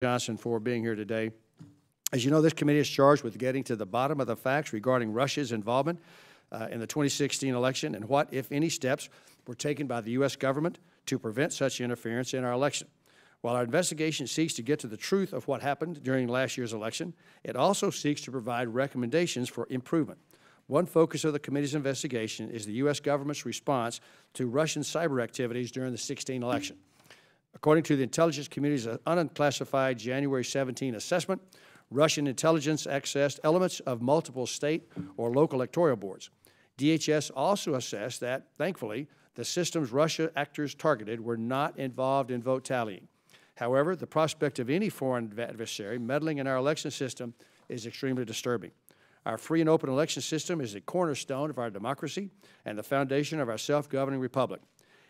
Johnson for being here today. As you know, this committee is charged with getting to the bottom of the facts regarding Russia's involvement in the 2016 election and what, if any, steps were taken by the U.S. government to prevent such interference in our election. While our investigation seeks to get to the truth of what happened during last year's election, it also seeks to provide recommendations for improvement. One focus of the committee's investigation is the U.S. government's response to Russian cyber activities during the 2016 election. According to the intelligence community's unclassified January 17 assessment, Russian intelligence accessed elements of multiple state or local electoral boards. DHS also assessed that, thankfully, the systems Russia actors targeted were not involved in vote tallying. However, the prospect of any foreign adversary meddling in our election system is extremely disturbing. Our free and open election system is a cornerstone of our democracy and the foundation of our self-governing republic.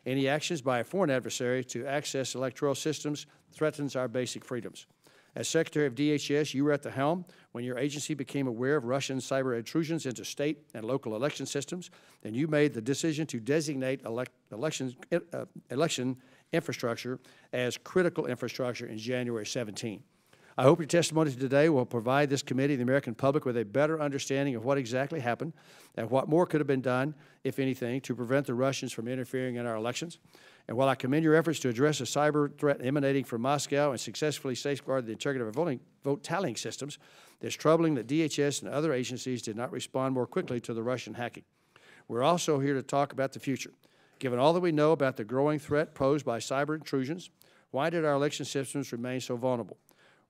Any actions by a foreign adversary to access electoral systems threatens our basic freedoms. As Secretary of DHS, you were at the helm when your agency became aware of Russian cyber intrusions into state and local election systems, and you made the decision to designate election infrastructure as critical infrastructure in January 17. I hope your testimony today will provide this committee and the American public with a better understanding of what exactly happened and what more could have been done, if anything, to prevent the Russians from interfering in our elections. And while I commend your efforts to address a cyber threat emanating from Moscow and successfully safeguard the integrity of our vote tallying systems, it's troubling that DHS and other agencies did not respond more quickly to the Russian hacking. We're also here to talk about the future. Given all that we know about the growing threat posed by cyber intrusions, why did our election systems remain so vulnerable?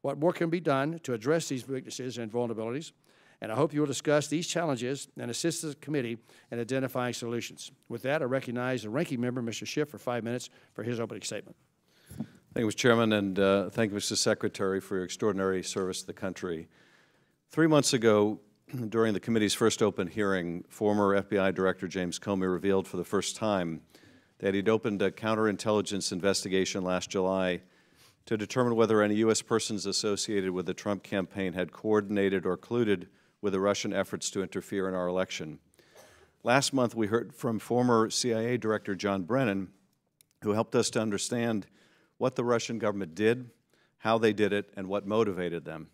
What more can be done to address these weaknesses and vulnerabilities? And I hope you will discuss these challenges and assist the committee in identifying solutions. With that, I recognize the ranking member, Mr. Schiff, for 5 minutes for his opening statement. Thank you, Mr. Chairman, and thank you, Mr. Secretary, for your extraordinary service to the country. 3 months ago, during the committee's first open hearing, former FBI Director James Comey revealed for the first time that he'd opened a counterintelligence investigation last July to determine whether any U.S. persons associated with the Trump campaign had coordinated or colluded with the Russian efforts to interfere in our election. Last month, we heard from former CIA Director John Brennan, who helped us to understand what the Russian government did, how they did it, and what motivated them.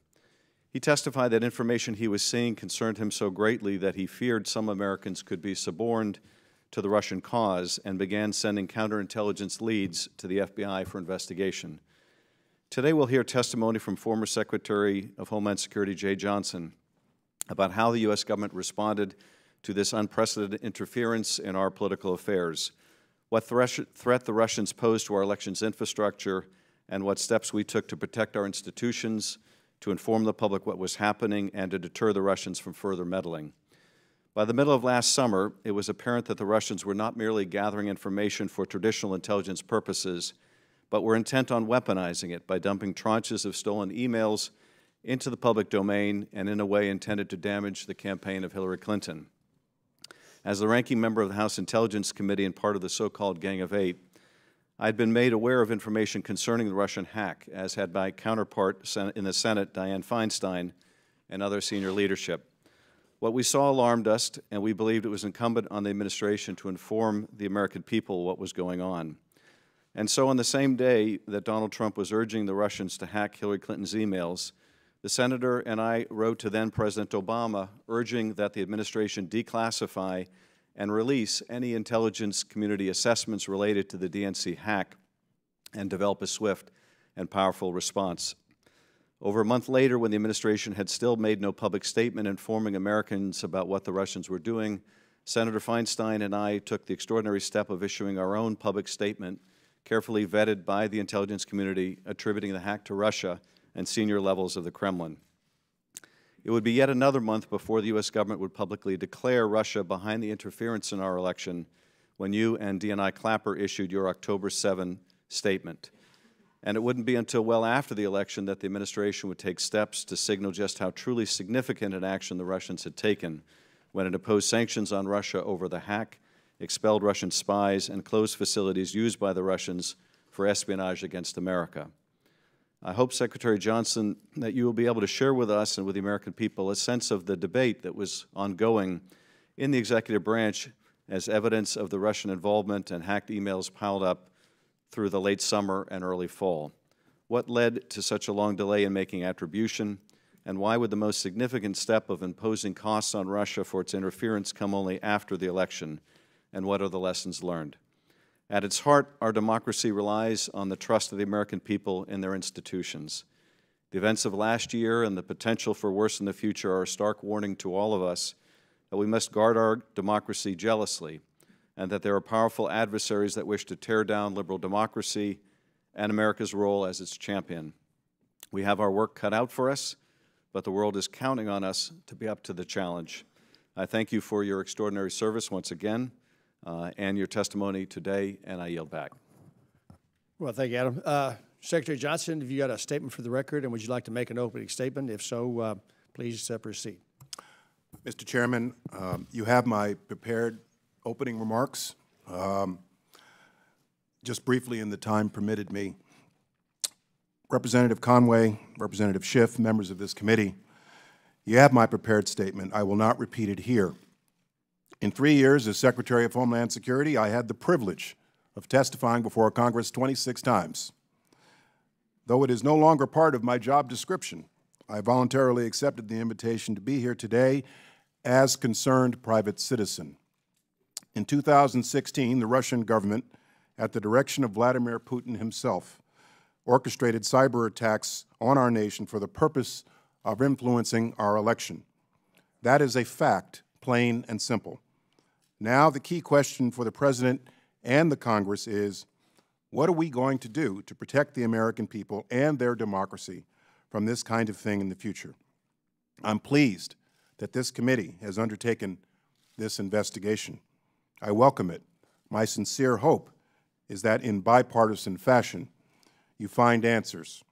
He testified that information he was seeing concerned him so greatly that he feared some Americans could be suborned to the Russian cause and began sending counterintelligence leads to the FBI for investigation. Today we'll hear testimony from former Secretary of Homeland Security Jeh Johnson about how the U.S. government responded to this unprecedented interference in our political affairs, what threat the Russians posed to our elections infrastructure, and what steps we took to protect our institutions, to inform the public what was happening, and to deter the Russians from further meddling. By the middle of last summer, it was apparent that the Russians were not merely gathering information for traditional intelligence purposes, but were intent on weaponizing it by dumping tranches of stolen emails into the public domain and in a way intended to damage the campaign of Hillary Clinton. As the ranking member of the House Intelligence Committee and part of the so-called Gang of Eight, I had been made aware of information concerning the Russian hack, as had my counterpart in the Senate, Dianne Feinstein, and other senior leadership. What we saw alarmed us, and we believed it was incumbent on the administration to inform the American people what was going on. And so on the same day that Donald Trump was urging the Russians to hack Hillary Clinton's emails, the Senator and I wrote to then-President Obama urging that the administration declassify and release any intelligence community assessments related to the DNC hack and develop a swift and powerful response. Over a month later, when the administration had still made no public statement informing Americans about what the Russians were doing, Senator Feinstein and I took the extraordinary step of issuing our own public statement, carefully vetted by the intelligence community, attributing the hack to Russia and senior levels of the Kremlin. It would be yet another month before the U.S. government would publicly declare Russia behind the interference in our election when you and DNI Clapper issued your October 7 statement. And it wouldn't be until well after the election that the administration would take steps to signal just how truly significant an action the Russians had taken when it imposed sanctions on Russia over the hack, expelled Russian spies, and closed facilities used by the Russians for espionage against America. I hope, Secretary Johnson, that you will be able to share with us and with the American people a sense of the debate that was ongoing in the executive branch as evidence of the Russian involvement and hacked emails piled up through the late summer and early fall. What led to such a long delay in making attribution? And why would the most significant step of imposing costs on Russia for its interference come only after the election? And what are the lessons learned? At its heart, our democracy relies on the trust of the American people in their institutions. The events of last year and the potential for worse in the future are a stark warning to all of us that we must guard our democracy jealously, and that there are powerful adversaries that wish to tear down liberal democracy and America's role as its champion. We have our work cut out for us, but the world is counting on us to be up to the challenge. I thank you for your extraordinary service once again and your testimony today, and I yield back. Well, thank you, Adam. Secretary Johnson, have you got a statement for the record, and would you like to make an opening statement? If so, please proceed. Mr. Chairman, you have my prepared opening remarks. Just briefly, in the time permitted me, Representative Conway, Representative Schiff, members of this committee, you have my prepared statement. I will not repeat it here. In 3 years as Secretary of Homeland Security, I had the privilege of testifying before Congress 26 times. Though it is no longer part of my job description, I voluntarily accepted the invitation to be here today as concerned private citizen. In 2016, the Russian government, at the direction of Vladimir Putin himself, orchestrated cyber attacks on our nation for the purpose of influencing our election. That is a fact, plain and simple. Now the key question for the President and the Congress is, what are we going to do to protect the American people and their democracy from this kind of thing in the future? I'm pleased that this committee has undertaken this investigation. I welcome it. My sincere hope is that in bipartisan fashion, you find answers.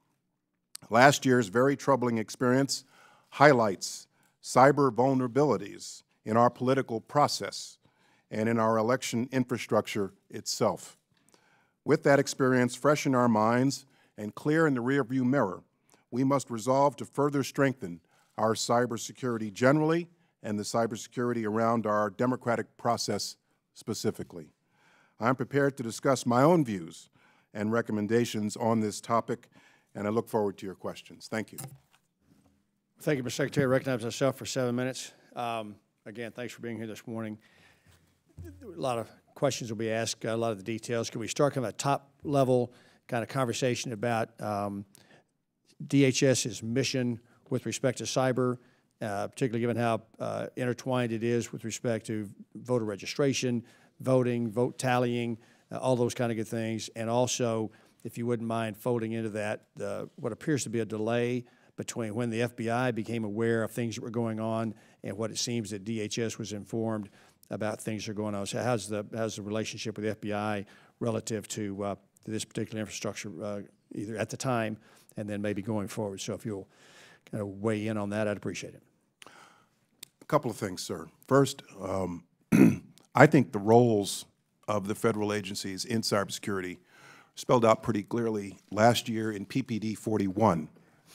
Last year's very troubling experience highlights cyber vulnerabilities in our political process and in our election infrastructure itself. With that experience fresh in our minds and clear in the rearview mirror, we must resolve to further strengthen our cybersecurity generally and the cybersecurity around our democratic process specifically. I'm prepared to discuss my own views and recommendations on this topic, and I look forward to your questions. Thank you. Thank you, Mr. Secretary. I recognize myself for 7 minutes. Again, thanks for being here this morning. A lot of questions will be asked, a lot of the details. Can we start kind of a top-level kind of conversation about DHS's mission with respect to cyber, particularly given how intertwined it is with respect to voter registration, voting, vote tallying, all those kind of good things, and also, if you wouldn't mind folding into that, what appears to be a delay between when the FBI became aware of things that were going on and what it seems that DHS was informed about things that are going on. So how's the relationship with the FBI relative to this particular infrastructure, either at the time and then maybe going forward? So if you'll kind of weigh in on that, I'd appreciate it. A couple of things, sir. First, I think the roles of the federal agencies in cybersecurity spelled out pretty clearly last year in PPD 41.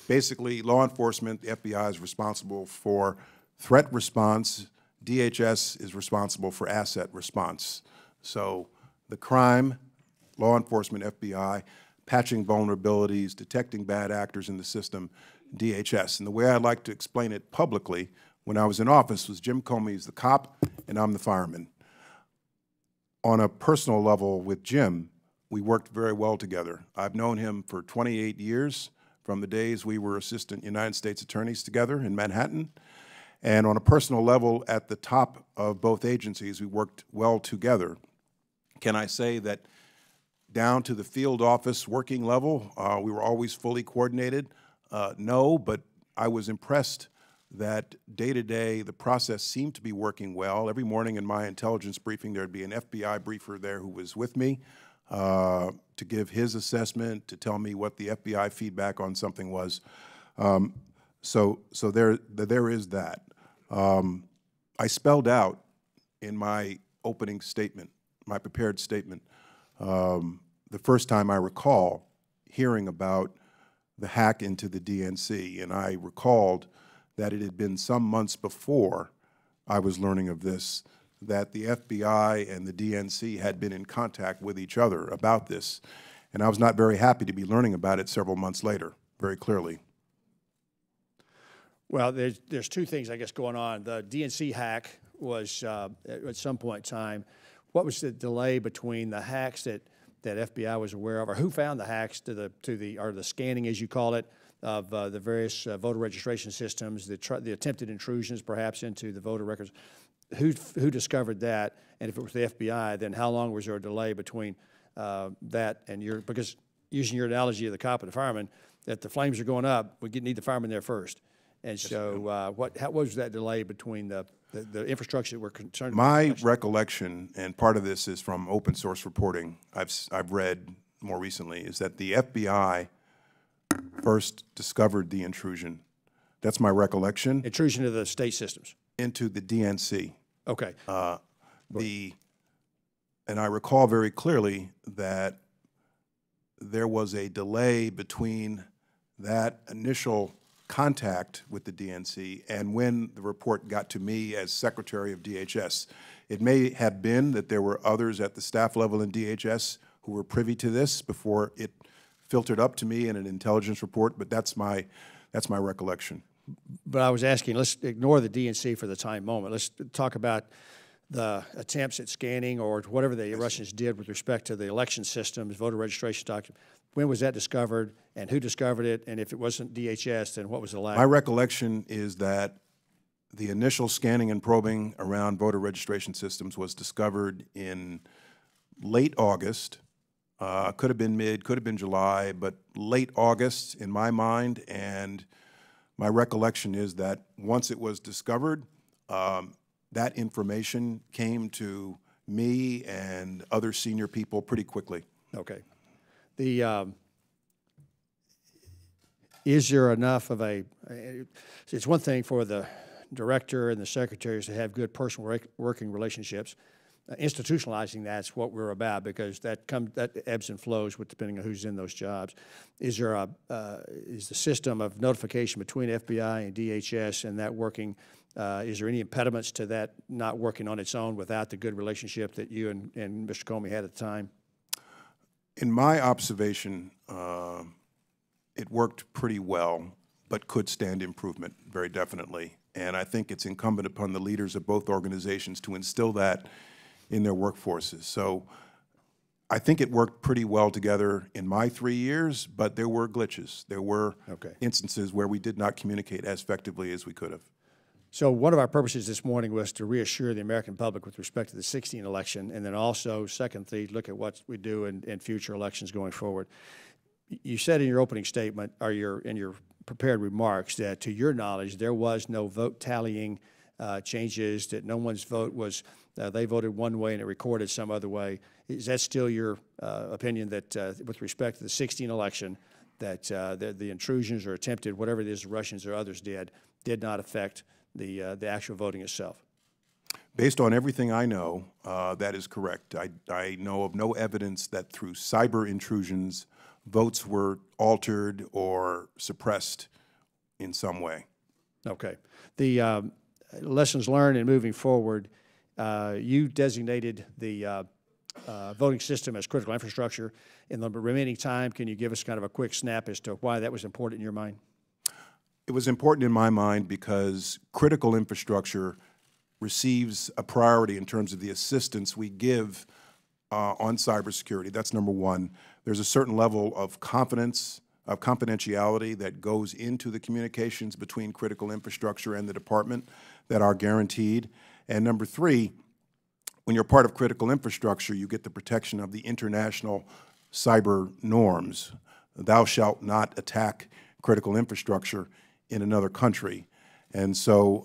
Basically, law enforcement, the FBI is responsible for threat response. DHS is responsible for asset response. So the crime, law enforcement, FBI, patching vulnerabilities, detecting bad actors in the system, DHS. And the way I'd like to explain it publicly when I was in office was Jim Comey is the cop and I'm the fireman. On a personal level with Jim, we worked very well together. I've known him for 28 years, from the days we were assistant United States attorneys together in Manhattan. And on a personal level, at the top of both agencies, we worked well together. Can I say that down to the field office working level, we were always fully coordinated? No, but I was impressed that day-to-day the process seemed to be working well. Every morning in my intelligence briefing, there'd be an FBI briefer there who was with me to give his assessment, to tell me what the FBI feedback on something was. So there is that. I spelled out in my opening statement, my prepared statement, the first time I recall hearing about the hack into the DNC, and I recalled that it had been some months before I was learning of this, that the FBI and the DNC had been in contact with each other about this. And I was not very happy to be learning about it several months later, very clearly. Well, there's two things, I guess, going on. The DNC hack was at some point in time. What was the delay between the hacks that FBI was aware of, or who found the hacks to the scanning, as you call it, of the various voter registration systems, the attempted intrusions perhaps into the voter records? Who discovered that? And if it was the FBI, then how long was there a delay between that and because using your analogy of the cop and the fireman, that the flames are going up, we need the fireman there first. And so what was that delay between the infrastructure that we're concerned about? My recollection, and part of this is from open source reporting I've read more recently, is that the FBI first discovered the intrusion. That's my recollection. Intrusion of the state systems. Into the DNC. Okay. And I recall very clearly that there was a delay between that initial contact with the DNC and when the report got to me as Secretary of DHS. It may have been that there were others at the staff level in DHS who were privy to this before it filtered up to me in an intelligence report, but that's my recollection. But I was asking, let's ignore the DNC for the time moment. Let's talk about the attempts at scanning or whatever the Russians did with respect to the election systems, voter registration documents. When was that discovered, and who discovered it? And if it wasn't DHS, then what was the lag? My recollection is that the initial scanning and probing around voter registration systems was discovered in late August. Could have been mid, could have been July, but late August in my mind. And my recollection is that once it was discovered, that information came to me and other senior people pretty quickly. Okay. Is there enough of it's one thing for the director and the secretaries to have good personal working relationships. Institutionalizing that's what we're about, because that ebbs and flows with depending on who's in those jobs. Is there is the system of notification between FBI and DHS and that working? Is there any impediments to that not working on its own without the good relationship that you and Mr. Comey had at the time? In my observation, it worked pretty well, but could stand improvement, very definitely. And I think it's incumbent upon the leaders of both organizations to instill that in their workforces. So I think it worked pretty well together in my 3 years, but there were glitches. There were instances where we did not communicate as effectively as we could have. So one of our purposes this morning was to reassure the American public with respect to the 2016 election, and then also, secondly, look at what we do in future elections going forward. You said in your opening statement, or in your prepared remarks, that to your knowledge, there was no vote tallying changes, that no one's vote was, they voted one way and it recorded some other way. Is that still your opinion that with respect to the 2016 election, that the intrusions or attempted, whatever it is the Russians or others did not affect the actual voting itself? Based on everything I know, that is correct. I know of no evidence that through cyber intrusions, votes were altered or suppressed in some way. Okay. The lessons learned in moving forward, you designated the voting system as critical infrastructure. In the remaining time, can you give us kind of a quick snap as to why that was important in your mind? It was important in my mind because critical infrastructure receives a priority in terms of the assistance we give on cybersecurity. That's number one. There's a certain level of confidence, of confidentiality that goes into the communications between critical infrastructure and the department that are guaranteed. And number three, when you're part of critical infrastructure, you get the protection of the international cyber norms. Thou shalt not attack critical infrastructure in another country. And so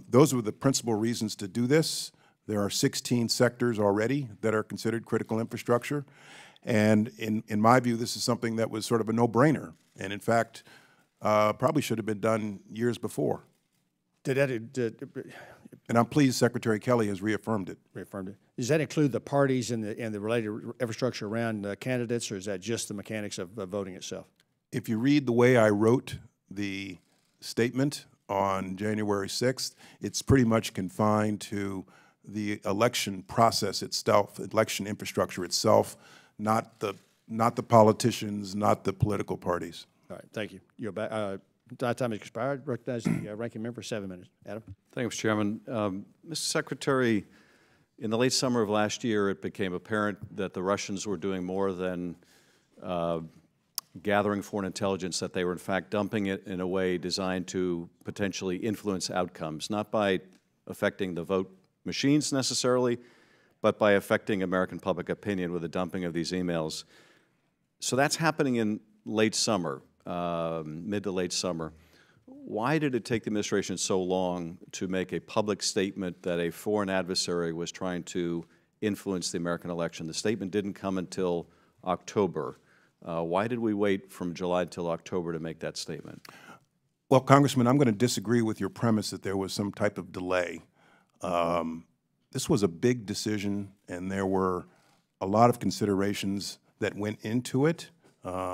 those were the principal reasons to do this. There are 16 sectors already that are considered critical infrastructure. And in my view, this is something that was sort of a no-brainer. And in fact, probably should have been done years before. And I'm pleased Secretary Kelly has reaffirmed it. Reaffirmed it. Does that include the parties and the related infrastructure around candidates, or is that just the mechanics of voting itself? If you read the way I wrote the statement on January 6th, it's pretty much confined to the election process itself, election infrastructure itself, not the not the politicians, not the political parties. All right, thank you. Your time has expired. Recognize the ranking member for 7 minutes. Adam? Thank you, Mr. Chairman. Mr. Secretary, in the late summer of last year, it became apparent that the Russians were doing more than gathering foreign intelligence, that they were in fact dumping it in a way designed to potentially influence outcomes, not by affecting the vote machines necessarily, but by affecting American public opinion with the dumping of these emails. So that's happening in late summer, mid to late summer. Why did it take the administration so long to make a public statement that a foreign adversary was trying to influence the American election? The statement didn't come until October. Why did we wait from July till October to make that statement? Well, Congressman, I'm going to disagree with your premise that there was some type of delay. This was a big decision, and there were a lot of considerations that went into it.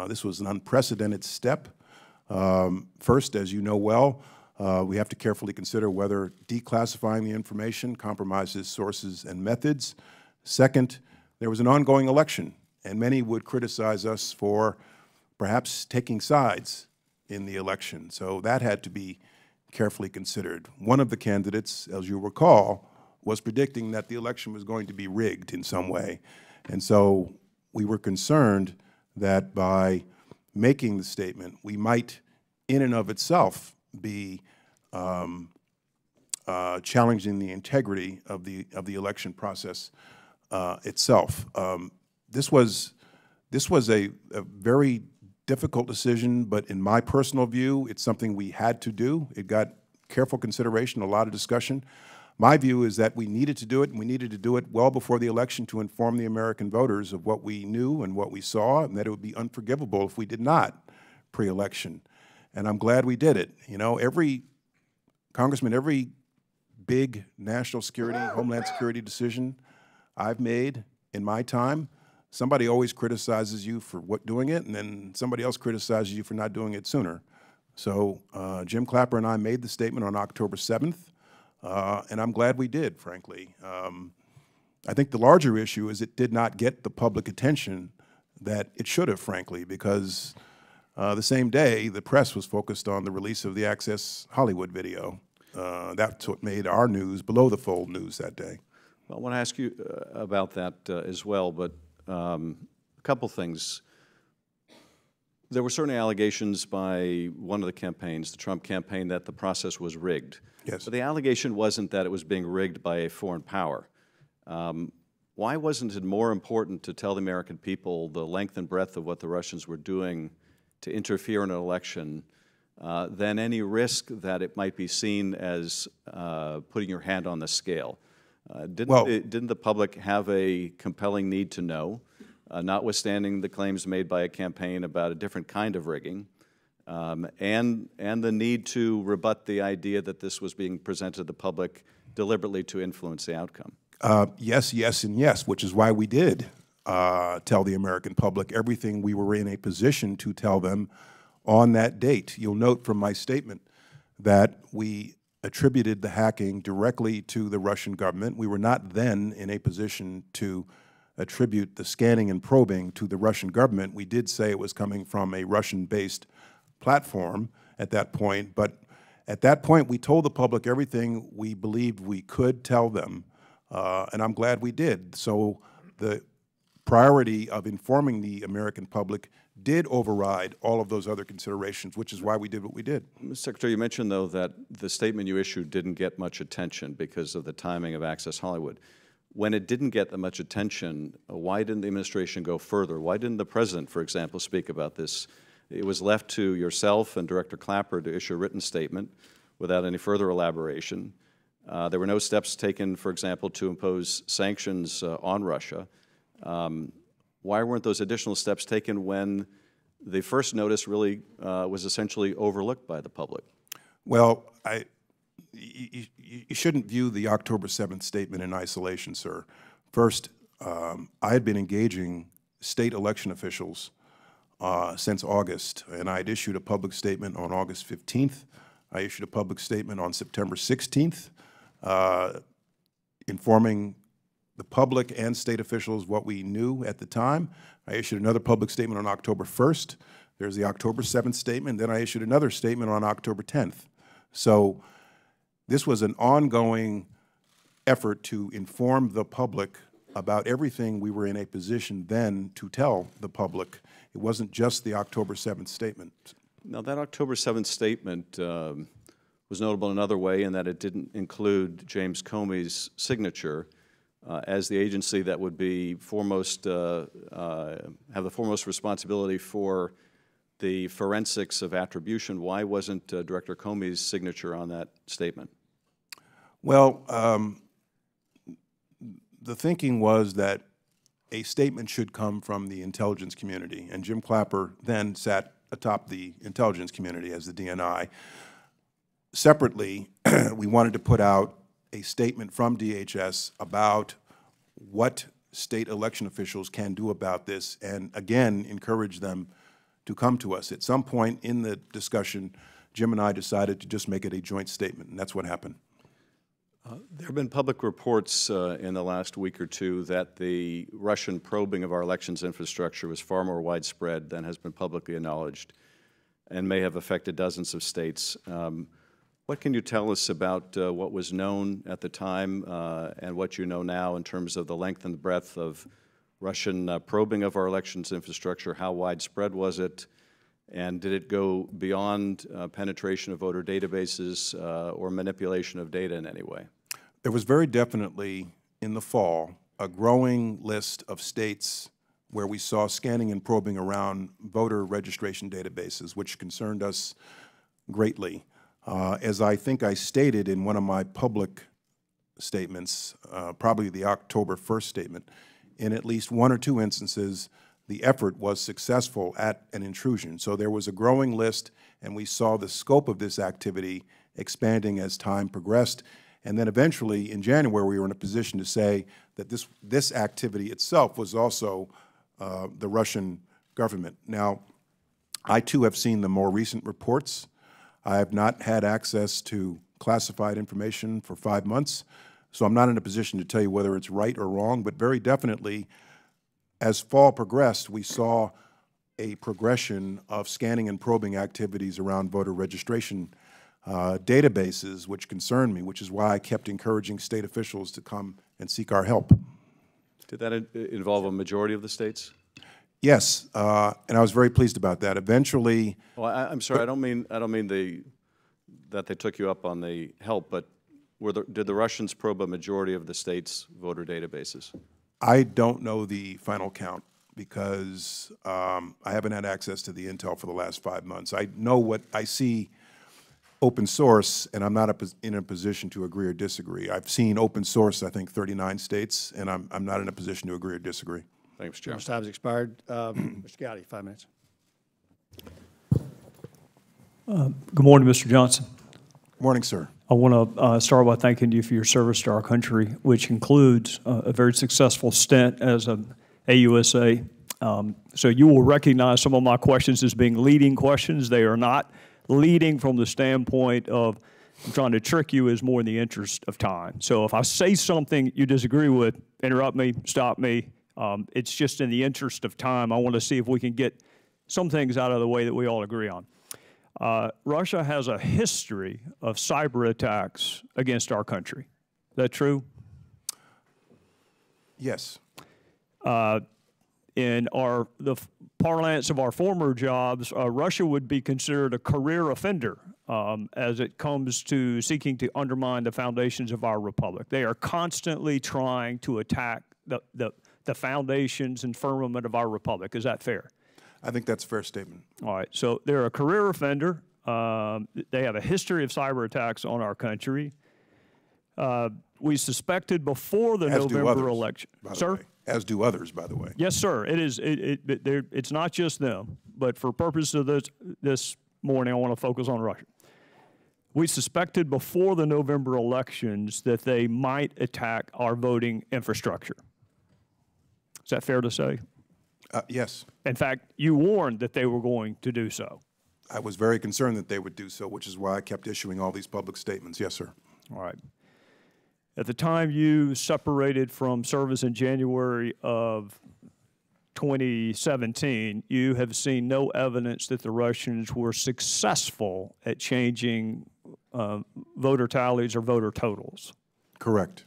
This was an unprecedented step. First, as you know well, we have to carefully consider whether declassifying the information compromises sources and methods. Second, there was an ongoing election, and many would criticize us for perhaps taking sides in the election. So that had to be carefully considered. One of the candidates, as you recall, was predicting that the election was going to be rigged in some way. And so we were concerned that by making the statement, we might, in and of itself, be challenging the integrity of the election process itself. This was a very difficult decision, but in my personal view, it's something we had to do. It got careful consideration, a lot of discussion. My view is that we needed to do it, and we needed to do it well before the election to inform the American voters of what we knew and what we saw, and that it would be unforgivable if we did not pre-election. And I'm glad we did it. You know, Congressman, every big national security, homeland security decision I've made in my time, somebody always criticizes you for doing it, and then somebody else criticizes you for not doing it sooner. So Jim Clapper and I made the statement on October 7th. And I'm glad we did, frankly. I think the larger issue is it did not get the public attention that it should have, frankly, because the same day the press was focused on the release of the Access Hollywood video. That's what made our news below the fold news that day. Well, I want to ask you about that as well, but a couple things. There were certain allegations by one of the campaigns, the Trump campaign, that the process was rigged. Yes. But the allegation wasn't that it was being rigged by a foreign power. Why wasn't it more important to tell the American people the length and breadth of what the Russians were doing to interfere in an election than any risk that it might be seen as putting your hand on the scale? Didn't the public have a compelling need to know, notwithstanding the claims made by a campaign about a different kind of rigging, and the need to rebut the idea that this was being presented to the public deliberately to influence the outcome? Yes, yes, and yes, which is why we did tell the American public everything we were in a position to tell them on that date. You'll note from my statement that we attributed the hacking directly to the Russian government. We were not then in a position to attribute the scanning and probing to the Russian government. We did say it was coming from a Russian-based platform at that point, but at that point we told the public everything we believed we could tell them, and I'm glad we did. So the priority of informing the American public did override all of those other considerations, which is why we did what we did. Mr. Secretary, you mentioned, though, that the statement you issued didn't get much attention because of the timing of Access Hollywood. When it didn't get that much attention, why didn't the administration go further? Why didn't the President, for example, speak about this? It was left to yourself and Director Clapper to issue a written statement without any further elaboration. There were no steps taken, for example, to impose sanctions on Russia. Why weren't those additional steps taken when the first notice really was essentially overlooked by the public? Well, you shouldn't view the October 7th statement in isolation, sir. First, I had been engaging state election officials since August, and I had issued a public statement on August 15th. I issued a public statement on September 16th, informing the public and state officials what we knew at the time. I issued another public statement on October 1st. There's the October 7th statement. Then I issued another statement on October 10th. So this was an ongoing effort to inform the public about everything we were in a position then to tell the public. It wasn't just the October 7th statement. Now, that October 7th statement was notable in another way in that it didn't include James Comey's signature as the agency that would be foremost, have the foremost responsibility for the forensics of attribution. Why wasn't Director Comey's signature on that statement? Well, the thinking was that a statement should come from the intelligence community, and Jim Clapper then sat atop the intelligence community as the DNI. Separately, we wanted to put out a statement from DHS about what state election officials can do about this, and again, encourage them to come to us. At some point in the discussion, Jim and I decided to just make it a joint statement, and that's what happened. There have been public reports in the last week or two that the Russian probing of our elections infrastructure was far more widespread than has been publicly acknowledged and may have affected dozens of states. What can you tell us about what was known at the time and what you know now in terms of the length and breadth of Russian probing of our elections infrastructure? How widespread was it? And did it go beyond penetration of voter databases or manipulation of data in any way? There was very definitely, in the fall, a growing list of states where we saw scanning and probing around voter registration databases, which concerned us greatly. As I think I stated in one of my public statements, probably the October 1st statement, in at least one or two instances, the effort was successful at an intrusion. So there was a growing list, and we saw the scope of this activity expanding as time progressed. And then eventually, in January, we were in a position to say that this activity itself was also the Russian government. Now, I too have seen the more recent reports. I have not had access to classified information for 5 months, so I'm not in a position to tell you whether it's right or wrong, but very definitely, as fall progressed, we saw a progression of scanning and probing activities around voter registration databases, which concerned me, which is why I kept encouraging state officials to come and seek our help. Did that involve a majority of the states? Yes, and I was very pleased about that. Eventually, well, I'm sorry, I don't mean that they took you up on the help, but did the Russians probe a majority of the states' voter databases? I don't know the final count because I haven't had access to the intel for the last 5 months. I know what I see open source, and I'm not in a position to agree or disagree. I've seen open source, I think, 39 states, and I'm not in a position to agree or disagree. Thanks, Chair. Time has expired. Mr. Gowdy, 5 minutes. Good morning, Mr. Johnson. Good morning, sir. I want to start by thanking you for your service to our country, which includes a very successful stint as an AUSA. So you will recognize some of my questions as being leading questions. They are not leading from the standpoint of I'm trying to trick you, is more in the interest of time. So if I say something you disagree with, interrupt me, stop me. It's just in the interest of time. I want to see if we can get some things out of the way that we all agree on. Russia has a history of cyber attacks against our country. Is that true? Yes. In the parlance of our former jobs, Russia would be considered a career offender as it comes to seeking to undermine the foundations of our republic. They are constantly trying to attack the foundations and firmament of our republic. Is that fair? I think that's a fair statement. All right. So they're a career offender. They have a history of cyber attacks on our country. We suspected before the November election. Sir? As do others, by the way. Yes, sir. It is. It's not just them. But for purposes of this morning, I want to focus on Russia. We suspected before the November elections that they might attack our voting infrastructure. Is that fair to say? Yes. In fact, you warned that they were going to do so. I was very concerned that they would do so, which is why I kept issuing all these public statements. Yes, sir. All right. At the time you separated from service in January of 2017, you have seen no evidence that the Russians were successful at changing voter tallies or voter totals. Correct.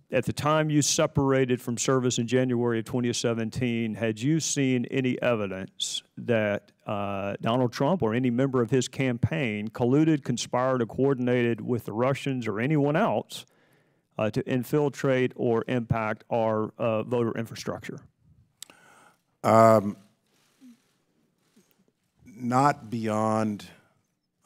At the time you separated from service in January of 2017, had you seen any evidence that Donald Trump or any member of his campaign colluded, conspired, or coordinated with the Russians or anyone else to infiltrate or impact our voter infrastructure? Not beyond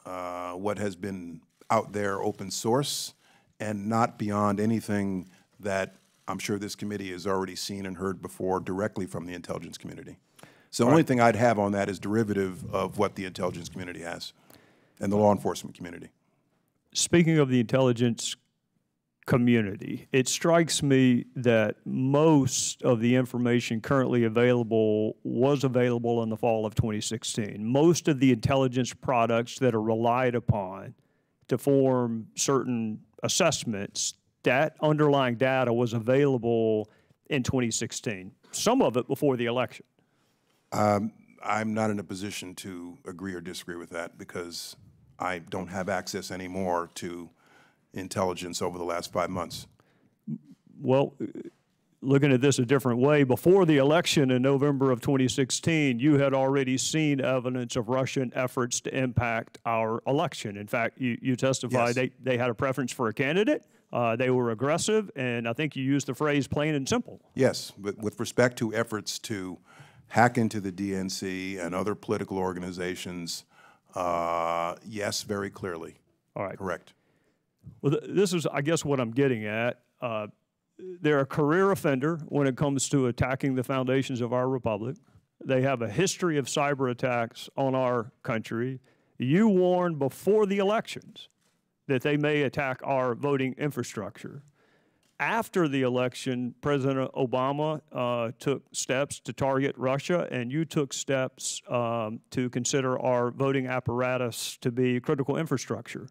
what has been out there open source, and not beyond anything that I'm sure this committee has already seen and heard before directly from the intelligence community. So the only thing I'd have on that is derivative of what the intelligence community has and the law enforcement community. Speaking of the intelligence community, it strikes me that most of the information currently available was available in the fall of 2016. Most of the intelligence products that are relied upon to form certain assessments, that underlying data was available in 2016, some of it before the election. I'm not in a position to agree or disagree with that because I don't have access anymore to intelligence over the last 5 months. Well, looking at this a different way, before the election in November of 2016, you had already seen evidence of Russian efforts to impact our election. In fact, you testified they had a preference for a candidate, they were aggressive, and I think you used the phrase plain and simple. Yes, but with respect to efforts to hack into the DNC and other political organizations, yes, very clearly. All right. Correct. Well, this is, I guess, what I'm getting at. They're a career offender when it comes to attacking the foundations of our republic. They have a history of cyber attacks on our country. You warned before the elections that they may attack our voting infrastructure. After the election, President Obama took steps to target Russia, and you took steps to consider our voting apparatus to be critical infrastructure.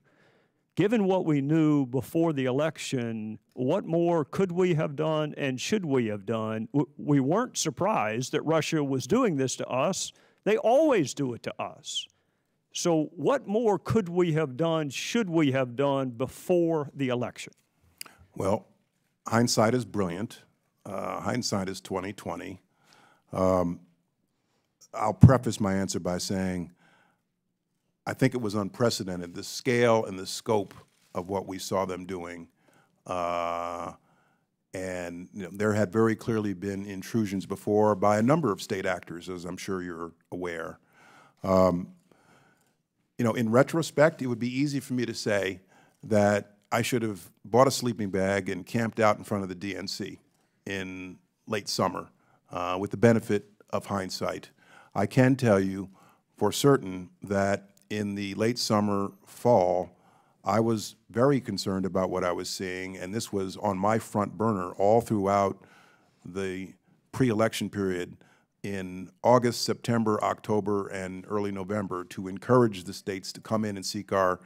Given what we knew before the election, what more could we have done and should we have done? We weren't surprised that Russia was doing this to us. They always do it to us. So what more could we have done, should we have done before the election? Well, hindsight is brilliant. Hindsight is 20/20. I'll preface my answer by saying I think it was unprecedented, the scale and the scope of what we saw them doing. And there had very clearly been intrusions before by a number of state actors, as I'm sure you're aware. In retrospect, it would be easy for me to say that I should have bought a sleeping bag and camped out in front of the DNC in late summer with the benefit of hindsight. I can tell you for certain that in the late summer, fall, I was very concerned about what I was seeing, and this was on my front burner all throughout the pre-election period in August, September, October, and early November to encourage the states to come in and seek our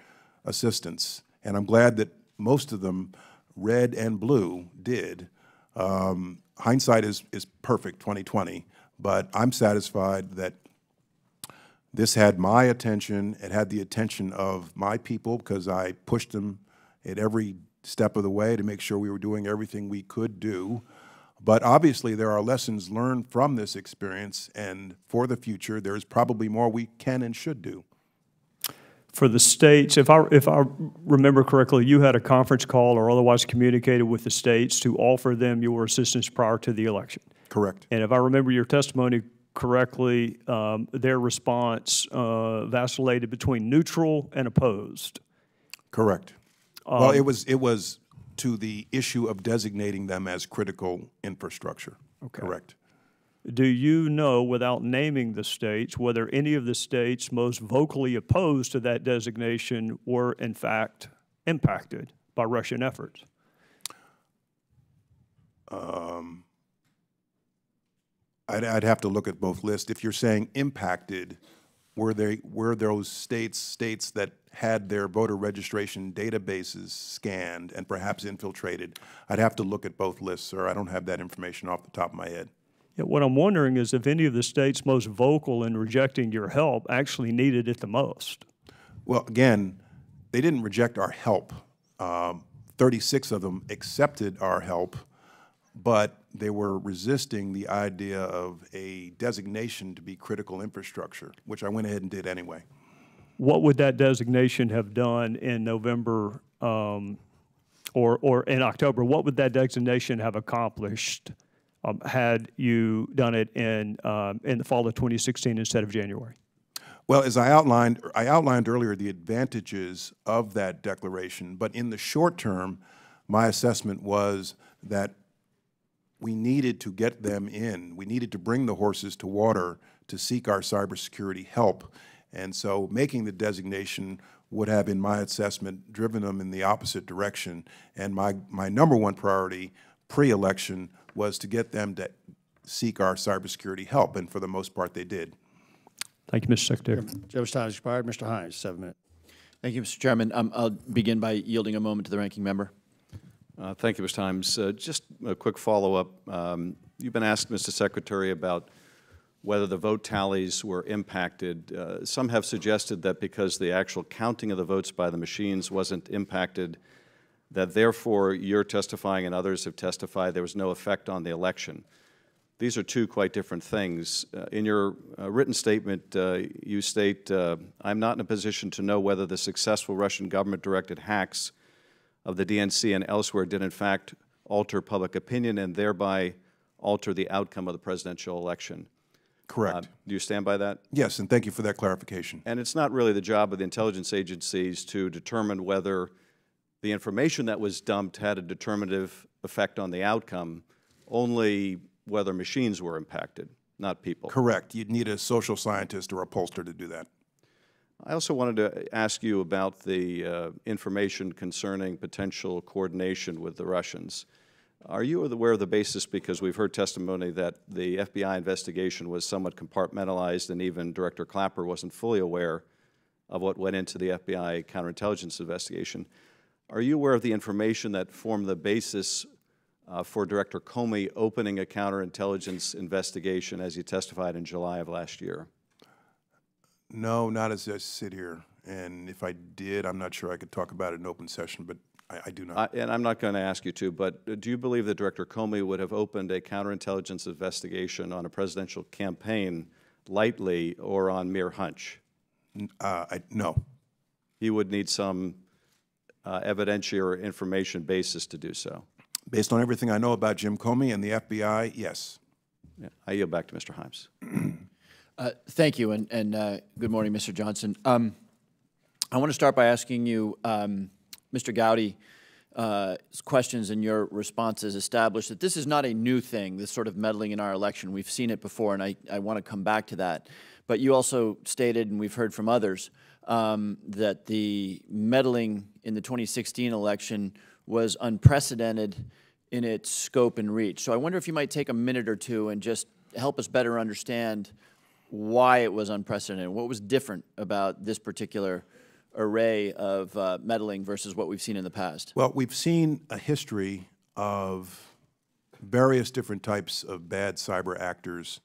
assistance. And I'm glad that most of them, red and blue, did. Hindsight is perfect, 20/20, but I'm satisfied that this had my attention. It had the attention of my people because I pushed them at every step of the way to make sure we were doing everything we could do. But obviously there are lessons learned from this experience, and for the future there's probably more we can and should do. For the states, if I remember correctly, you had a conference call or otherwise communicated with the states to offer them your assistance prior to the election. Correct. And if I remember your testimony correctly, their response vacillated between neutral and opposed. Correct. Well, it was to the issue of designating them as critical infrastructure. Okay. Correct. Do you know, without naming the states, whether any of the states most vocally opposed to that designation were in fact impacted by Russian efforts? I'd have to look at both lists. If you're saying impacted, were those states that had their voter registration databases scanned and perhaps infiltrated? I'd have to look at both lists, sir. I don't have that information off the top of my head. Yeah, what I'm wondering is if any of the states most vocal in rejecting your help actually needed it the most. Well, again, they didn't reject our help. 36 of them accepted our help, but they were resisting the idea of a designation to be critical infrastructure, which I went ahead and did anyway. What would that designation have done in November or in October? What would that designation have accomplished had you done it in the fall of 2016 instead of January? Well, as I outlined earlier the advantages of that declaration, but in the short term, my assessment was that we needed to get them in. We needed to bring the horses to water to seek our cybersecurity help. And so making the designation would have, in my assessment, driven them in the opposite direction. And my number one priority pre-election was to get them to seek our cybersecurity help, and for the most part, they did. Thank you, Mr. Secretary. Gentleman's time has expired. Mr. Hines, 7 minutes. Thank you, Mr. Chairman. I'll begin by yielding a moment to the ranking member. Thank you, Mr. Himes. Just a quick follow-up. You've been asked, Mr. Secretary, about whether the vote tallies were impacted. Some have suggested that because the actual counting of the votes by the machines wasn't impacted, that therefore you're testifying and others have testified there was no effect on the election. These are two quite different things. In your written statement, you state, I'm not in a position to know whether the successful Russian government-directed hacks of the DNC and elsewhere did in fact alter public opinion and thereby alter the outcome of the presidential election. Correct. Do you stand by that? Yes, and thank you for that clarification. And it's not really the job of the intelligence agencies to determine whether the information that was dumped had a determinative effect on the outcome, only whether machines were impacted, not people. Correct. You'd need a social scientist or a pollster to do that. I also wanted to ask you about the information concerning potential coordination with the Russians. Are you aware of the basis, because we've heard testimony that the FBI investigation was somewhat compartmentalized and even Director Clapper wasn't fully aware of what went into the FBI counterintelligence investigation. Are you aware of the information that formed the basis for Director Comey opening a counterintelligence investigation as he testified in July of last year? No, not as I sit here. And if I did, I'm not sure I could talk about it in open session, but I do not. And I'm not going to ask you to, but do you believe that Director Comey would have opened a counterintelligence investigation on a presidential campaign lightly or on mere hunch? No. He would need some evidentiary or information basis to do so. Based on everything I know about Jim Comey and the FBI, yes. Yeah. I yield back to Mr. Himes. Thank you, and good morning, Mr. Johnson. I want to start by asking you, Mr. Gowdy's questions and your responses established that this is not a new thing, this sort of meddling in our election. We've seen it before, and I want to come back to that. But you also stated, and we've heard from others, that the meddling in the 2016 election was unprecedented in its scope and reach. So I wonder if you might take a minute or two and just help us better understand why it was unprecedented. What was different about this particular array of meddling versus what we've seen in the past? Well, we've seen a history of various different types of bad cyber actors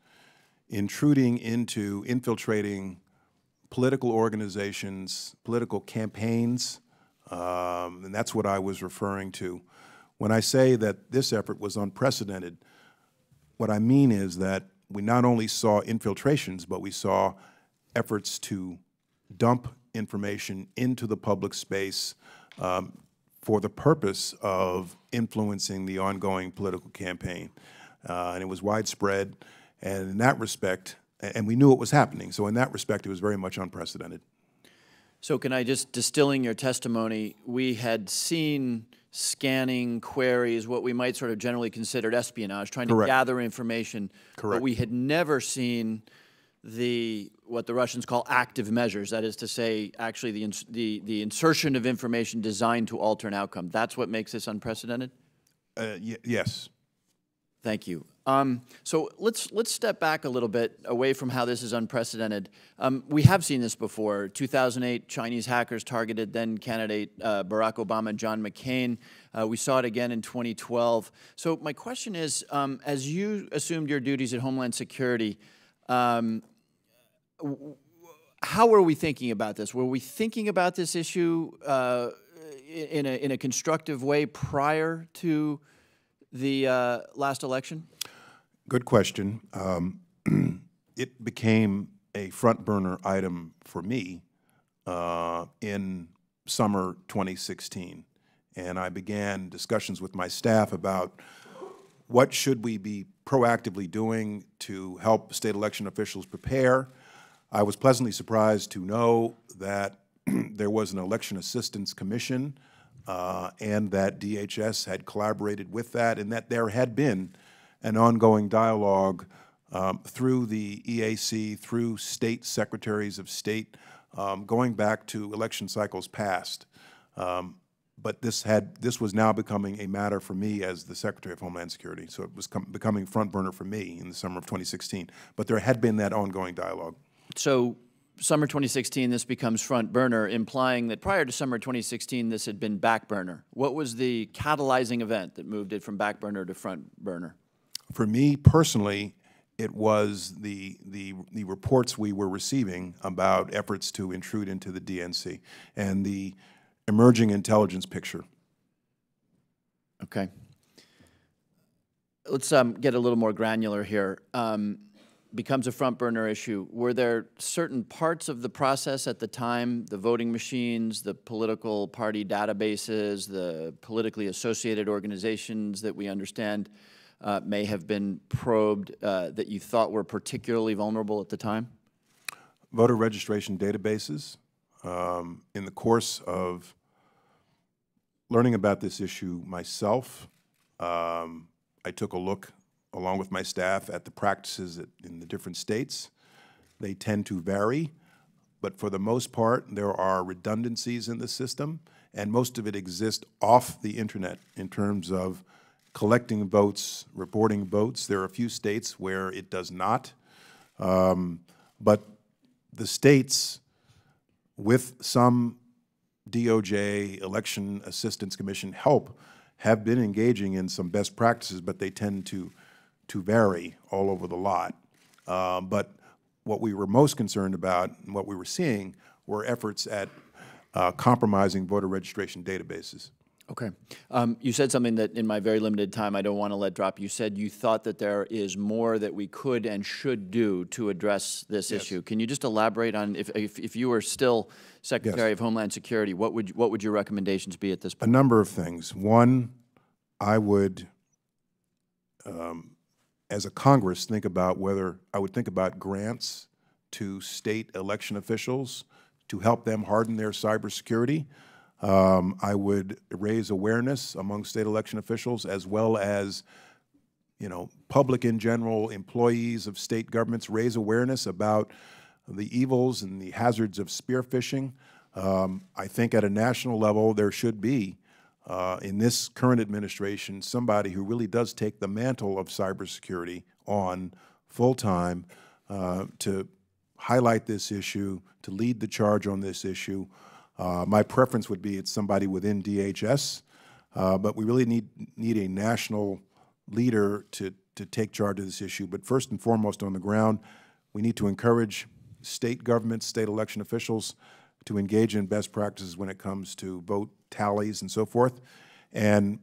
intruding into, infiltrating political organizations, political campaigns, and that's what I was referring to. When I say that this effort was unprecedented, what I mean is that we not only saw infiltrations, but we saw efforts to dump information into the public space for the purpose of influencing the ongoing political campaign. And it was widespread, and in that respect, and we knew it was happening, so in that respect, it was very much unprecedented. So can I just, distilling your testimony, we had seen scanning queries, what we might sort of generally consider espionage, trying to gather information. Correct. But we had never seen what the Russians call active measures, that is to say, actually the insertion of information designed to alter an outcome. That's what makes this unprecedented? Yes. Thank you. So let's step back a little bit away from how this is unprecedented. We have seen this before. 2008, Chinese hackers targeted then candidate Barack Obama, John McCain. We saw it again in 2012. So my question is, as you assumed your duties at Homeland Security, how were we thinking about this? Were we thinking about this issue in a constructive way prior to the last election? Good question. It became a front burner item for me in summer 2016. And I began discussions with my staff about what should we be proactively doing to help state election officials prepare. I was pleasantly surprised to know that there was an Election Assistance Commission and that DHS had collaborated with that, and that there had been an ongoing dialogue through the EAC, through state secretaries of state, going back to election cycles past. But this was now becoming a matter for me as the Secretary of Homeland Security, so it was becoming front burner for me in the summer of 2016. But there had been that ongoing dialogue. So summer 2016, this becomes front burner, implying that prior to summer 2016, this had been back burner. What was the catalyzing event that moved it from back burner to front burner? For me personally, it was the reports we were receiving about efforts to intrude into the DNC and the emerging intelligence picture. Okay. Let's get a little more granular here. Becomes a front burner issue. Were there certain parts of the process at the time, the voting machines, the political party databases, the politically associated organizations that we understand may have been probed that you thought were particularly vulnerable at the time? Voter registration databases. In the course of learning about this issue myself, I took a look along with my staff at the practices in the different states. They tend to vary, but for the most part, there are redundancies in the system, and most of it exists off the internet in terms of collecting votes, reporting votes. There are a few states where it does not, but the states, with some DOJ Election Assistance Commission help, have been engaging in some best practices, but they tend to vary all over the lot. But what we were most concerned about and what we were seeing were efforts at compromising voter registration databases. Okay. You said something that in my very limited time I don't want to let drop. You said you thought that there is more that we could and should do to address this issue. Can you just elaborate on, if you were still Secretary of Homeland Security, what would your recommendations be at this point? A number of things. One, I would, as a Congress, think about grants to state election officials to help them harden their cybersecurity. I would raise awareness among state election officials, as well as, public in general, employees of state governments, raise awareness about the evils and the hazards of spear phishing. I think at a national level there should be, in this current administration, somebody who really does take the mantle of cybersecurity on full-time to highlight this issue, to lead the charge on this issue. My preference would be it's somebody within DHS, but we really need a national leader to take charge of this issue. But first and foremost on the ground, we need to encourage state governments, state election officials to engage in best practices when it comes to vote tallies and so forth. And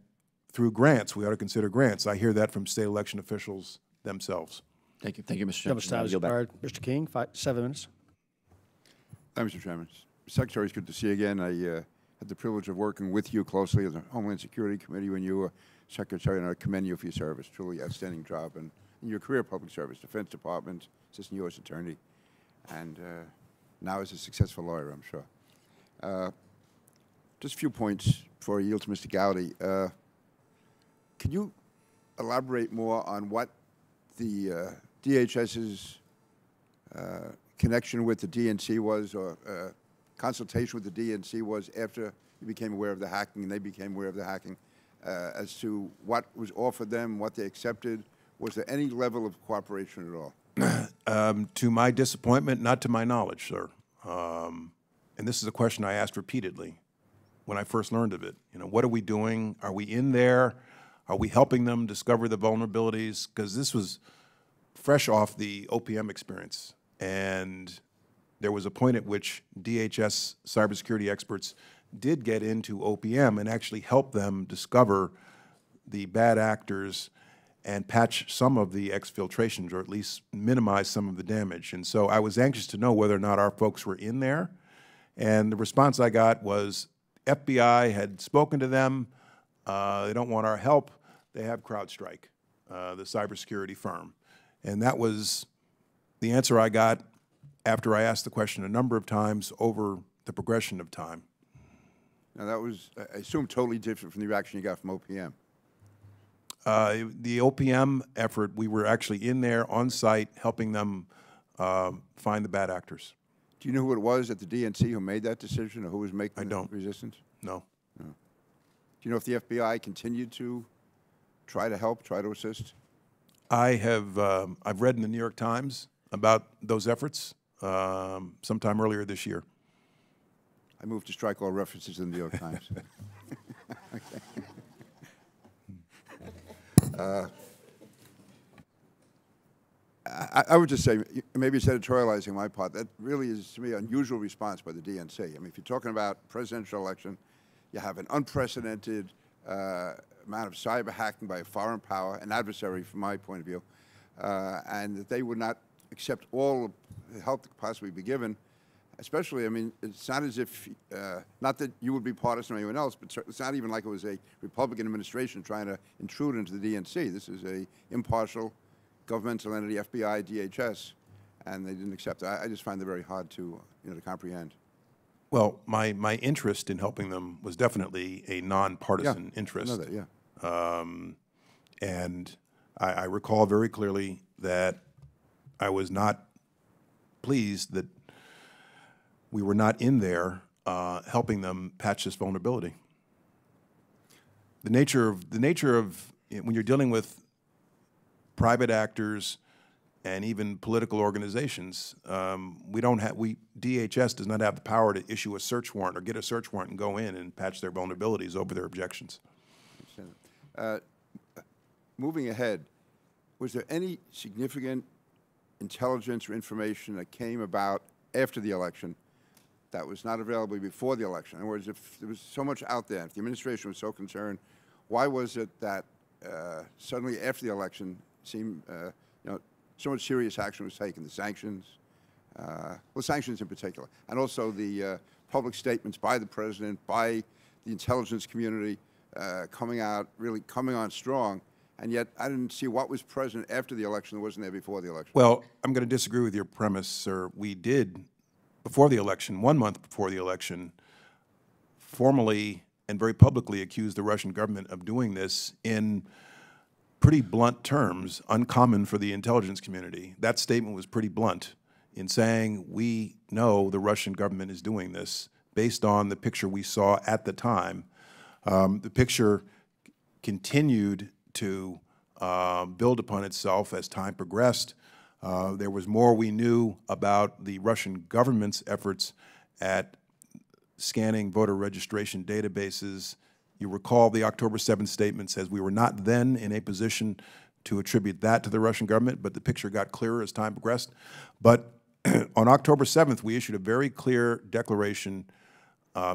through grants, we ought to consider grants. I hear that from state election officials themselves. Thank you. Thank you, Mr. How much time is expired? Mr. King, 7 minutes. Thank you, Mr. Chairman. Secretary, it's good to see you again. I had the privilege of working with you closely at the Homeland Security Committee when you were Secretary, and I commend you for your service. Truly outstanding job. And in your career, public service, Defense Department, Assistant U.S. Attorney, and now as a successful lawyer, I'm sure. Just a few points before I yield to Mr. Gowdy. Can you elaborate more on what the DHS's connection with the DNC was, or consultation with the DNC was after you became aware of the hacking and they became aware of the hacking, as to what was offered them, what they accepted, Was there any level of cooperation at all? To my disappointment, not to my knowledge, sir. And this is a question I asked repeatedly when I first learned of it. You know, what are we doing? Are we in there? Are we helping them discover the vulnerabilities? Because this was fresh off the OPM experience. And there was a point at which DHS cybersecurity experts did get into OPM and actually help them discover the bad actors and patch some of the exfiltrations, or at least minimize some of the damage. And so I was anxious to know whether or not our folks were in there. And the response I got was FBI had spoken to them. They don't want our help. They have CrowdStrike, the cybersecurity firm. And that was the answer I got after I asked the question a number of times over the progression of time. Now, that was, I assume, totally different from the reaction you got from OPM. The OPM effort, we were actually in there on site helping them find the bad actors. Do you know who it was at the DNC who made that decision, or who was making I the don't. resistance? No. Do you know if the FBI continued to try to help, try to assist? I've read in the New York Times about those efforts sometime earlier this year. I moved to strike all references in the New York Times. I would just say, maybe it's editorializing my part, that really is, to me, an unusual response by the DNC. I mean, if you're talking about presidential election, you have an unprecedented amount of cyber hacking by a foreign power, an adversary from my point of view, and that they would not accept all the help that could possibly be given. Especially, I mean, it's not as if, not that you would be partisan or anyone else, but it's not even like it was a Republican administration trying to intrude into the DNC. This is a impartial governmental entity, FBI, DHS, and they didn't accept it. I just find it very hard to, to comprehend. Well, my interest in helping them was definitely a nonpartisan interest. I know that, yeah. And I recall very clearly that I was not pleased that we were not in there helping them patch this vulnerability. The nature of when you're dealing with private actors and even political organizations, DHS does not have the power to issue a search warrant or get a search warrant and go in and patch their vulnerabilities over their objections. Moving ahead, was there any significant intelligence or information that came about after the election that was not available before the election? In other words, if there was so much out there, if the administration was so concerned, why was it that suddenly after the election seemed, so much serious action was taken? The sanctions, well, sanctions in particular, and also the public statements by the president, by the intelligence community, coming out, really coming on strong. And yet, I didn't see what was present after the election that wasn't there before the election. Well, I'm going to disagree with your premise, sir. We did, before the election, 1 month before the election, formally and very publicly accuse the Russian government of doing this in pretty blunt terms, uncommon for the intelligence community. That statement was pretty blunt in saying we know the Russian government is doing this based on the picture we saw at the time. The picture continued to build upon itself as time progressed. There was more we knew about the Russian government's efforts at scanning voter registration databases. You recall the October 7th statement says we were not then in a position to attribute that to the Russian government, but the picture got clearer as time progressed. But on October 7th, we issued a very clear declaration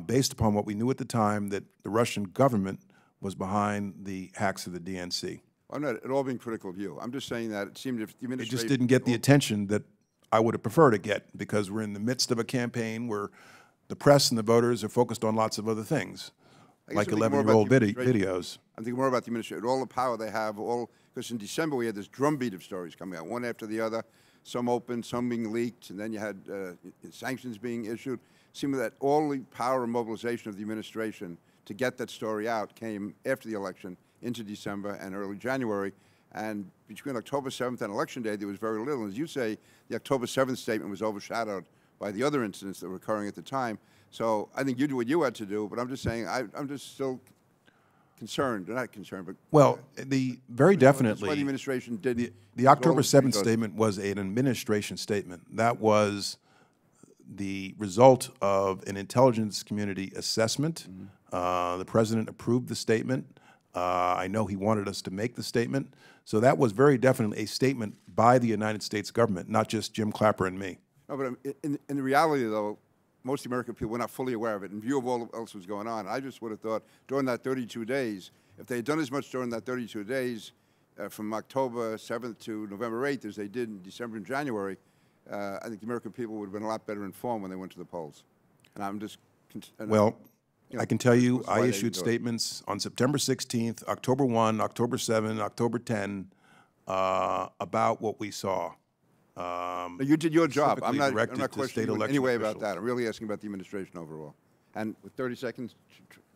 based upon what we knew at the time, that the Russian government was behind the hacks of the DNC. I'm not at all being critical of you. I'm just saying that it seemed if the It administration... just didn't get the attention that I would have preferred to get, because we're in the midst of a campaign where the press and the voters are focused on lots of other things, like 11-year-old videos. I'm thinking more about the administration, all the power they have, because in December we had this drumbeat of stories coming out, one after the other, some open, some being leaked, and then you had sanctions being issued. It seemed that all the power and mobilization of the administration to get that story out came after the election into December and early January. And between October 7th and Election Day, there was very little. And as you say, the October 7th statement was overshadowed by the other incidents that were occurring at the time. So I think you did what you had to do, but I'm just saying I'm just still concerned, not concerned, but Well, the very that's why the definitely, administration did. the October 7th statement was an administration statement. That was the result of an intelligence community assessment. The President approved the statement. I know he wanted us to make the statement. So that was very definitely a statement by the United States government, not just Jim Clapper and me. No, but in the reality, though, most American people were not fully aware of it. In view of all else was going on, I just would have thought during that 32 days, if they had done as much during that 32 days, from October 7th to November 8th as they did in December and January, I think the American people would have been a lot better informed when they went to the polls. And I'm just... Well, you know, I can tell you, that's why I they issued do it. statements on September 16th, October 1, October 7, October 10, about what we saw. You did your job. specifically I'm directed not to questioning state you in election any way about officials. that. I'm really asking about the administration overall. And with 30 seconds,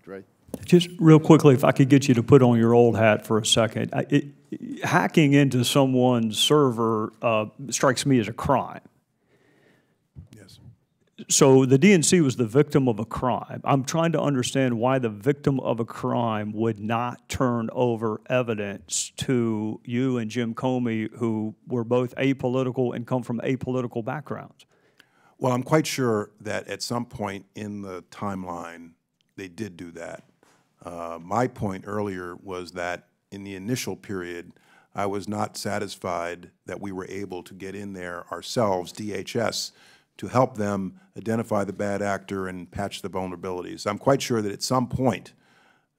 Dre? Just real quickly, if I could get you to put on your old hat for a second. Hacking into someone's server strikes me as a crime. Yes. So the DNC was the victim of a crime. I'm trying to understand why the victim of a crime would not turn over evidence to you and Jim Comey, who were both apolitical and come from apolitical backgrounds. Well, I'm quite sure that at some point in the timeline, they did do that. My point earlier was that in the initial period, I was not satisfied that we were able to get in there ourselves, DHS, to help them identify the bad actor and patch the vulnerabilities. I'm quite sure that at some point,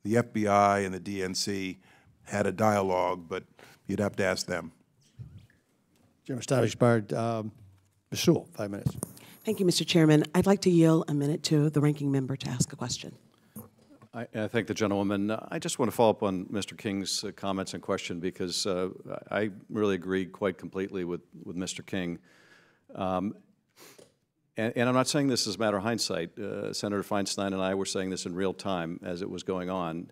the FBI and the DNC had a dialogue, but you'd have to ask them. Chairman's time expired. Ms. Sewell, 5 minutes. Thank you, Mr. Chairman. I'd like to yield a minute to the ranking member to ask a question. I thank the gentlewoman. I just want to follow up on Mr. King's comments and question because I really agree quite completely with Mr. King. And I'm not saying this as a matter of hindsight. Senator Feinstein and I were saying this in real time as it was going on.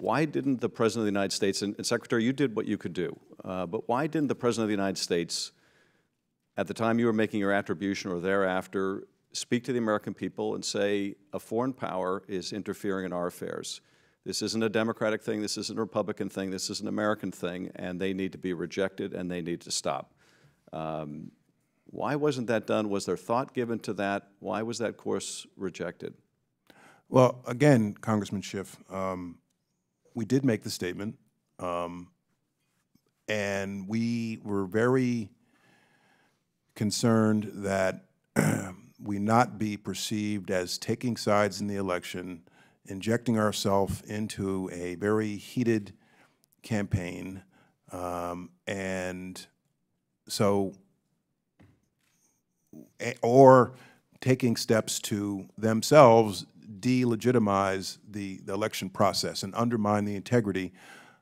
Why didn't the President of the United States, and Secretary, you did what you could do, but why didn't the President of the United States, at the time you were making your attribution or thereafter, speak to the American people and say a foreign power is interfering in our affairs? This isn't a Democratic thing, this isn't a Republican thing, this is an American thing, and they need to be rejected and they need to stop. Why wasn't that done? Was there thought given to that? Why was that course rejected? Well, again, Congressman Schiff, we did make the statement, and we were very concerned that we not be perceived as taking sides in the election, injecting ourselves into a very heated campaign, and so, or taking steps to themselves delegitimize the election process and undermine the integrity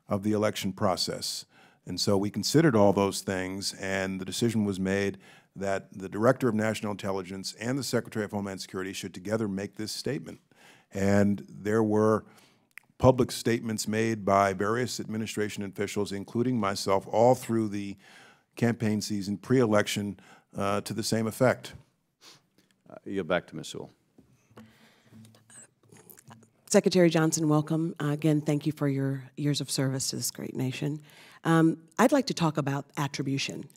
of the election process. And so we considered all those things, and the decision was made that the Director of National Intelligence and the Secretary of Homeland Security should together make this statement. And there were public statements made by various administration officials, including myself, all through the campaign season, pre-election, to the same effect. Yield back to Ms. Sewell. Secretary Johnson, welcome. Again, thank you for your years of service to this great nation. I'd like to talk about attribution.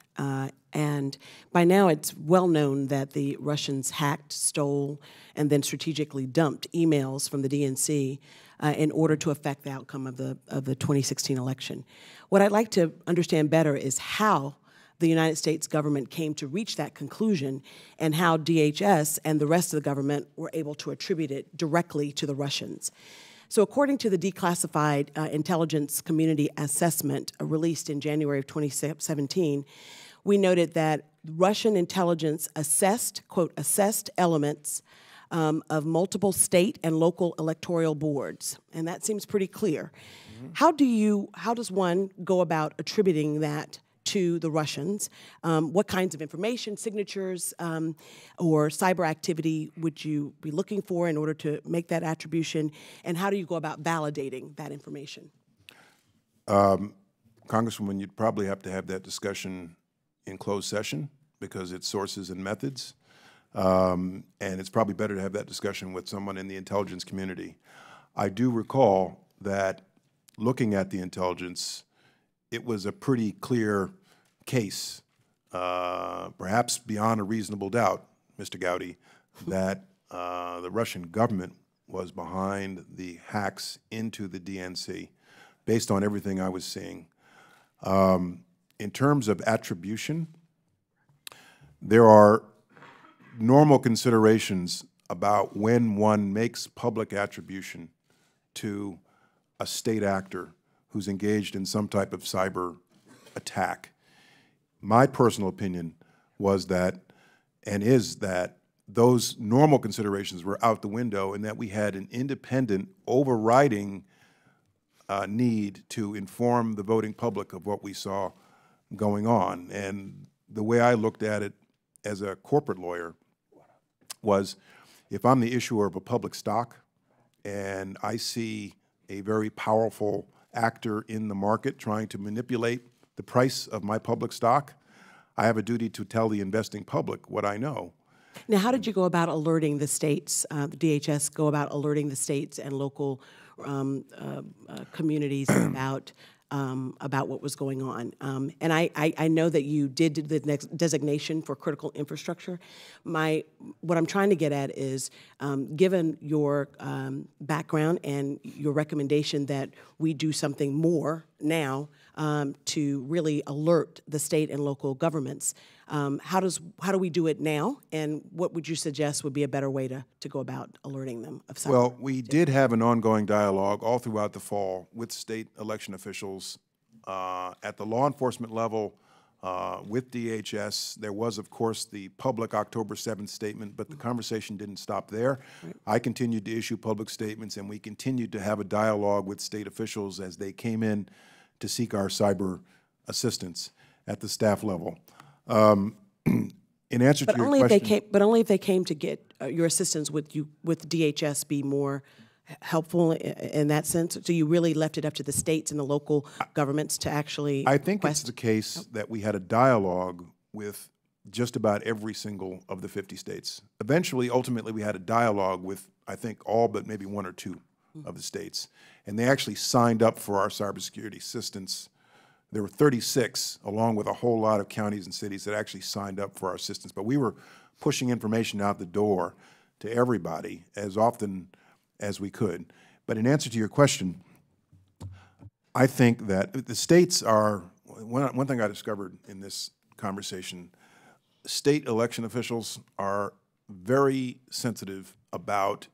And by now, it's well known that the Russians hacked, stole, and then strategically dumped emails from the DNC in order to affect the outcome of the 2016 election. What I'd like to understand better is how the United States government came to reach that conclusion and how DHS and the rest of the government were able to attribute it directly to the Russians. So according to the Declassified Intelligence Community Assessment released in January of 2017, we noted that Russian intelligence assessed, quote, assessed elements of multiple state and local electoral boards. And that seems pretty clear. Mm-hmm. How does one go about attributing that to the Russians? What kinds of information, signatures, or cyber activity would you be looking for in order to make that attribution? And how do you go about validating that information? Congresswoman, you'd probably have to have that discussion in closed session because it's sources and methods. And it's probably better to have that discussion with someone in the intelligence community. I do recall that looking at the intelligence, it was a pretty clear case, perhaps beyond a reasonable doubt, Mr. Gowdy, that the Russian government was behind the hacks into the DNC, based on everything I was seeing. In terms of attribution, there are normal considerations about when one makes public attribution to a state actor who's engaged in some type of cyber attack. My personal opinion was that, and is that, those normal considerations were out the window, and that we had an independent, overriding need to inform the voting public of what we saw going on. And the way I looked at it as a corporate lawyer was, if I'm the issuer of a public stock and I see a very powerful actor in the market trying to manipulate the price of my public stock, I have a duty to tell the investing public what I know. Now, how did you go about alerting the states, the DHS go about alerting the states and local communities about what was going on? And I know that you did the next designation for critical infrastructure. What I'm trying to get at is, given your background and your recommendation that we do something more now to really alert the state and local governments, how do we do it now, and what would you suggest would be a better way to go about alerting them of something? Well, we did have an ongoing dialogue all throughout the fall with state election officials at the law enforcement level with DHS. There was, of course, the public October 7th statement, but the conversation didn't stop there. Right. I continued to issue public statements, and we continued to have a dialogue with state officials as they came in to seek our cyber assistance at the staff level. In answer to your question, but only if they came to get your assistance, would DHS be more helpful in that sense? So you really left it up to the states and the local governments to actually I think it's the case that we had a dialogue with just about every single of the 50 states. Eventually, ultimately, we had a dialogue with, I think, all but maybe one or two of the states. And they actually signed up for our cybersecurity assistance. There were 36, along with a whole lot of counties and cities that actually signed up for our assistance. But we were pushing information out the door to everybody as often as we could. But in answer to your question, I think that the states are, one thing I discovered in this conversation, state election officials are very sensitive about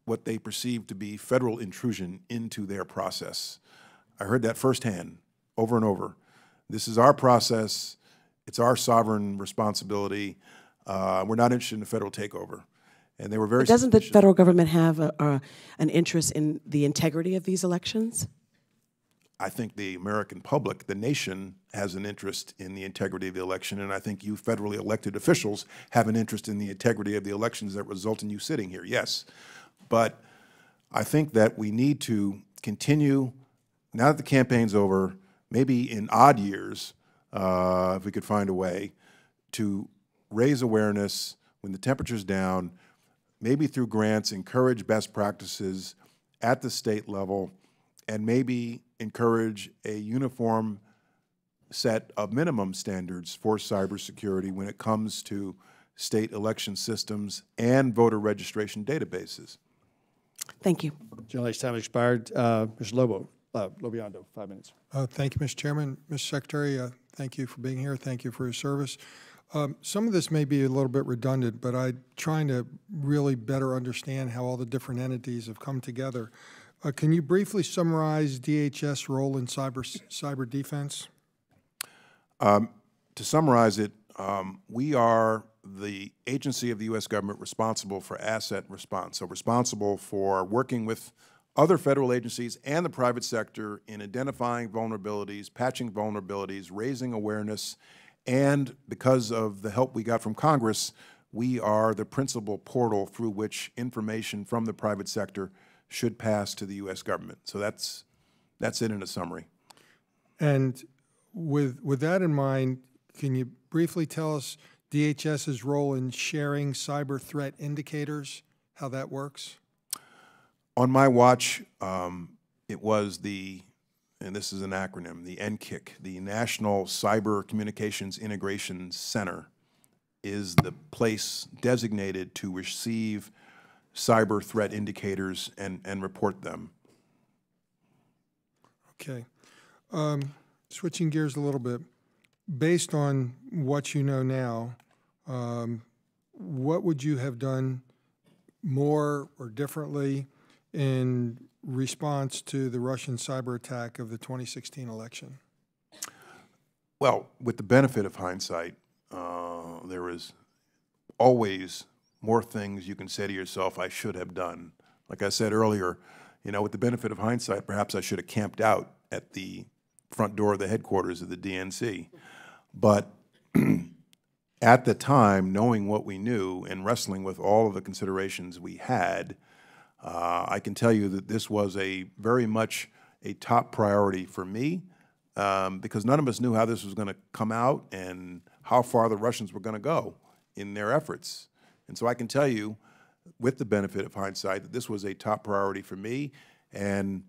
what they perceive to be federal intrusion into their process. I heard that firsthand, over and over. This is our process. It's our sovereign responsibility. We're not interested in a federal takeover. And they were very Doesn't the federal government have an interest in the integrity of these elections? I think the American public, the nation, has an interest in the integrity of the election, and I think you federally elected officials have an interest in the integrity of the elections that result in you sitting here, yes. But I think that we need to continue, now that the campaign's over, maybe in odd years, if we could find a way, to raise awareness when the temperature's down, maybe through grants, encourage best practices at the state level, and maybe encourage a uniform set of minimum standards for cybersecurity when it comes to state election systems and voter registration databases. Thank you. Gentlelady's time has expired. Mr. Lobiondo, 5 minutes. Thank you, Mr. Chairman. Mr. Secretary, thank you for being here. Thank you for your service. Some of this may be a little bit redundant, but I'm trying to really better understand how all the different entities have come together. Can you briefly summarize DHS' role in cyber defense? To summarize it, we are the agency of the U.S. government responsible for asset response, so responsible for working with other federal agencies and the private sector in identifying vulnerabilities, patching vulnerabilities, raising awareness, and because of the help we got from Congress, we are the principal portal through which information from the private sector should pass to the U.S. government. So that's it in a summary. And with that in mind, can you briefly tell us DHS's role in sharing cyber threat indicators, how that works? On my watch, it was the and this is an acronym, the NCIC, the National Cyber Communications Integration Center, is the place designated to receive cyber threat indicators and report them. Okay. Switching gears a little bit, based on what you know now, what would you have done more or differently in response to the Russian cyber attack of the 2016 election? Well, with the benefit of hindsight, there is always more things you can say to yourself, I should have done. Like I said earlier, with the benefit of hindsight, perhaps I should have camped out at the front door of the headquarters of the DNC. But at the time, knowing what we knew and wrestling with all of the considerations we had, I can tell you that this was very much a top priority for me, because none of us knew how this was going to come out and how far the Russians were going to go in their efforts. And so I can tell you, with the benefit of hindsight, that this was a top priority for me. And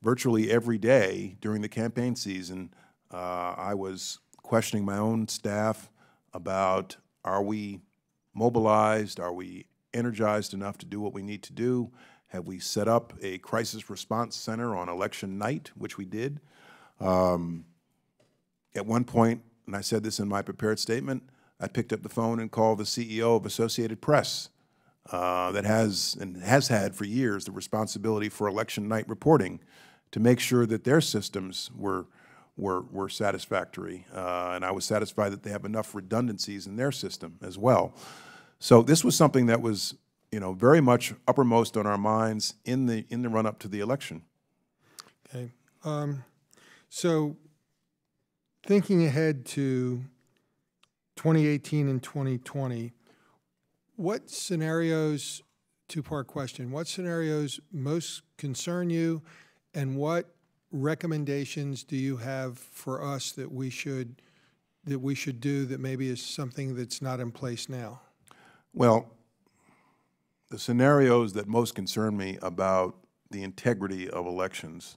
virtually every day during the campaign season, I was questioning my own staff about, are we mobilized? Are we energized enough to do what we need to do? Have we set up a crisis response center on election night, which we did? At one point, and I said this in my prepared statement, I picked up the phone and called the CEO of Associated Press, that has and has had for years the responsibility for election night reporting, to make sure that their systems were satisfactory. And I was satisfied that they have enough redundancies in their system as well. So this was something that was, very much uppermost on our minds in the run-up to the election. Okay. So thinking ahead to 2018 and 2020, what scenarios, two-part question, what scenarios most concern you, and what recommendations do you have for us that we should do that maybe is something that's not in place now? Well, The scenarios that most concern me about the integrity of elections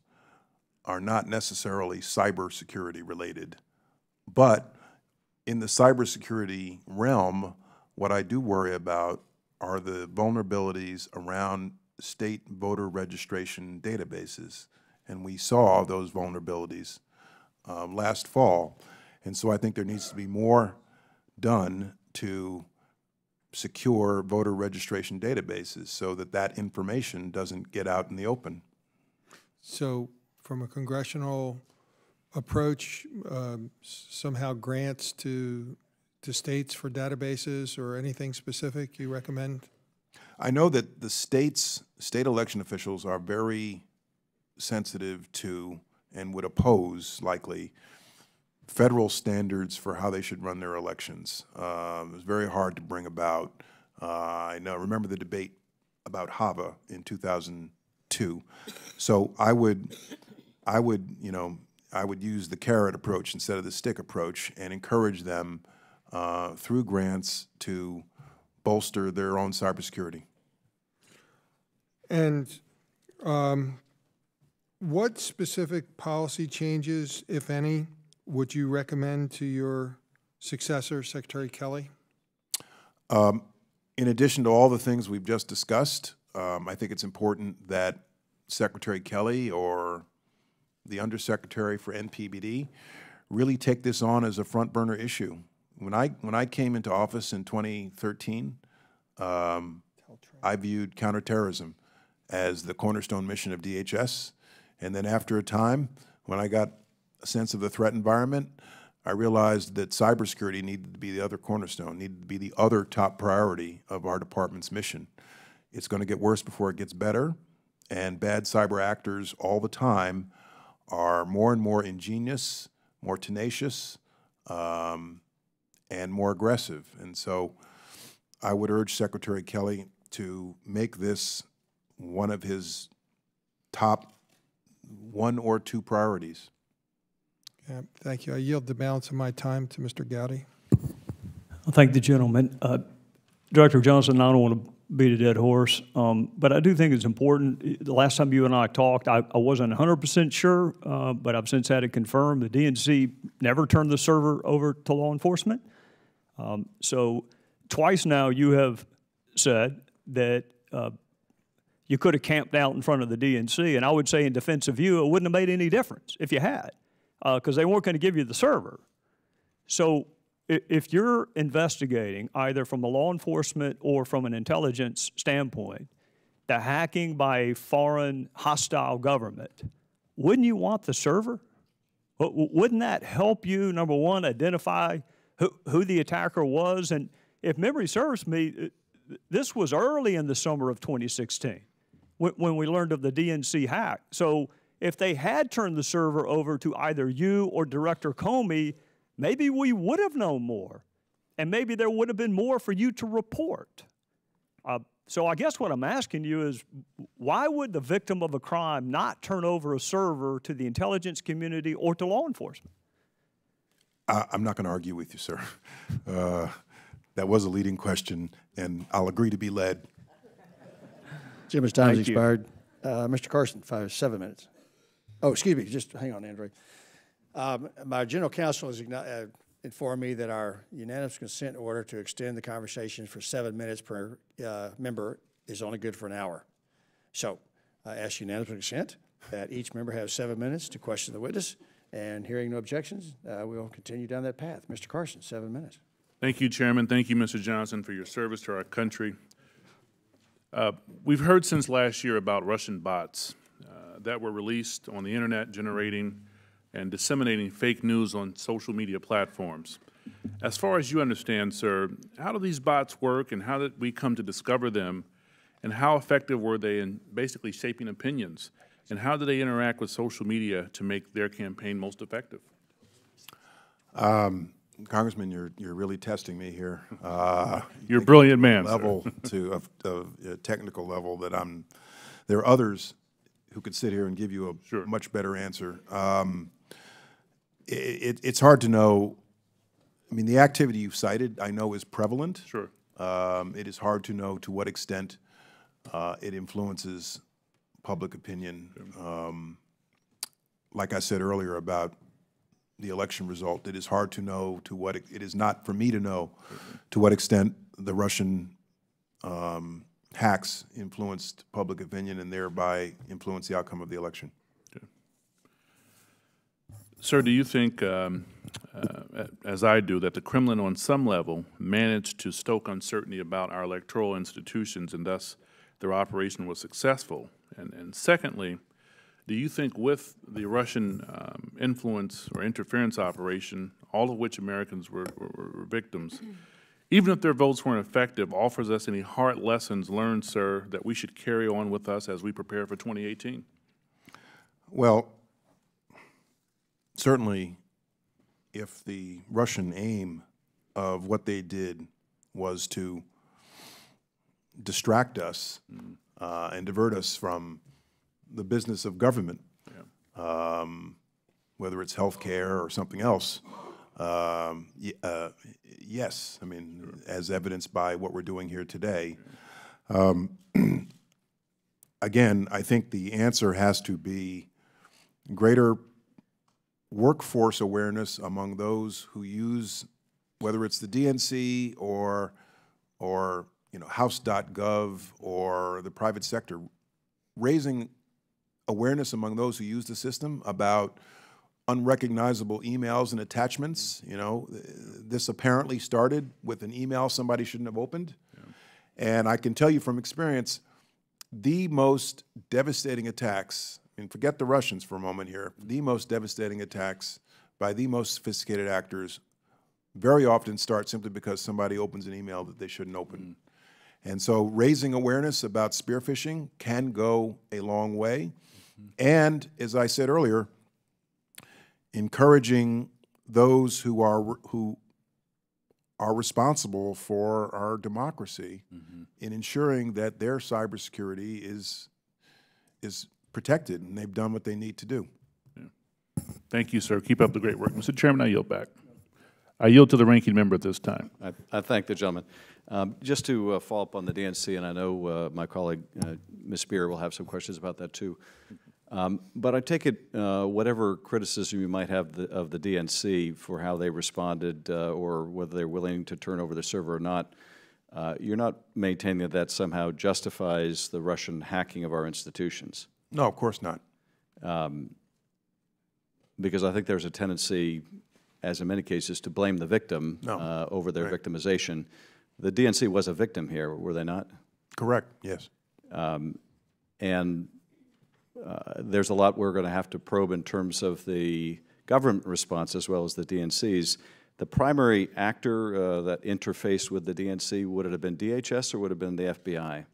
are not necessarily cybersecurity related, but in the cybersecurity realm, what I do worry about are the vulnerabilities around state voter registration databases. And we saw those vulnerabilities last fall. And so I think there needs to be more done to secure voter registration databases so that that information doesn't get out in the open. So from a congressional approach, somehow grants to states for databases or anything specific you recommend? I know that the state election officials are very sensitive to and would oppose, likely, federal standards for how they should run their elections. It was very hard to bring about. I remember the debate about HAVA in 2002. So I would use the carrot approach instead of the stick approach and encourage them through grants to bolster their own cybersecurity. And what specific policy changes, if any, would you recommend to your successor, Secretary Kelly? In addition to all the things we've just discussed, I think it's important that Secretary Kelly or the Undersecretary for NPBD really take this on as a front burner issue. When I came into office in 2013, I viewed counterterrorism as the cornerstone mission of DHS. And then after a time, when I got a sense of the threat environment, I realized that cybersecurity needed to be the other cornerstone, needed to be the other top priority of our department's mission. It's going to get worse before it gets better, and bad cyber actors all the time are more and more ingenious, more tenacious, and more aggressive. And so I would urge Secretary Kelly to make this one of his top 1 or 2 priorities. Yeah, thank you. I yield the balance of my time to Mr. Gowdy. I thank the gentleman. Director Johnson, I don't want to beat a dead horse, but I do think it's important. The last time you and I talked, I wasn't 100% sure, but I've since had it confirmed. The DNC never turned the server over to law enforcement. So twice now you have said that you could have camped out in front of the DNC, and I would say in defense of you, it wouldn't have made any difference if you had, because they weren't going to give you the server. So if you're investigating, either from a law enforcement or from an intelligence standpoint, the hacking by a foreign hostile government, wouldn't you want the server? Wouldn't that help you, number one, identify who the attacker was? And if memory serves me, this was early in the summer of 2016 when we learned of the DNC hack. So if they had turned the server over to either you or Director Comey, maybe we would have known more, and maybe there would have been more for you to report. So I guess what I'm asking you is, why would the victim of a crime not turn over a server to the intelligence community or to law enforcement? I'm not going to argue with you, sir. That was a leading question, and I'll agree to be led. Jim's time has Thank you. expired. Mr. Carson, 7 minutes. Oh, excuse me, just hang on, Andre. My general counsel has informed me that our unanimous consent order to extend the conversation for 7 minutes per member is only good for an hour. So I ask unanimous consent that each member has 7 minutes to question the witness, and hearing no objections, we'll continue down that path. Mr. Carson, 7 minutes. Thank you, Chairman. Thank you, Mr. Johnson, for your service to our country. We've heard since last year about Russian bots that were released on the internet, generating and disseminating fake news on social media platforms. As far as you understand, sir, how do these bots work, and how did we come to discover them, and how effective were they in basically shaping opinions, and how do they interact with social media to make their campaign most effective? Congressman, you're really testing me here. You're a brilliant man, level sir. to a technical level that there are others who could sit here and give you a much better answer. It's hard to know. I mean, the activity you've cited, I know, is prevalent. Sure. It is hard to know to what extent it influences public opinion. Like I said earlier about the election result, it is hard to know to what, it is not for me to know to what extent the Russian hacks influenced public opinion and thereby influenced the outcome of the election. Okay. Sir, do you think, as I do, that the Kremlin on some level managed to stoke uncertainty about our electoral institutions and thus their operation was successful? And secondly, do you think with the Russian influence or interference operation, all of which Americans were victims, even if their votes weren't effective, offers us any hard lessons learned, sir, that we should carry on with us as we prepare for 2018? Well, certainly if the Russian aim of what they did was to distract us and divert us from the business of government, whether it's health care or something else, yes, I mean, as evidenced by what we're doing here today. Again, I think the answer has to be greater workforce awareness among those who use, whether it's the DNC or House.gov or the private sector, raising awareness among those who use the system about unrecognizable emails and attachments. You know, this apparently started with an email somebody shouldn't have opened. And I can tell you from experience, the most devastating attacks, and forget the Russians for a moment here, the most devastating attacks by the most sophisticated actors very often start simply because somebody opens an email that they shouldn't open. And so raising awareness about spear phishing can go a long way. And as I said earlier, encouraging those who are responsible for our democracy in ensuring that their cybersecurity is protected, and they've done what they need to do. Thank you, sir. Keep up the great work. Mr. Chairman, I yield back. I yield to the ranking member at this time. I thank the gentleman. Just to follow up on the DNC, and I know my colleague, Ms. Spear, will have some questions about that too. But I take it whatever criticism you might have of the DNC for how they responded or whether they're willing to turn over the server or not, you're not maintaining that that somehow justifies the Russian hacking of our institutions. No, of course not. Because I think there's a tendency, as in many cases, to blame the victim over their victimization. The DNC was a victim here, were they not? Correct, yes. There's a lot we're going to have to probe in terms of the government response as well as the DNC's. The primary actor that interfaced with the DNC, would it have been DHS or would it have been the FBI?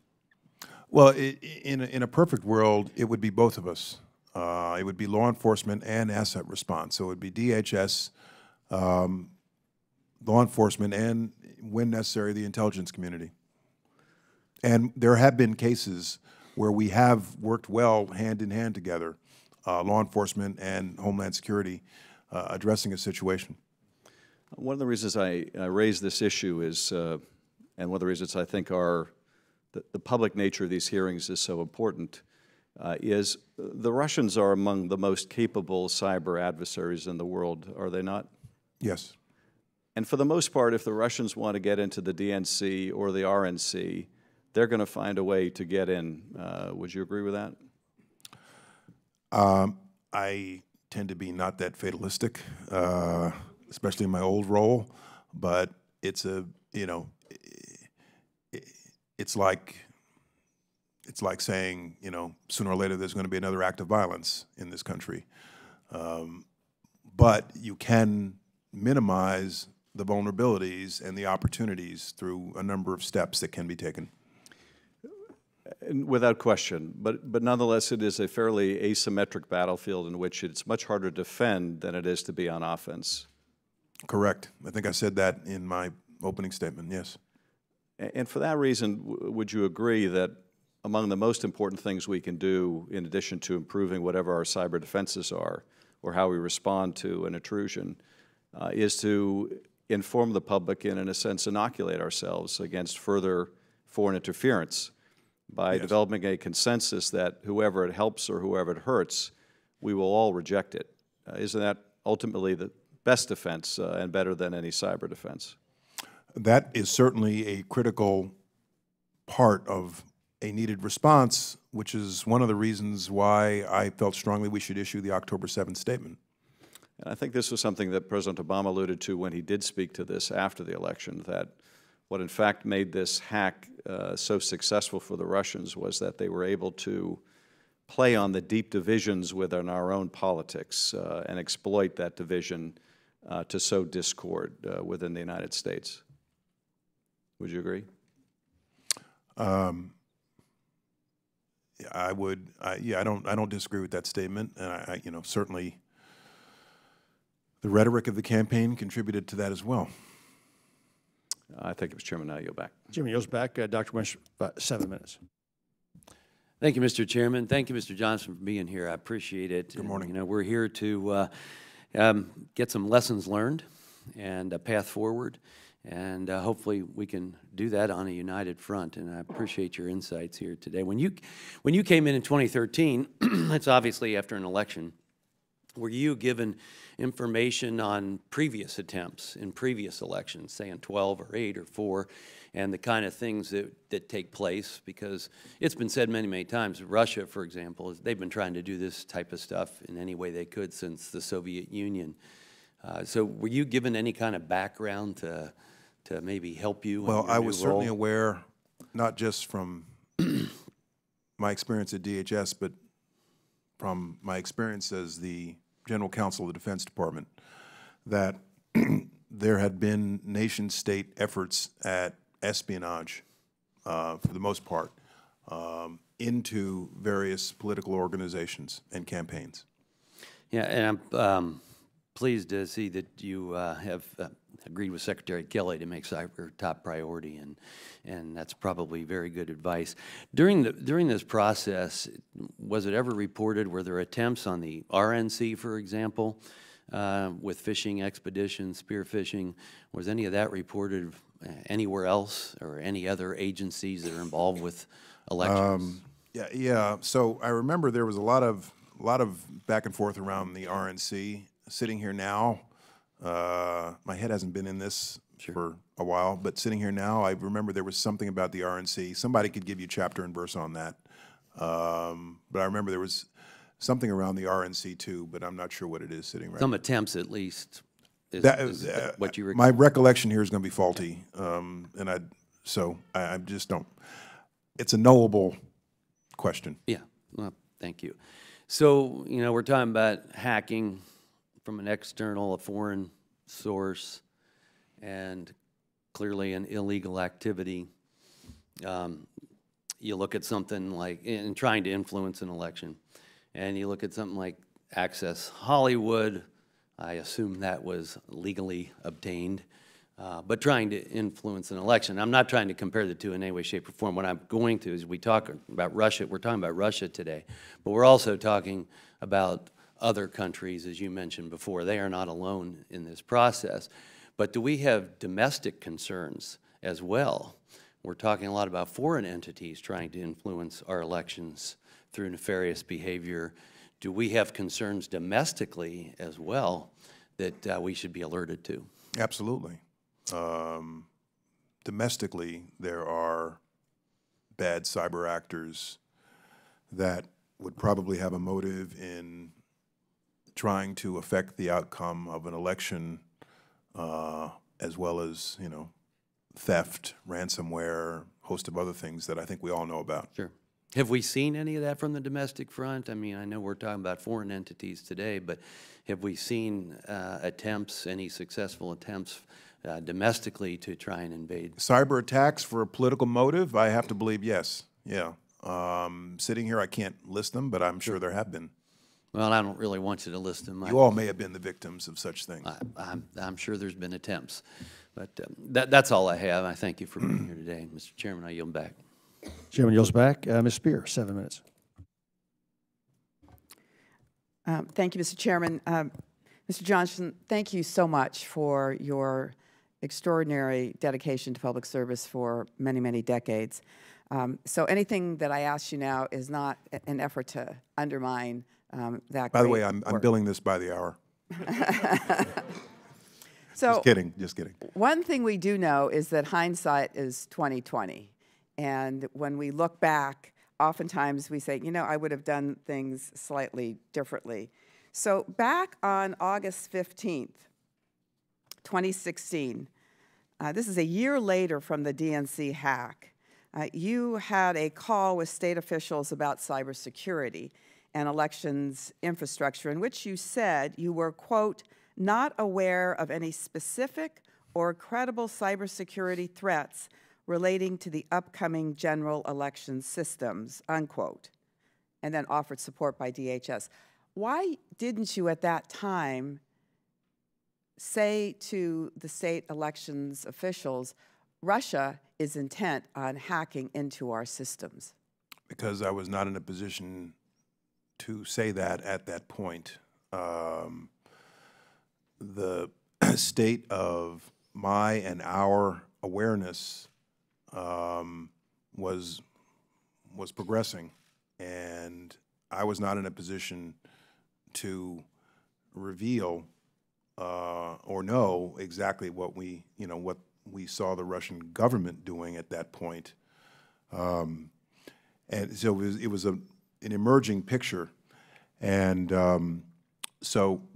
Well, in a perfect world, it would be both of us. It would be law enforcement and asset response. So it would be DHS, law enforcement, and, when necessary, the intelligence community. And there have been cases where we have worked well hand in hand together, law enforcement and Homeland Security, addressing a situation. One of the reasons I raise this issue is, and one of the reasons I think the public nature of these hearings is so important, is the Russians are among the most capable cyber adversaries in the world, are they not? Yes. And for the most part, if the Russians want to get into the DNC or the RNC, they're going to find a way to get in. Would you agree with that? I tend to be not that fatalistic, especially in my old role, but it's a, you know, it's like saying, you know, sooner or later there's going to be another act of violence in this country. But you can minimize the vulnerabilities and the opportunities through a number of steps that can be taken. Without question, but nonetheless, it is a fairly asymmetric battlefield in which it's much harder to defend than it is to be on offense. Correct. I think I said that in my opening statement, yes. And for that reason, would you agree that among the most important things we can do, in addition to improving whatever our cyber defenses are, or how we respond to an intrusion, is to inform the public and, in a sense, inoculate ourselves against further foreign interference by developing a consensus that whoever it helps or whoever it hurts, we will all reject it. Isn't that ultimately the best defense and better than any cyber defense? That is certainly a critical part of a needed response, which is one of the reasons why I felt strongly we should issue the October 7th statement. And I think this was something that President Obama alluded to when he did speak to this after the election, that what in fact made this hack so successful for the Russians was that they were able to play on the deep divisions within our own politics and exploit that division to sow discord within the United States. Would you agree? I would. Yeah, I don't disagree with that statement, and you know, certainly the rhetoric of the campaign contributed to that as well. I thank you, Mr. Chairman. Now yield back. Jimmy yields back. Dr. Winch, 7 minutes. Thank you, Mr. Chairman. Thank you, Mr. Johnson, for being here. I appreciate it. Good morning. You know, we're here to get some lessons learned and a path forward, and hopefully we can do that on a united front. And I appreciate your insights here today. When you came in 2013, that's obviously after an election. Were you given information on previous attempts in previous elections, say in 12 or 8 or 4, and the kind of things that take place? Because it's been said many, many times, Russia, for example, they've been trying to do this type of stuff in any way they could since the Soviet Union. So were you given any kind of background to maybe help you? Well, I was certainly role? aware, not just from my experience at DHS, but from my experience as the General Counsel of the Defense Department, that there had been nation-state efforts at espionage, for the most part, into various political organizations and campaigns. Yeah, and I'm pleased to see that you have agreed with Secretary Kelly to make cyber top priority, and that's probably very good advice. During this process, was it ever reported, were there attempts on the RNC, for example, with fishing expeditions, spearfishing. Was any of that reported anywhere else or any other agencies that are involved with elections? Yeah. So I remember there was a lot of back and forth around the RNC. Sitting here now, my head hasn't been in this for a while, but sitting here now, I remember there was something about the RNC. Somebody could give you chapter and verse on that. But I remember there was something around the RNC too, but I'm not sure what it is sitting right Some now. attempts, at least. Is that what you My recollection here is going to be faulty, and I just don't. It's a knowable question. Yeah, well, thank you. So, you know, we're talking about hacking from an external, a foreign source, and clearly an illegal activity. You look at something like, in trying to influence an election, and you look at something like Access Hollywood. I assume that was legally obtained, but trying to influence an election. I'm not trying to compare the two in any way, shape, or form. What I'm going to is we talk about Russia. We're talking about Russia today, but we're also talking about other countries, as you mentioned before. They are not alone in this process. But do we have domestic concerns as well? We're talking a lot about foreign entities trying to influence our elections through nefarious behavior. Do we have concerns domestically as well that we should be alerted to? Absolutely. Domestically, there are bad cyber actors that would probably have a motive in trying to affect the outcome of an election, as well as, you know, theft, ransomware, host of other things that I think we all know about. Sure. Have we seen any of that from the domestic front? I mean, I know we're talking about foreign entities today, but have we seen attempts, any successful attempts domestically to try and invade? Cyber attacks for a political motive, I have to believe yes. Yeah. Sitting here, I can't list them, but I'm sure there have been. Well, I don't really want you to list them. You all may have been the victims of such things. I'm sure there's been attempts. But that's all I have. I thank you for being here today. Mr. Chairman, I yield back. Chairman yields back. Ms. Spear, 7 minutes. Thank you, Mr. Chairman. Mr. Johnson, thank you so much for your extraordinary dedication to public service for many, many decades. So anything that I ask you now is not an effort to undermine that. By the way, I'm billing this by the hour. So, just kidding. One thing we do know is that hindsight is 20/20. And when we look back, oftentimes we say, you know, I would have done things slightly differently. So back on August 15th, 2016, this is a year later from the DNC hack, you had a call with state officials about cybersecurity and elections infrastructure, in which you said you were, quote, not aware of any specific or credible cybersecurity threats relating to the upcoming general election systems, unquote, and then offered support by DHS. Why didn't you at that time say to the state elections officials, Russia is intent on hacking into our systems? Because I was not in a position to say that at that point. The state of my and our awareness was progressing, and I was not in a position to reveal or know exactly what we saw the Russian government doing at that point. And so it was an emerging picture, and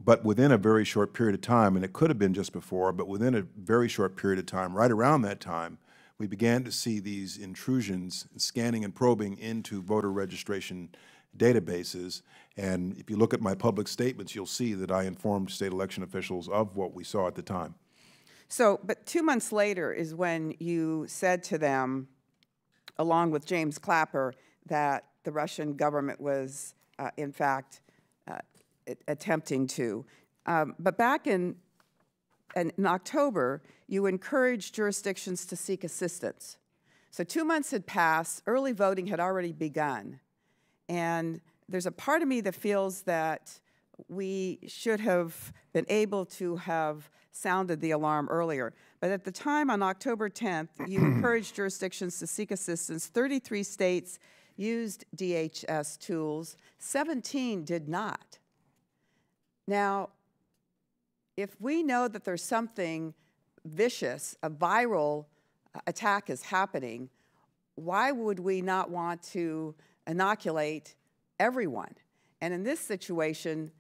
but within a very short period of time, and it could have been just before, but within a very short period of time, right around that time, we began to see these intrusions, scanning and probing into voter registration databases. And if you look at my public statements, you'll see that I informed state election officials of what we saw at the time. So, but 2 months later is when you said to them, along with James Clapper, that the Russian government was, in fact, attempting to. But back in October, you encouraged jurisdictions to seek assistance. So 2 months had passed, early voting had already begun. And there's a part of me that feels that we should have been able to have sounded the alarm earlier. But at the time, on October 10th, you encouraged jurisdictions to seek assistance. 33 states used DHS tools. 17 did not. Now, if we know that there's something vicious, a viral attack is happening, why would we not want to inoculate everyone? And in this situation,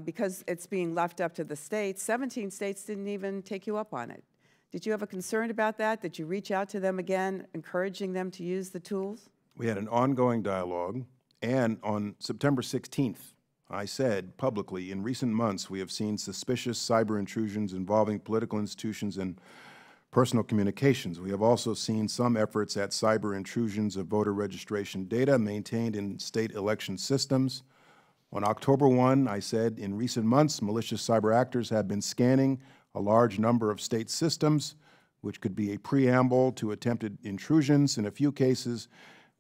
because it's being left up to the states, 17 states didn't even take you up on it. Did you have a concern about that? Did you reach out to them again, encouraging them to use the tools? We had an ongoing dialogue, and on September 16th, I said publicly, in recent months, we have seen suspicious cyber intrusions involving political institutions and personal communications. We have also seen some efforts at cyber intrusions of voter registration data maintained in state election systems. On October 1, I said, in recent months, malicious cyber actors have been scanning a large number of state systems, which could be a preamble to attempted intrusions. In a few cases,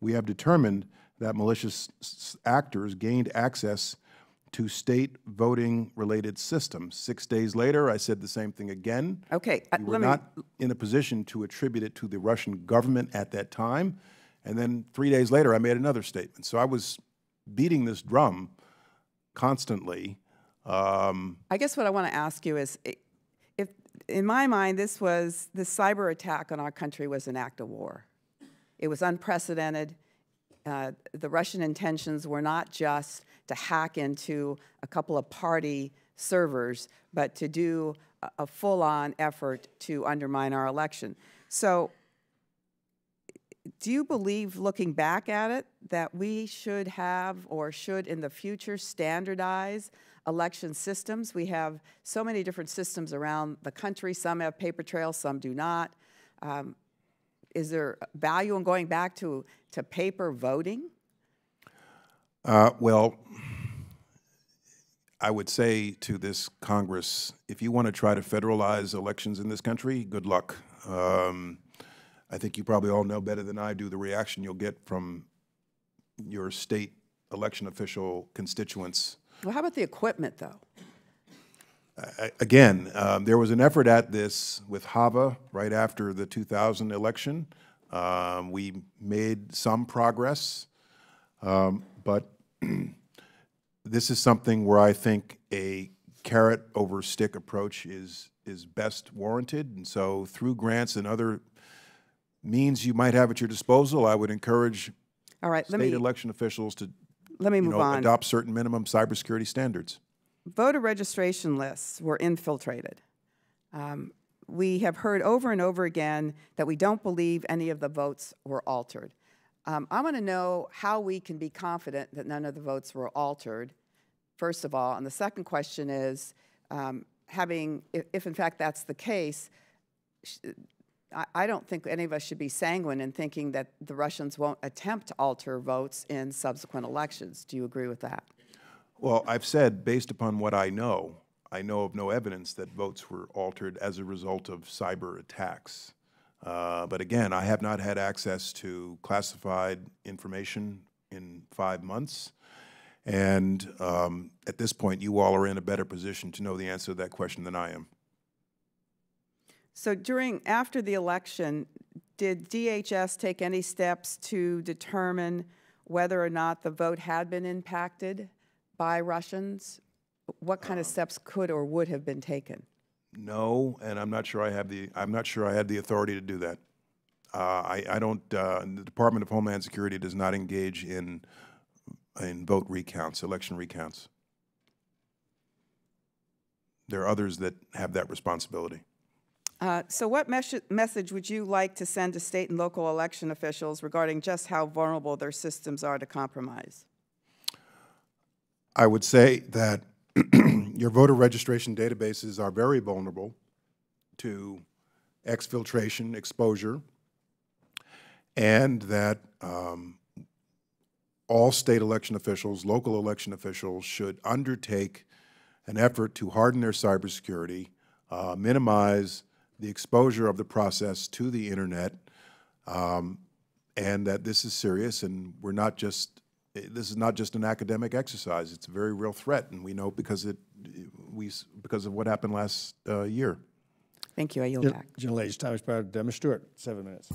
we have determined that malicious actors gained access to state voting-related systems. 6 days later, I said the same thing again. Okay, we were not in a position to attribute it to the Russian government at that time. And then 3 days later, I made another statement. So I was beating this drum constantly. I guess what I want to ask you is, if in my mind, this cyber attack on our country was an act of war. It was unprecedented. The Russian intentions were not just to hack into a couple of party servers, but to do a full-on effort to undermine our election. So do you believe, looking back at it, that we should have or should in the future standardize election systems? We have so many different systems around the country. Some have paper trails, some do not. Is there value in going back to paper voting? Well, I would say to this Congress, if you want to try to federalize elections in this country, good luck. I think you probably all know better than I do the reaction you'll get from your state election official constituents. Well, how about the equipment, though? Again, there was an effort at this with HAVA right after the 2000 election. We made some progress, but this is something where I think a carrot over stick approach is best warranted. And so through grants and other means you might have at your disposal, I would encourage state election officials to adopt certain minimum cybersecurity standards. Voter registration lists were infiltrated. We have heard over and over again that we don't believe any of the votes were altered. I want to know how we can be confident that none of the votes were altered, first of all. And the second question is, if in fact that's the case, I don't think any of us should be sanguine in thinking that the Russians won't attempt to alter votes in subsequent elections. Do you agree with that? Well, I've said, based upon what I know of no evidence that votes were altered as a result of cyber attacks. But again, I have not had access to classified information in 5 months. And at this point, you all are in a better position to know the answer to that question than I am. So after the election, did DHS take any steps to determine whether or not the vote had been impacted by Russians? What kind of steps could or would have been taken? No, and I'm not sure I had the authority to do that. I don't. The Department of Homeland Security does not engage in vote recounts, election recounts. There are others that have that responsibility. So what message would you like to send to state and local election officials regarding just how vulnerable their systems are to compromise? I would say that your voter registration databases are very vulnerable to exfiltration, exposure, and that all state election officials, local election officials should undertake an effort to harden their cybersecurity, minimize the exposure of the process to the internet, and that this is serious, and we're not just this is not just an academic exercise. It's a very real threat, and we know because of what happened last year. Thank you. I yield back. Gentlelady's time is expired. Mr. Stewart, 7 minutes.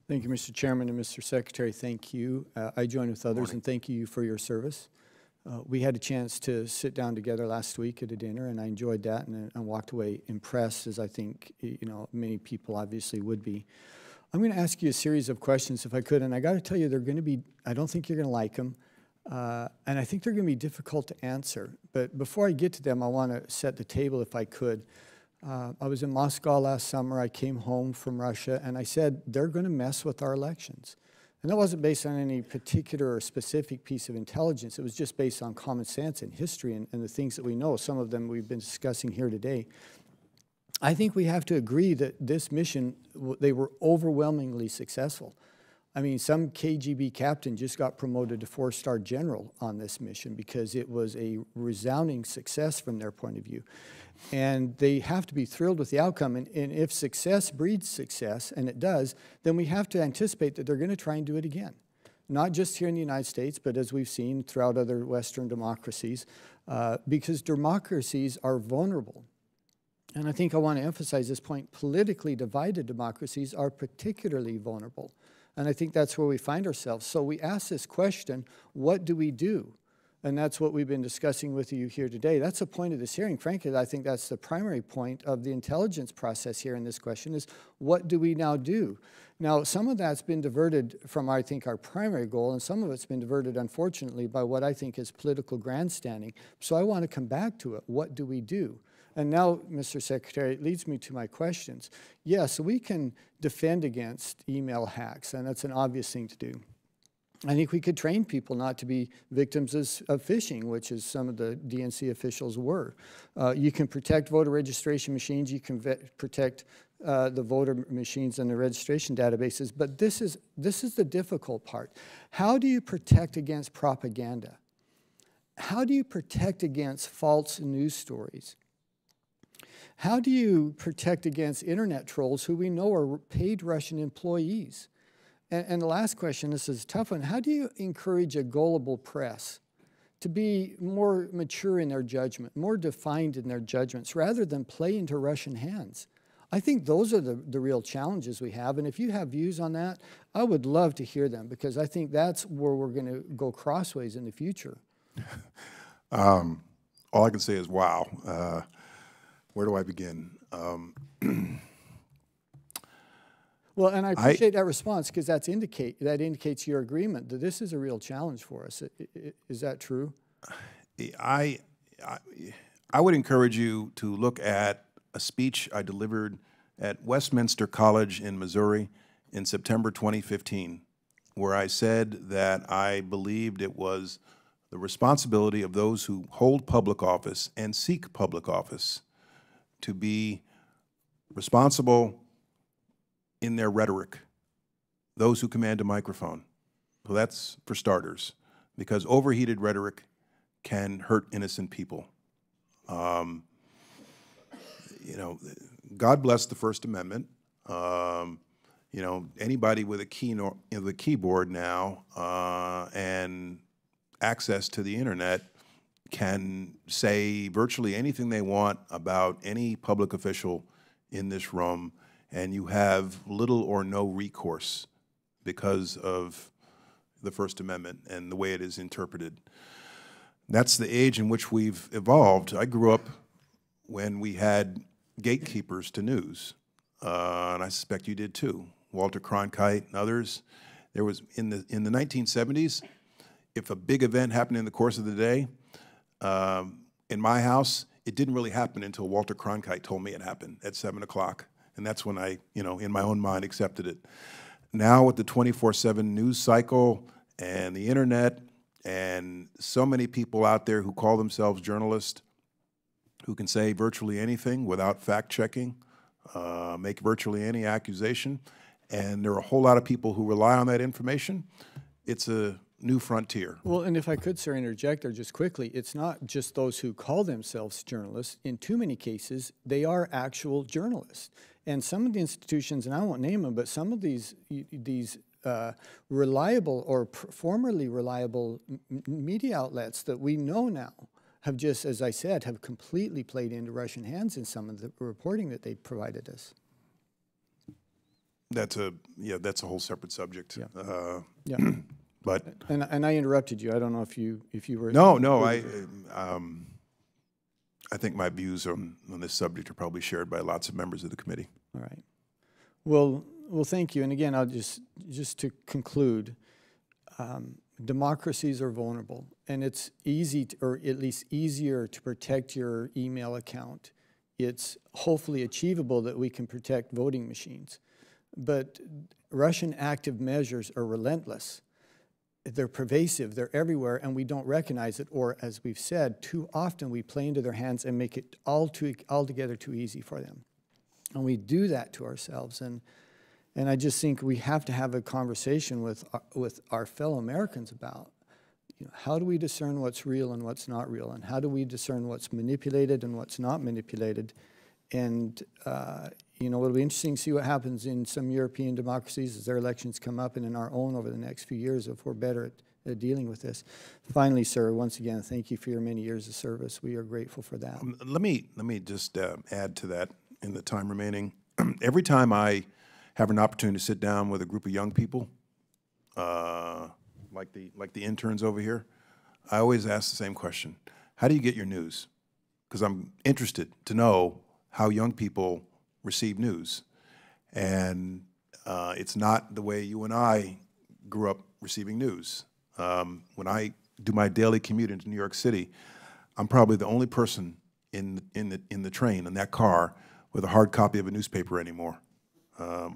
Thank you, Mr. Chairman and Mr. Secretary. Thank you. I join with others and thank you for your service. We had a chance to sit down together last week at a dinner, and I enjoyed that, and I walked away impressed, as I think many people obviously would be. I'm going to ask you a series of questions, if I could, and I got to tell you, they're going to be. I don't think you're going to like them, and I think they're going to be difficult to answer. But before I get to them, I want to set the table, if I could. I was in Moscow last summer. I came home from Russia, and I said, they're going to mess with our elections. And that wasn't based on any particular or specific piece of intelligence. It was just based on common sense and history and the things that we know. Some of them we've been discussing here today. I think we have to agree that this mission, they were overwhelmingly successful. I mean, some KGB captain just got promoted to 4-star general on this mission because it was a resounding success from their point of view. And they have to be thrilled with the outcome. And if success breeds success, and it does, then we have to anticipate that they're going to try and do it again. Not just here in the United States, but as we've seen throughout other Western democracies, because democracies are vulnerable. And I think I want to emphasize this point. Politically divided democracies are particularly vulnerable. And I think that's where we find ourselves. So we ask this question, what do we do? And that's what we've been discussing with you here today. That's the point of this hearing. Frankly, I think that's the primary point of the intelligence process here in this question is, what do we now do? Now, some of that's been diverted from, I think, our primary goal, and some of it's been diverted, unfortunately, by what I think is political grandstanding. So I want to come back to it. What do we do? And now, Mr. Secretary, it leads me to my questions. Yes, we can defend against email hacks, and that's an obvious thing to do. I think we could train people not to be victims of phishing, which is some of the DNC officials were. You can protect voter registration machines. You can protect the voter machines and the registration databases. But this is the difficult part. How do you protect against propaganda? How do you protect against false news stories? How do you protect against internet trolls who we know are paid Russian employees? And the last question, this is a tough one, how do you encourage a gullible press to be more mature in their judgment, more defined in their judgments, rather than play into Russian hands? I think those are the real challenges we have, and if you have views on that, I would love to hear them, because I think that's where we're going to go crossways in the future. All I can say is, wow. Where do I begin? Well, and I appreciate that response, because that indicates your agreement that this is a real challenge for us. Is that true? I would encourage you to look at a speech I delivered at Westminster College in Missouri in September 2015, where I said that I believed it was the responsibility of those who hold public office and seek public office to be responsible in their rhetoric, those who command a microphone. So that's for starters, because overheated rhetoric can hurt innocent people. You know, God bless the First Amendment. You know, anybody with a keyboard now and access to the internet can say virtually anything they want about any public official in this room, and you have little or no recourse because of the First Amendment and the way it is interpreted. That's the age in which we've evolved. I grew up when we had gatekeepers to news, and I suspect you did too. Walter Cronkite and others. There was, in the 1970s, if a big event happened in the course of the day, in my house, it didn't really happen until Walter Cronkite told me it happened at 7 o'clock. And that's when I, you know, in my own mind, accepted it. Now with the 24/7 news cycle and the internet and so many people out there who call themselves journalists, who can say virtually anything without fact-checking, make virtually any accusation, and there are a whole lot of people who rely on that information, it's a new frontier. Well, and if I could, sir, interject there just quickly, it's not just those who call themselves journalists. In too many cases, they are actual journalists. And some of the institutions, and I won't name them, but some of these reliable or formerly reliable media outlets that we know now have just, as I said, have completely played into Russian hands in some of the reporting that they provided us. That's a whole separate subject. Yeah. Yeah. But and I interrupted you. I don't know if you were. No. I think my views on this subject are probably shared by lots of members of the committee. All right. Well, thank you. And again, I'll just to conclude, democracies are vulnerable, and it's easy, or at least easier, to protect your email account. It's hopefully achievable that we can protect voting machines. But Russian active measures are relentless. They're pervasive, they're everywhere, and we don't recognize it, or as we've said, too often we play into their hands and make it altogether too easy for them. And we do that to ourselves. And I just think we have to have a conversation with our fellow Americans about, how do we discern what's real and what's not real, and how do we discern what's manipulated and what's not manipulated. And it'll be interesting to see what happens in some European democracies as their elections come up, and in our own over the next few years if we're better at dealing with this. Finally, sir, once again, thank you for your many years of service. We are grateful for that. Let me just add to that in the time remaining. Every time I have an opportunity to sit down with a group of young people, like the interns over here, I always ask the same question: how do you get your news? Because I'm interested to know how young people receive news. And it's not the way you and I grew up receiving news. When I do my daily commute into New York City, I'm probably the only person in the train, in that car, with a hard copy of a newspaper anymore.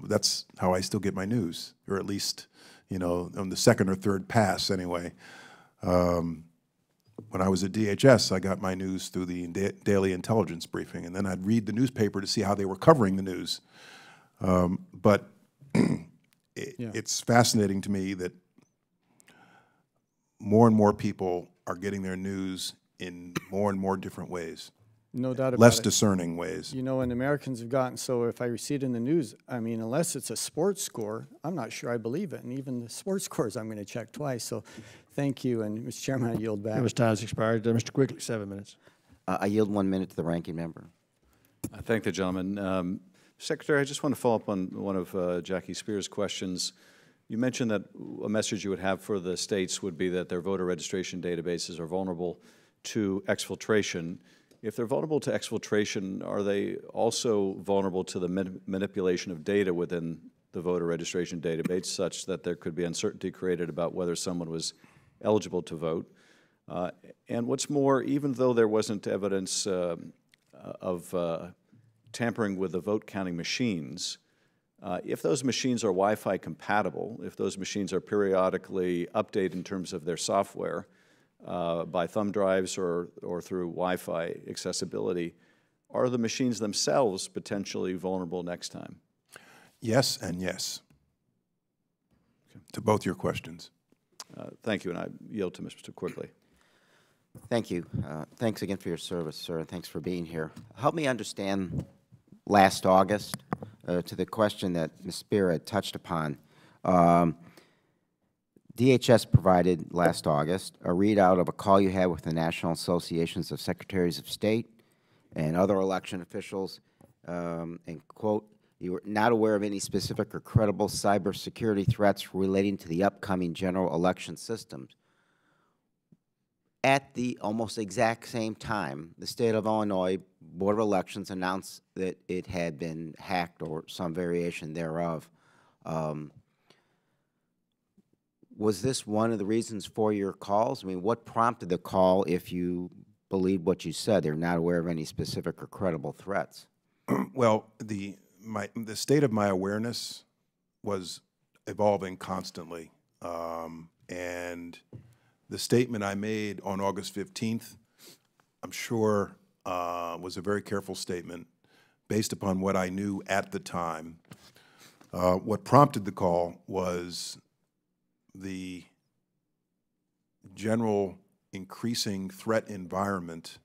That's how I still get my news, or at least, on the second or third pass anyway. When I was at DHS, I got my news through the daily intelligence briefing, and then I'd read the newspaper to see how they were covering the news. But it's fascinating to me that more and more people are getting their news in more and more different ways. No doubt about it. Less discerning ways. And Americans have gotten so, if I see it in the news, unless it's a sports score, I'm not sure I believe it. And even the sports scores, I'm going to check twice. So thank you. And Mr. Chairman, I yield back. It was time's expired. Mr. Quigley, 7 minutes. I yield 1 minute to the ranking member. I thank the gentleman. Secretary, I just want to follow up on one of Jackie Spears' questions. You mentioned that a message you would have for the states would be that their voter registration databases are vulnerable to exfiltration. If they're vulnerable to exfiltration, are they also vulnerable to the manipulation of data within the voter registration database, such that there could be uncertainty created about whether someone was eligible to vote? And what's more, even though there wasn't evidence of tampering with the vote counting machines, if those machines are Wi-Fi compatible, if those machines are periodically updated in terms of their software, by thumb drives or through Wi-Fi accessibility, are the machines themselves potentially vulnerable next time? Yes and yes, to both your questions. Thank you, and I yield to Mr. Quigley. Thank you. Thanks again for your service, sir, and thanks for being here. Help me understand last August, to the question that Ms. Spear had touched upon. DHS provided last August a readout of a call you had with the National Associations of Secretaries of State and other election officials, and quote, "You were not aware of any specific or credible cybersecurity threats relating to the upcoming general election systems." At the almost exact same time, the state of Illinois Board of Elections announced that it had been hacked or some variation thereof. Was this one of the reasons for your calls? I mean, what prompted the call if you believe what you said? They're not aware of any specific or credible threats. Well, the state of my awareness was evolving constantly. And the statement I made on August 15th, I'm sure was a very careful statement based upon what I knew at the time. What prompted the call was the general increasing threat environment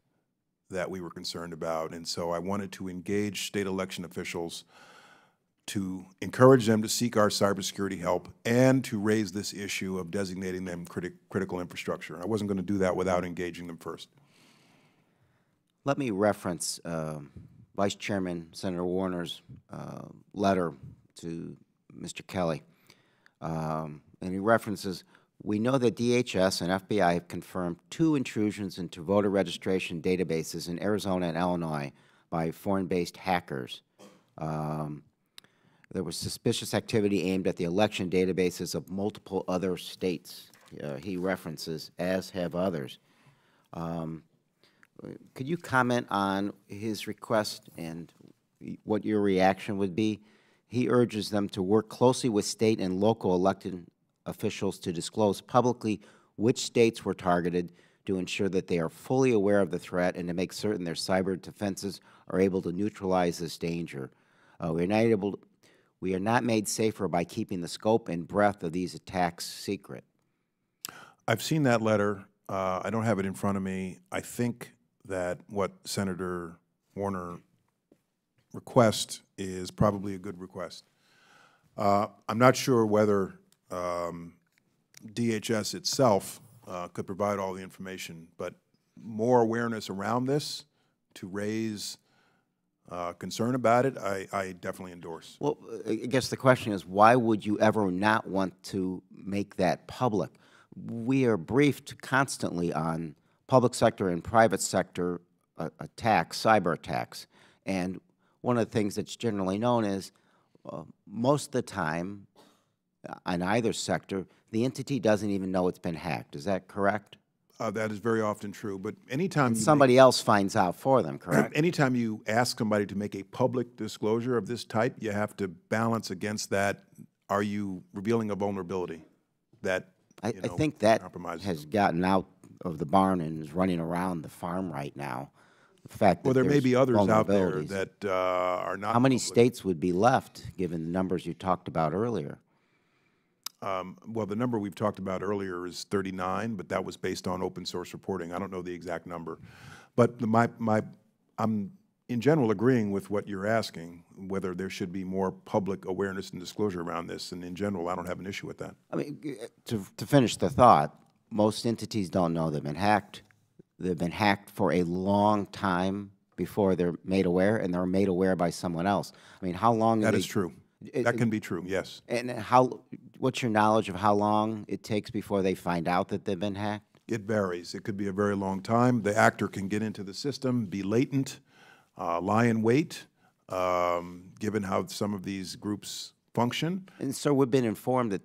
that we were concerned about. And so I wanted to engage state election officials to encourage them to seek our cybersecurity help and to raise this issue of designating them critical infrastructure. I wasn't going to do that without engaging them first. Let me reference Vice Chairman Senator Warner's letter to Mr. Kelly. And he references, we know that DHS and FBI have confirmed 2 intrusions into voter registration databases in Arizona and Illinois by foreign-based hackers. There was suspicious activity aimed at the election databases of multiple other states. He references, as have others. Could you comment on his request and what your reaction would be? He urges them to work closely with state and local elected officials to disclose publicly which states were targeted to ensure that they are fully aware of the threat and to make certain their cyber defenses are able to neutralize this danger. We are not made safer by keeping the scope and breadth of these attacks secret. I've seen that letter. I don't have it in front of me. I think that what Senator Warner requests is probably a good request. I'm not sure whether DHS itself could provide all the information, but more awareness around this to raise concern about it, I definitely endorse. Well, I guess the question is, why would you ever not want to make that public? We are briefed constantly on public sector and private sector attacks, cyber attacks, and one of the things that's generally known is most of the time on either sector, the entity doesn't even know it's been hacked. Is that correct? That is very often true, but anytime somebody else finds out for them, correct? Anytime you ask somebody to make a public disclosure of this type, you have to balance against that. Are you revealing a vulnerability that I think that has gotten out of the barn and is running around the farm right now. The fact that there may be others out there vulnerabilities. that are not. How many public. states would be left, given the numbers you talked about earlier? Well, the number we've talked about earlier is 39, but that was based on open source reporting. I don't know the exact number. But I'm in general agreeing with what you're asking, whether there should be more public awareness and disclosure around this. And in general, I don't have an issue with that. I mean, to finish the thought, most entities don't know they've been hacked. They've been hacked for a long time before they're made aware, and they're made aware by someone else. I mean, how long? That is true. That can be true, yes. And what's your knowledge of how long it takes before they find out that they've been hacked? It varies. It could be a very long time. The actor can get into the system, be latent, lie in wait, given how some of these groups function. And so we've been informed that,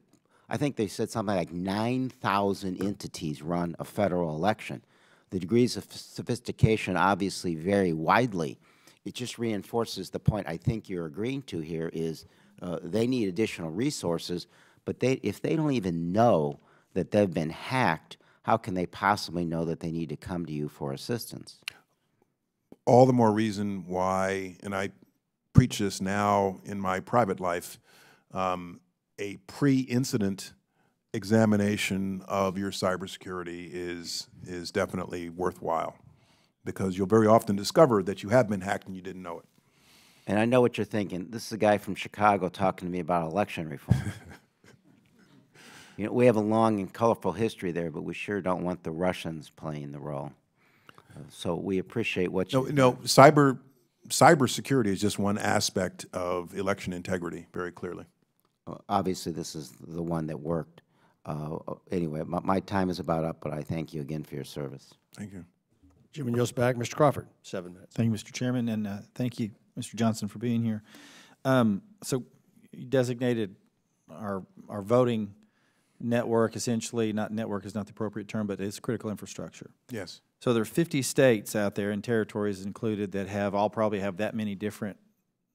I think they said something like 9,000 entities run a federal election. The degrees of sophistication obviously vary widely. It just reinforces the point I think you're agreeing to here is they need additional resources, but if they don't even know that they've been hacked, how can they possibly know that they need to come to you for assistance? All the more reason why, and I preach this now in my private life, a pre-incident examination of your cybersecurity is definitely worthwhile, because you'll very often discover that you have been hacked and you didn't know it. And I know what you're thinking. This is a guy from Chicago talking to me about election reform. You know, we have a long and colorful history there, but we sure don't want the Russians playing the role. So we appreciate what you. No, cybersecurity is just one aspect of election integrity, very clearly. Obviously, this is the one that worked. Anyway, my time is about up, but I thank you again for your service. Thank you. Jim yields back. Mr. Crawford, 7 minutes. Thank you, Mr. Chairman, and thank you, Mr. Johnson, for being here. So you designated our voting network, essentially, not network is not the appropriate term, but it's critical infrastructure. Yes. So there are 50 states out there, and territories included, that probably have that many different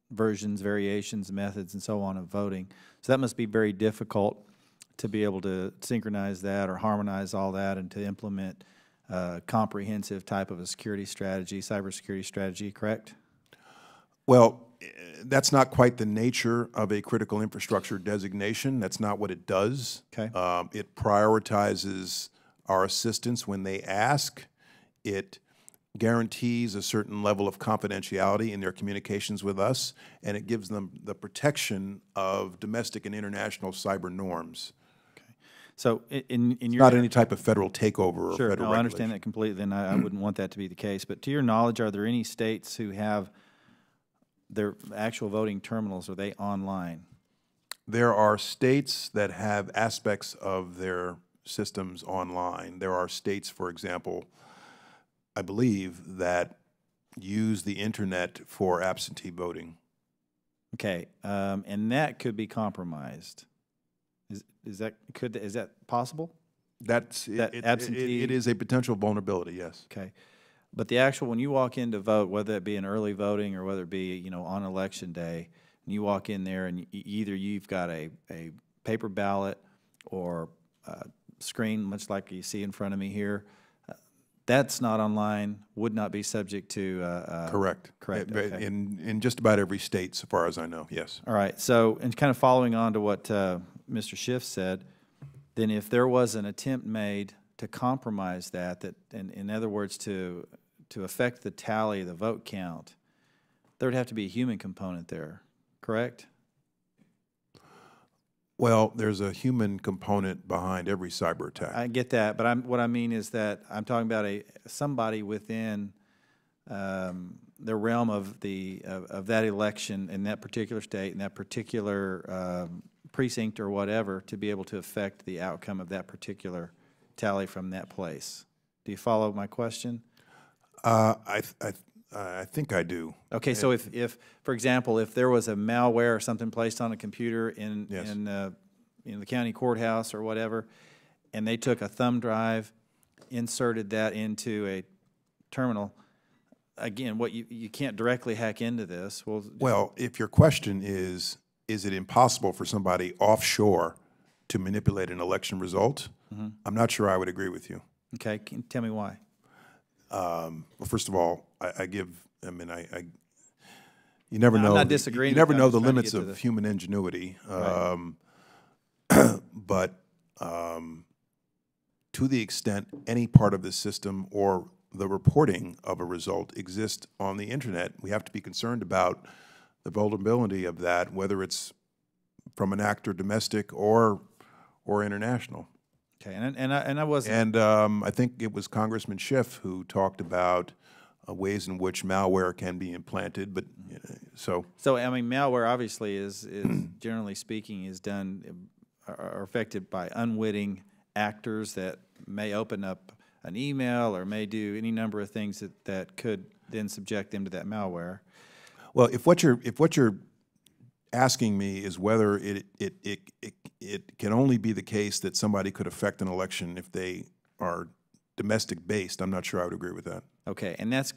versions, variations, methods, and so on of voting. So that must be very difficult to be able to synchronize that or harmonize all that and to implement a comprehensive type of a security strategy, cybersecurity strategy, correct? Well, that's not quite the nature of a critical infrastructure designation. That's not what it does. Okay. It prioritizes our assistance when they ask. It guarantees a certain level of confidentiality in their communications with us, and it gives them the protection of domestic and international cyber norms. So in It's your not any type of federal takeover or Sure, federal no, I understand regulation. that completely, and I wouldn't want that to be the case. But to your knowledge, are there any states who have their actual voting terminals, are they online? There are states that have aspects of their systems online. There are states, for example, I believe, that use the internet for absentee voting. Okay, and that could be compromised. Is that possible? That's That it absentee- is a potential vulnerability, yes. Okay, but the actual, when you walk in to vote, whether it be in early voting or whether it be, you know, on election day, and you walk in there and either you've got a paper ballot or a screen, much like you see in front of me here, that's not online, would not be subject to. Correct. Correct. But Okay. in just about every state, so far as I know, yes. All right. So, and kind of following on to what Mr. Schiff said, then if there was an attempt made to compromise that in other words, to affect the tally, the vote count, there would have to be a human component there, correct? Well, there's a human component behind every cyber attack. I get that, but what I mean is that I'm talking about somebody within the realm of that election in that particular state, in that particular precinct or whatever, to be able to affect the outcome of that particular tally from that place. Do you follow my question? I think I do. Okay, so if for example, if there was a malware or something placed on a computer in the county courthouse or whatever, and they took a thumb drive, inserted that into a terminal, again, what you can't directly hack into this. Well, if your question is it impossible for somebody offshore to manipulate an election result? I'm not sure I would agree with you. Okay, can you tell me why? Well, first of all, you never know. I'm not disagreeing You never with you, know I'm the just trying to limits get to of the- human ingenuity. Right. But to the extent any part of the system or the reporting of a result exists on the internet, we have to be concerned about the vulnerability of that, whether it's from an actor domestic or international. Okay, and I wasn't. And I think it was Congressman Schiff who talked about ways in which malware can be implanted. But so I mean, malware obviously is generally speaking is done are affected by unwitting actors that may open up an email or may do any number of things that could then subject them to that malware. well, if what you're asking me is whether it can only be the case that somebody could affect an election if they are domestic based, I'm not sure I would agree with that. Okay, and that's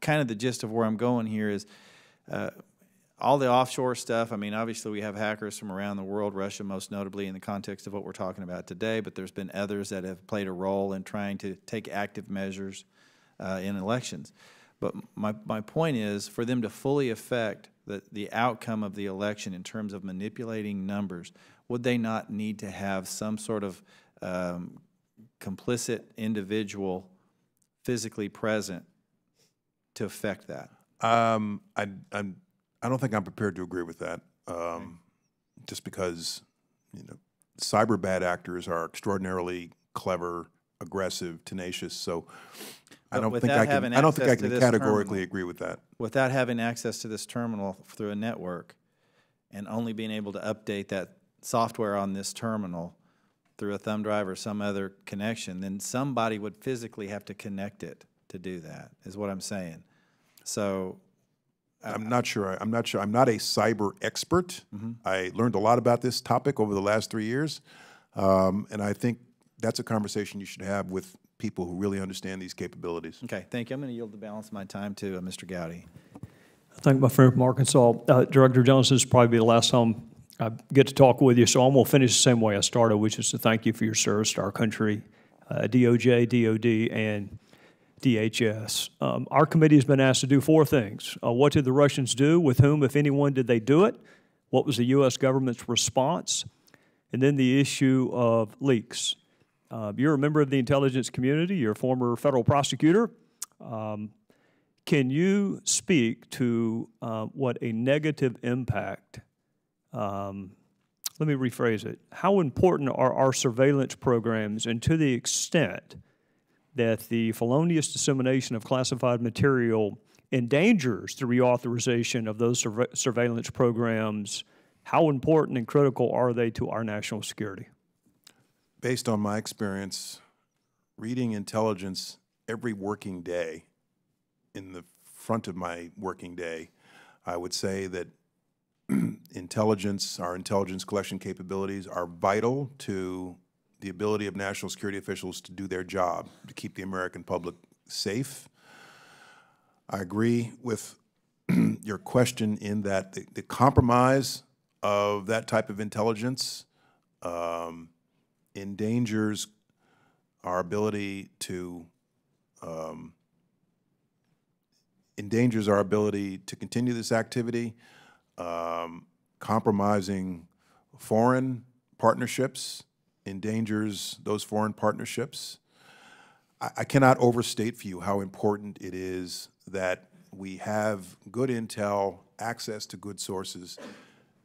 kind of the gist of where I'm going here is all the offshore stuff. I mean, obviously we have hackers from around the world, Russia most notably in the context of what we're talking about today, but there's been others that have played a role in trying to take active measures in elections. But my point is, for them to fully affect the outcome of the election in terms of manipulating numbers, would they not need to have some sort of complicit individual physically present to affect that? I don't think I'm prepared to agree with that, just because cyber bad actors are extraordinarily clever, aggressive, tenacious. So I don't think I can categorically agree with that. Without having access to this terminal through a network and only being able to update that software on this terminal through a thumb drive or some other connection, then somebody would physically have to connect it to do that, is what I'm saying. So I'm not sure. I'm not a cyber expert. I learned a lot about this topic over the last 3 years, and I think that's a conversation you should have with people who really understand these capabilities. Okay, thank you. I'm going to yield the balance of my time to Mr. Gowdy. Thank you, my friend from Arkansas. Director Johnson, this will probably be the last time I get to talk with you, so I'm going to finish the same way I started, which is to thank you for your service to our country, DOJ, DOD, and DHS. Our committee has been asked to do 4 things. What did the Russians do? With whom, if anyone, did they do it? What was the U.S. government's response? And then the issue of leaks. You're a member of the intelligence community. You're a former federal prosecutor. Can you speak to what a negative impact, let me rephrase it, how important are our surveillance programs, and to the extent that the felonious dissemination of classified material endangers the reauthorization of those surveillance programs, how important and critical are they to our national security? Based on my experience, reading intelligence every working day, in the front of my working day, I would say that intelligence, our intelligence collection capabilities are vital to the ability of national security officials to do their job, to keep the American public safe. I agree with your question in that the compromise of that type of intelligence endangers our ability to continue this activity, compromising foreign partnerships, endangers those foreign partnerships. I cannot overstate for you how important it is that we have good intel, access to good sources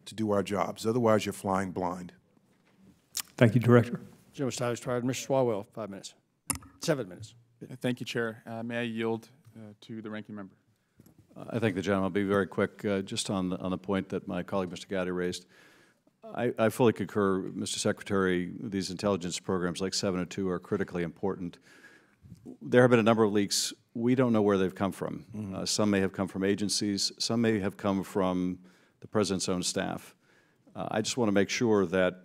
to do our jobs. Otherwise, you're flying blind. Thank you, Director. Gentleman's time is expired. Mr. Swalwell, 5 minutes. 7 minutes. Thank you, Chair. May I yield to the ranking member? I thank the gentleman. I'll be very quick, just on the point that my colleague, Mr. Gowdy, raised. I fully concur, Mr. Secretary, these intelligence programs like 702 are critically important. There have been a number of leaks. We don't know where they've come from. Some may have come from agencies. Some may have come from the President's own staff. I just want to make sure that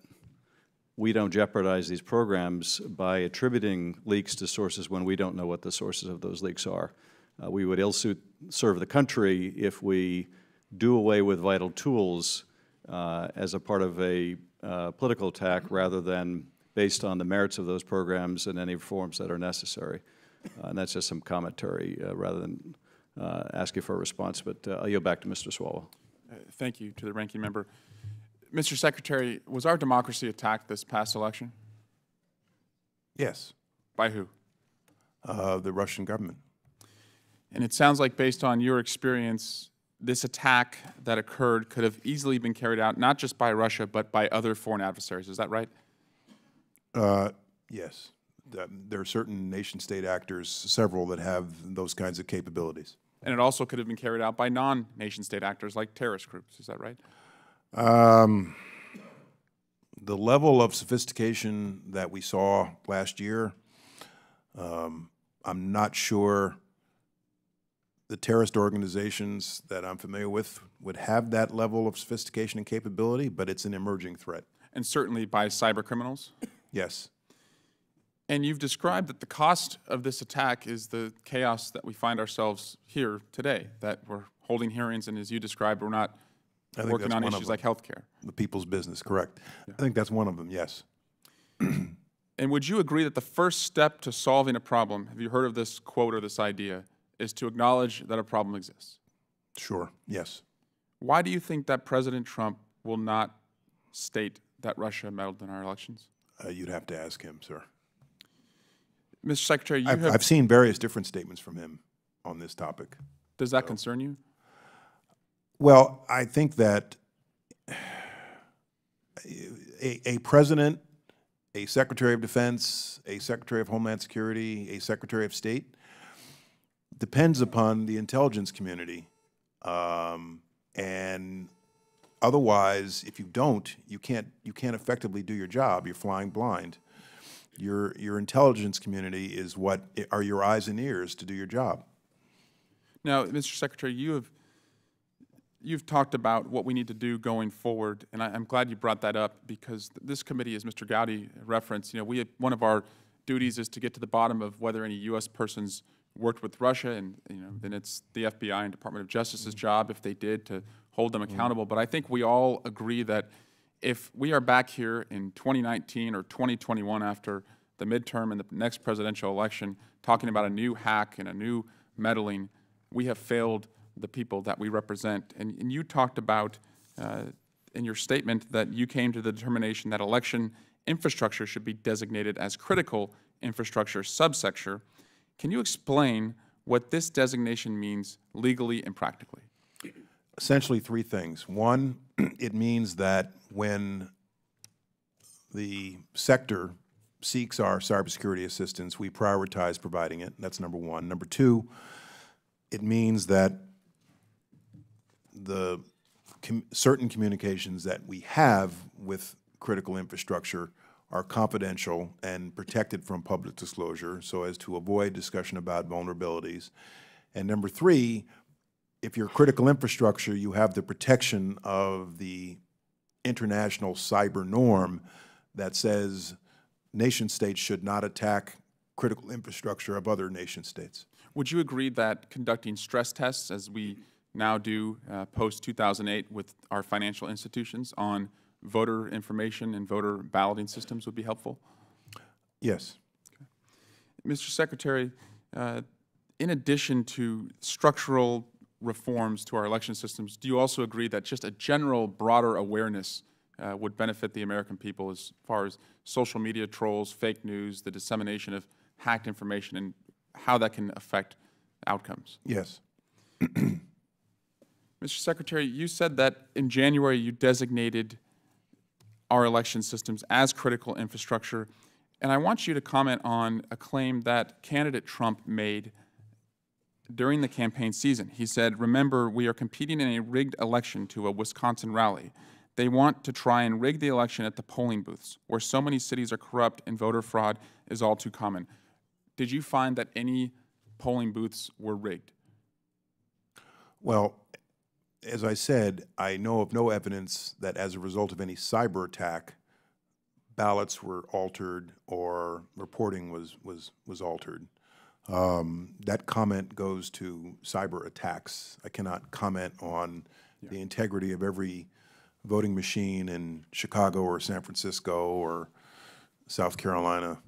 we don't jeopardize these programs by attributing leaks to sources when we don't know what the sources of those leaks are. We would ill-serve the country if we do away with vital tools as a part of a political attack rather than based on the merits of those programs and any reforms that are necessary. And that's just some commentary rather than asking for a response. But I'll yield back to Mr. Swalwell. Thank you to the ranking member. Mr. Secretary, was our democracy attacked this past election? Yes. By who? The Russian government. And it sounds like, based on your experience, this attack that occurred could have easily been carried out not just by Russia, but by other foreign adversaries. Is that right? Yes. There are certain nation-state actors, several, that have those kinds of capabilities. And it also could have been carried out by non-nation-state actors like terrorist groups. Is that right? The level of sophistication that we saw last year, I'm not sure the terrorist organizations that I'm familiar with would have that level of sophistication and capability, but it's an emerging threat. And certainly by cyber criminals? Yes. And you've described that the cost of this attack is the chaos that we find ourselves here today, that we're holding hearings, and as you described, we're not working on issues like health care. The people's business, correct. Yeah. I think that's one of them, yes. And would you agree that the first step to solving a problem, have you heard of this quote or this idea, is to acknowledge that a problem exists? Sure, yes. Why do you think that President Trump will not state that Russia meddled in our elections? You'd have to ask him, sir. Mr. Secretary, I've seen various different statements from him on this topic. Does that concern you? Well, I think that a president, a Secretary of Defense, a Secretary of Homeland Security, a Secretary of State depends upon the intelligence community. And otherwise, if you don't, you can't effectively do your job. You're flying blind. Your intelligence community is what are your eyes and ears to do your job. Now, Mr. Secretary, you've talked about what we need to do going forward, and I'm glad you brought that up, because this committee, as Mr. Gowdy referenced, one of our duties is to get to the bottom of whether any U.S. persons worked with Russia, and then it's the FBI and Department of Justice's job, if they did, to hold them accountable. But I think we all agree that if we are back here in 2019 or 2021 after the midterm and the next presidential election talking about a new hack and a new meddling, we have failed the people that we represent. And you talked about in your statement that you came to the determination that election infrastructure should be designated as critical infrastructure subsector. Can you explain what this designation means legally and practically? Essentially three things. One, it means that when the sector seeks our cybersecurity assistance, we prioritize providing it. That's number one. Number two, it means that the certain communications that we have with critical infrastructure are confidential and protected from public disclosure so as to avoid discussion about vulnerabilities. And number three, if you're critical infrastructure, you have the protection of the international cyber norm that says nation states should not attack critical infrastructure of other nation states. Would you agree that conducting stress tests, as we now do post-2008 with our financial institutions, on voter information and voter balloting systems would be helpful? Yes. Okay. Mr. Secretary, in addition to structural reforms to our election systems, do you also agree that just a general, broader awareness would benefit the American people as far as social media trolls, fake news, the dissemination of hacked information, and how that can affect outcomes? Yes. Mr. Secretary, you said that in January you designated our election systems as critical infrastructure, and I want you to comment on a claim that candidate Trump made during the campaign season. He said, "Remember, we are competing in a rigged election to a Wisconsin rally. They want to try and rig the election at the polling booths, where so many cities are corrupt and voter fraud is all too common." Did you find that any polling booths were rigged? Well, as I said, I know of no evidence that as a result of any cyber attack, ballots were altered or reporting was altered. That comment goes to cyber attacks. I cannot comment on the integrity of every voting machine in Chicago or San Francisco or South Carolina.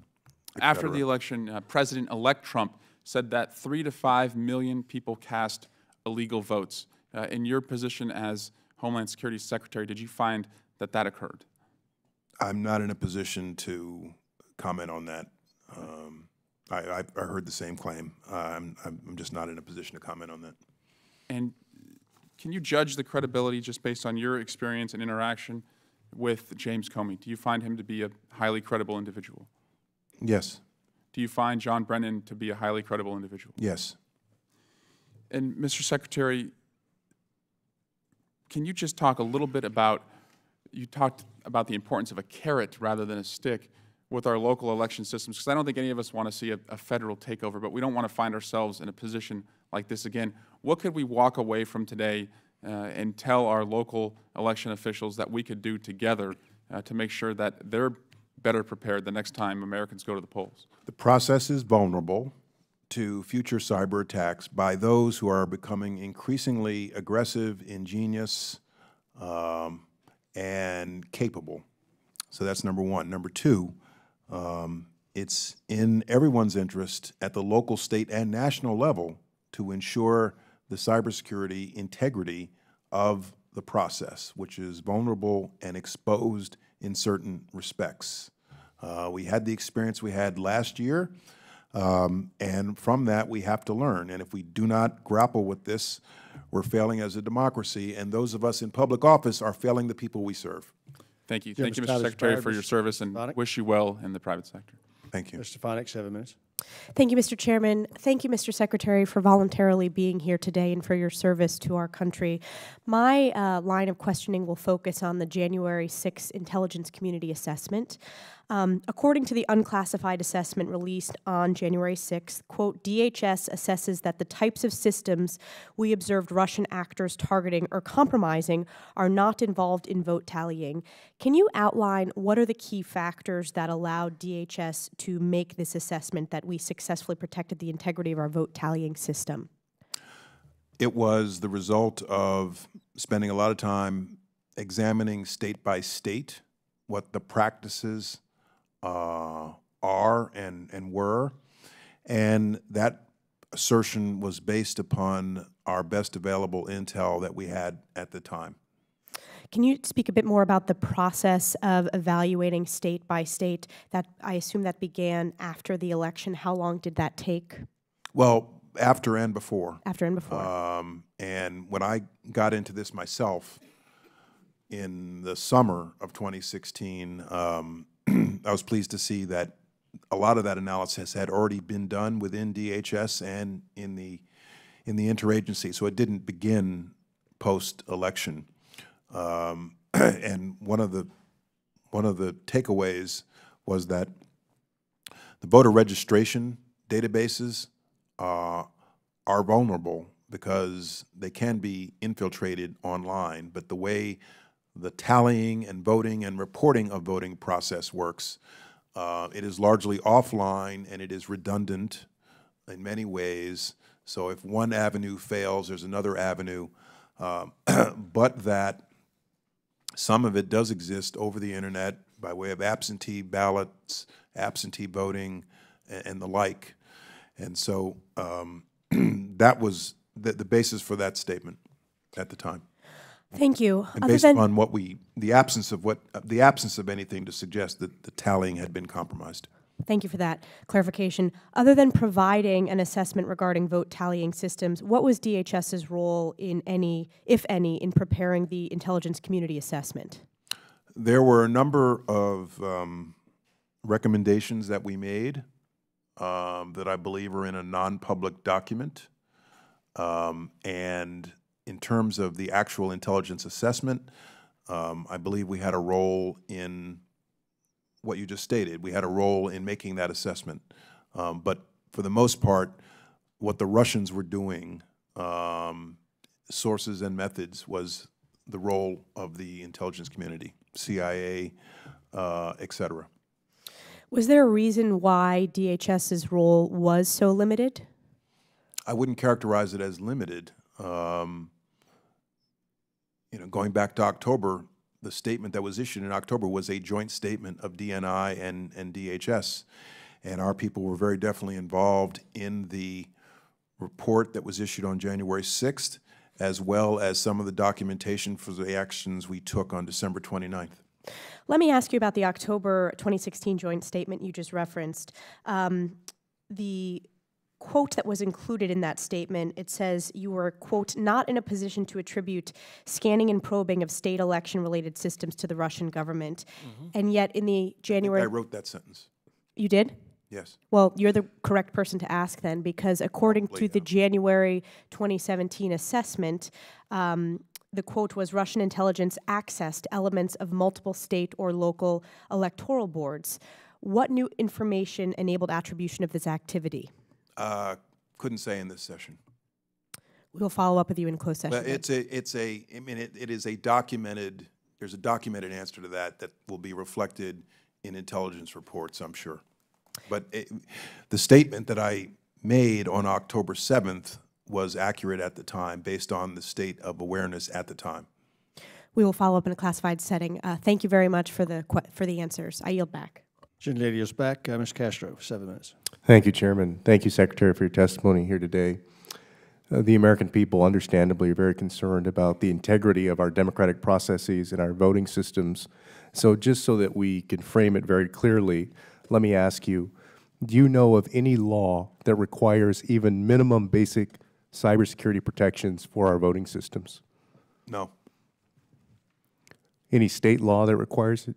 After the election, President-elect Trump said that 3 to 5 million people cast illegal votes. In your position as Homeland Security Secretary, did you find that that occurred? I'm not in a position to comment on that. I heard the same claim. I'm just not in a position to comment on that. And can you judge the credibility just based on your experience and interaction with James Comey? Do you find him to be a highly credible individual? Yes. Do you find John Brennan to be a highly credible individual? Yes. And Mr. Secretary, can you just talk a little bit about, you talked about the importance of a carrot rather than a stick with our local election systems, because I don't think any of us want to see a federal takeover, but we don't want to find ourselves in a position like this again. What could we walk away from today and tell our local election officials that we could do together to make sure that they're better prepared the next time Americans go to the polls? The process is vulnerable to future cyber attacks by those who are becoming increasingly aggressive, ingenious, and capable. So that's number one. Number two, it's in everyone's interest at the local, state, and national level to ensure the cybersecurity integrity of the process, which is vulnerable and exposed in certain respects. We had the experience we had last year, and from that we have to learn. And if we do not grapple with this, we're failing as a democracy, and those of us in public office are failing the people we serve. Thank you. Thank you, Mr. Secretary, for your service, and wish you well in the private sector. Thank you. Mr. Stefanik, 7 minutes. Thank you, Mr. Chairman. Thank you, Mr. Secretary, for voluntarily being here today and for your service to our country. My line of questioning will focus on the January 6th Intelligence Community Assessment. According to the unclassified assessment released on January 6th, quote, DHS assesses that the types of systems we observed Russian actors targeting or compromising are not involved in vote tallying. Can you outline what are the key factors that allowed DHS to make this assessment that we successfully protected the integrity of our vote tallying system? It was the result of spending a lot of time examining state by state what the practices are and were, and that assertion was based upon our best available intel that we had at the time. Can you speak a bit more about the process of evaluating state by state? That I assume that began after the election. How long did that take? Well, after and before. After and before. And when I got into this myself in the summer of 2016, I was pleased to see that a lot of that analysis had already been done within DHS and in the interagency, so it didn't begin post-election. And one of the takeaways was that the voter registration databases are vulnerable because they can be infiltrated online, but the way the tallying and voting and reporting of voting process works, it is largely offline and it is redundant in many ways. So if one avenue fails, there's another avenue, but that some of it does exist over the internet by way of absentee ballots, absentee voting, and the like. And so that was the basis for that statement at the time. Thank you. And based upon what the absence of anything to suggest that the tallying had been compromised. Thank you for that clarification. Other than providing an assessment regarding vote tallying systems, what was DHS's role in any, if any, in preparing the intelligence community assessment? There were a number of recommendations that we made that I believe are in a non-public document. And in terms of the actual intelligence assessment, I believe we had a role in what you just stated. We had a role in making that assessment. But for the most part, what the Russians were doing, sources and methods, was the role of the intelligence community, CIA, et cetera. Was there a reason why DHS's role was so limited? I wouldn't characterize it as limited. You know, going back to October, the statement that was issued in October was a joint statement of DNI and DHS, and our people were very definitely involved in the report that was issued on January 6th, as well as some of the documentation for the actions we took on December 29th. Let me ask you about the October 2016 joint statement you just referenced. The quote that was included in that statement, it says you were, quote, not in a position to attribute scanning and probing of state election-related systems to the Russian government. And yet in the January... I wrote that sentence. You did? Yes. Well, you're the correct person to ask then, because according to the January 2017 assessment, the quote was Russian intelligence accessed elements of multiple state or local electoral boards. What new information enabled attribution of this activity? Couldn't say in this session. We'll follow up with you in closed session. But it is a documented, there's a documented answer to that that will be reflected in intelligence reports, I'm sure. But the statement that I made on October 7th was accurate at the time based on the state of awareness at the time. We will follow up in a classified setting. Thank you very much for the answers. I yield back. Gentlelady is back. Ms. Castro, 7 minutes. Thank you, Chairman. Thank you, Secretary, for your testimony here today. The American people, understandably, are very concerned about the integrity of our democratic processes and our voting systems. So just so that we can frame it very clearly, let me ask you, do you know of any law that requires even minimum basic cybersecurity protections for our voting systems? No. Any state law that requires it?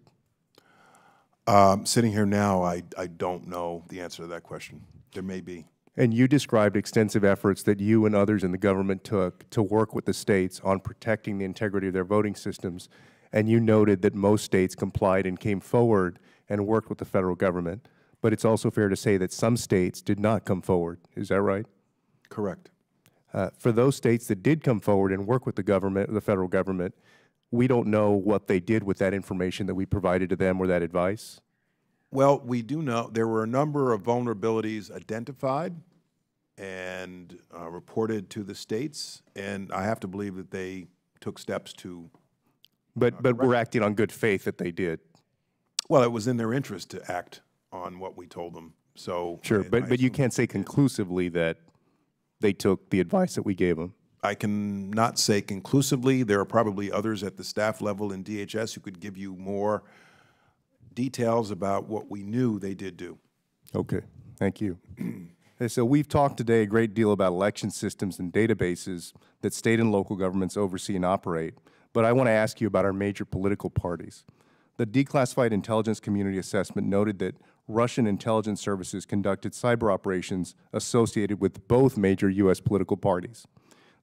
Sitting here now, I don't know the answer to that question. There may be. And you described extensive efforts that you and others in the government took to work with the states on protecting the integrity of their voting systems, and you noted that most states complied and came forward and worked with the federal government. But it's also fair to say that some states did not come forward. Is that right? Correct. For those states that did come forward and work with the government, the federal government, we don't know what they did with that information that we provided to them or that advice? Well, we do know there were a number of vulnerabilities identified and reported to the states, and I have to believe that they took steps to... But we're acting on good faith that they did. Well, it was in their interest to act on what we told them. So sure, but you can't say conclusively that they took the advice that we gave them. I can not say conclusively. There are probably others at the staff level in DHS who could give you more details about what we knew they did do. Okay, thank you. And so we've talked today a great deal about election systems and databases that state and local governments oversee and operate, but I want to ask you about our major political parties. The Declassified Intelligence Community Assessment noted that Russian intelligence services conducted cyber operations associated with both major U.S. political parties.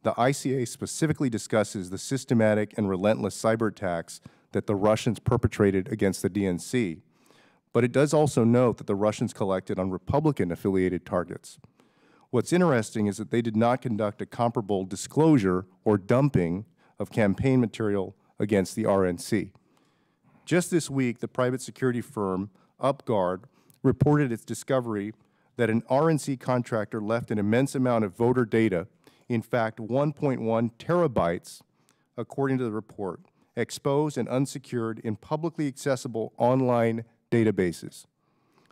The ICA specifically discusses the systematic and relentless cyber attacks that the Russians perpetrated against the DNC, but it does also note that the Russians collected on Republican-affiliated targets. What's interesting is that they did not conduct a comparable disclosure or dumping of campaign material against the RNC. Just this week, the private security firm UpGuard reported its discovery that an RNC contractor left an immense amount of voter data, in fact 1.1 terabytes, according to the report, exposed and unsecured in publicly accessible online databases.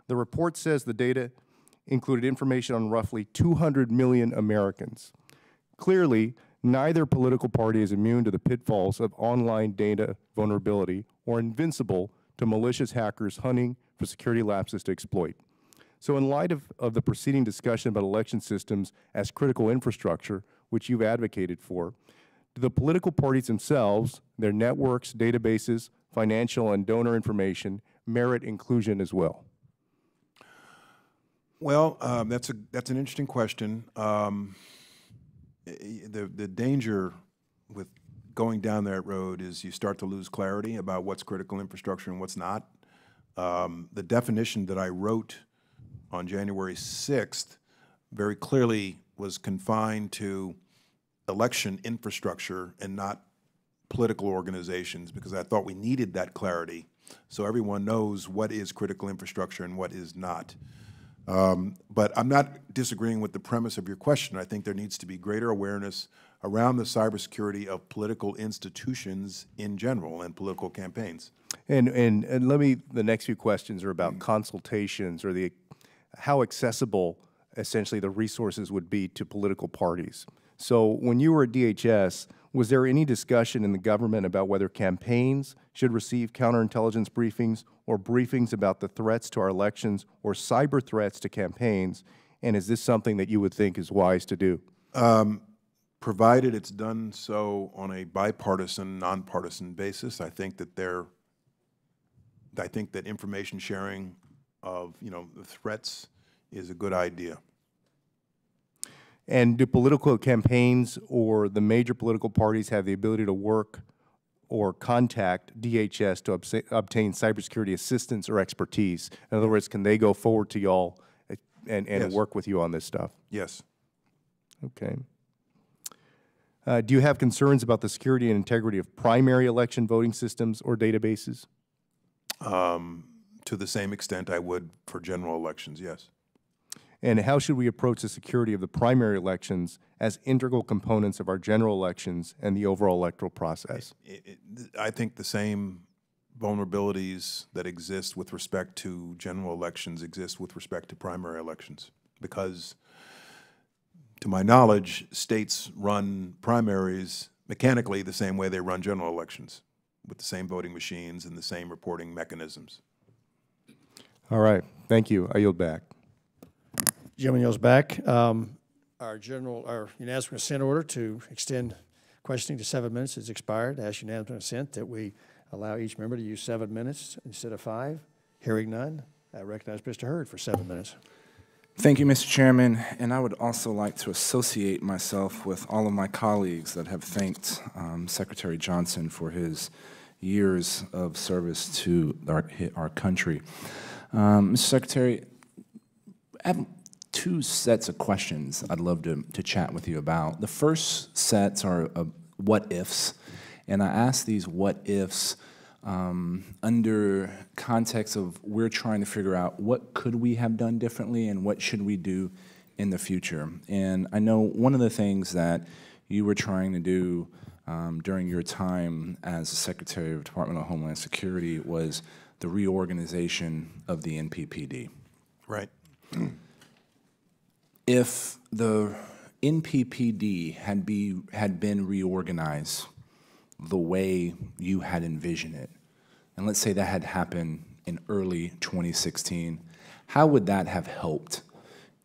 The report says the data included information on roughly 200 million Americans. Clearly, neither political party is immune to the pitfalls of online data vulnerability or invincible to malicious hackers hunting for security lapses to exploit. So in light of the preceding discussion about election systems as critical infrastructure, which you've advocated for, do the political parties themselves, their networks, databases, financial and donor information merit inclusion as well? Well, that's an interesting question. The danger with going down that road is you start to lose clarity about what's critical infrastructure and what's not. The definition that I wrote on January 6th very clearly was confined to election infrastructure and not political organizations, because I thought we needed that clarity so everyone knows what is critical infrastructure and what is not. But I'm not disagreeing with the premise of your question. I think there needs to be greater awareness around the cybersecurity of political institutions in general and political campaigns. And let me, the next few questions are about consultations or how accessible essentially the resources would be to political parties. So when you were at DHS, was there any discussion in the government about whether campaigns should receive counterintelligence briefings or briefings about the threats to our elections or cyber threats to campaigns? And is this something that you would think is wise to do? Provided it's done so on a bipartisan, nonpartisan basis, I think that information sharing of, the threats is a good idea. And do political campaigns or the major political parties have the ability to work or contact DHS to obtain cybersecurity assistance or expertise? In other words, can they go forward to y'all and Yes. work with you on this stuff? Yes. Okay. Do you have concerns about the security and integrity of primary election voting systems or databases? To the same extent I would for general elections, yes. And how should we approach the security of the primary elections as integral components of our general elections and the overall electoral process? I think the same vulnerabilities that exist with respect to general elections exist with respect to primary elections, because, to my knowledge, states run primaries mechanically the same way they run general elections, with the same voting machines and the same reporting mechanisms. All right. Thank you. I yield back. Gentleman yields back. Our unanimous consent order to extend questioning to 7 minutes has expired. I ask unanimous consent that we allow each member to use 7 minutes instead of 5. Hearing none, I recognize Mr. Hurd for 7 minutes. Thank you, Mr. Chairman, and I would also like to associate myself with all of my colleagues that have thanked Secretary Johnson for his years of service to our country. Mr. Secretary, I have two sets of questions I'd love to chat with you about. The first sets are what-ifs, and I ask these what-ifs under context of we're trying to figure out what could we have done differently and what should we do in the future. And I know one of the things that you were trying to do during your time as the Secretary of Department of Homeland Security was the reorganization of the NPPD. Right. If the NPPD had been reorganized the way you had envisioned it, and let's say that had happened in early 2016, how would that have helped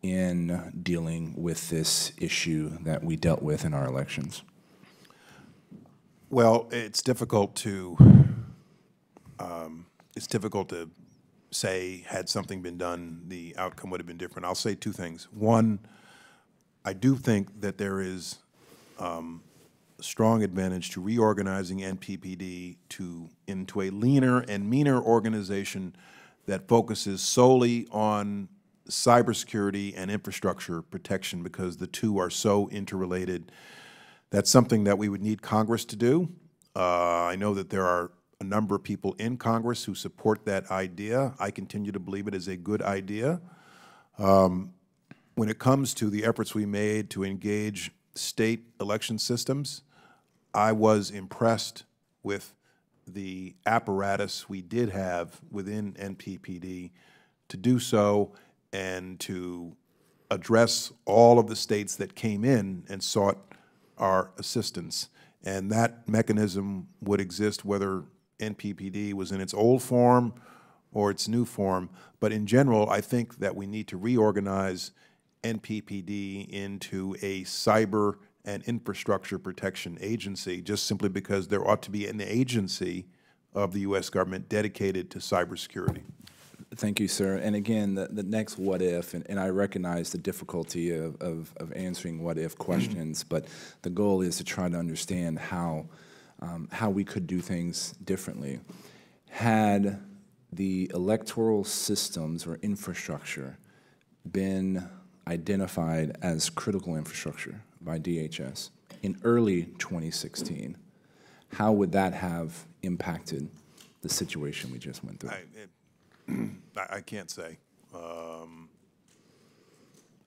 in dealing with this issue that we dealt with in our elections? Well, it's difficult to say had something been done, the outcome would have been different. I'll say two things. One, I do think that there is a strong advantage to reorganizing NPPD into a leaner and meaner organization that focuses solely on cybersecurity and infrastructure protection, because the two are so interrelated. That's something that we would need Congress to do. I know that there are a number of people in Congress who support that idea. I continue to believe it is a good idea. When it comes to the efforts we made to engage state election systems, I was impressed with the apparatus we did have within NPPD to do so and to address all of the states that came in and sought our assistance. And that mechanism would exist whether NPPD was in its old form or its new form. But in general, I think that we need to reorganize NPPD into a cyber and infrastructure protection agency, just simply because there ought to be an agency of the U.S. government dedicated to cybersecurity. Thank you, sir. And again, the next what if, and I recognize the difficulty of answering what if questions, but the goal is to try to understand how we could do things differently. Had the electoral systems or infrastructure been identified as critical infrastructure by DHS in early 2016, how would that have impacted the situation we just went through? I can't say.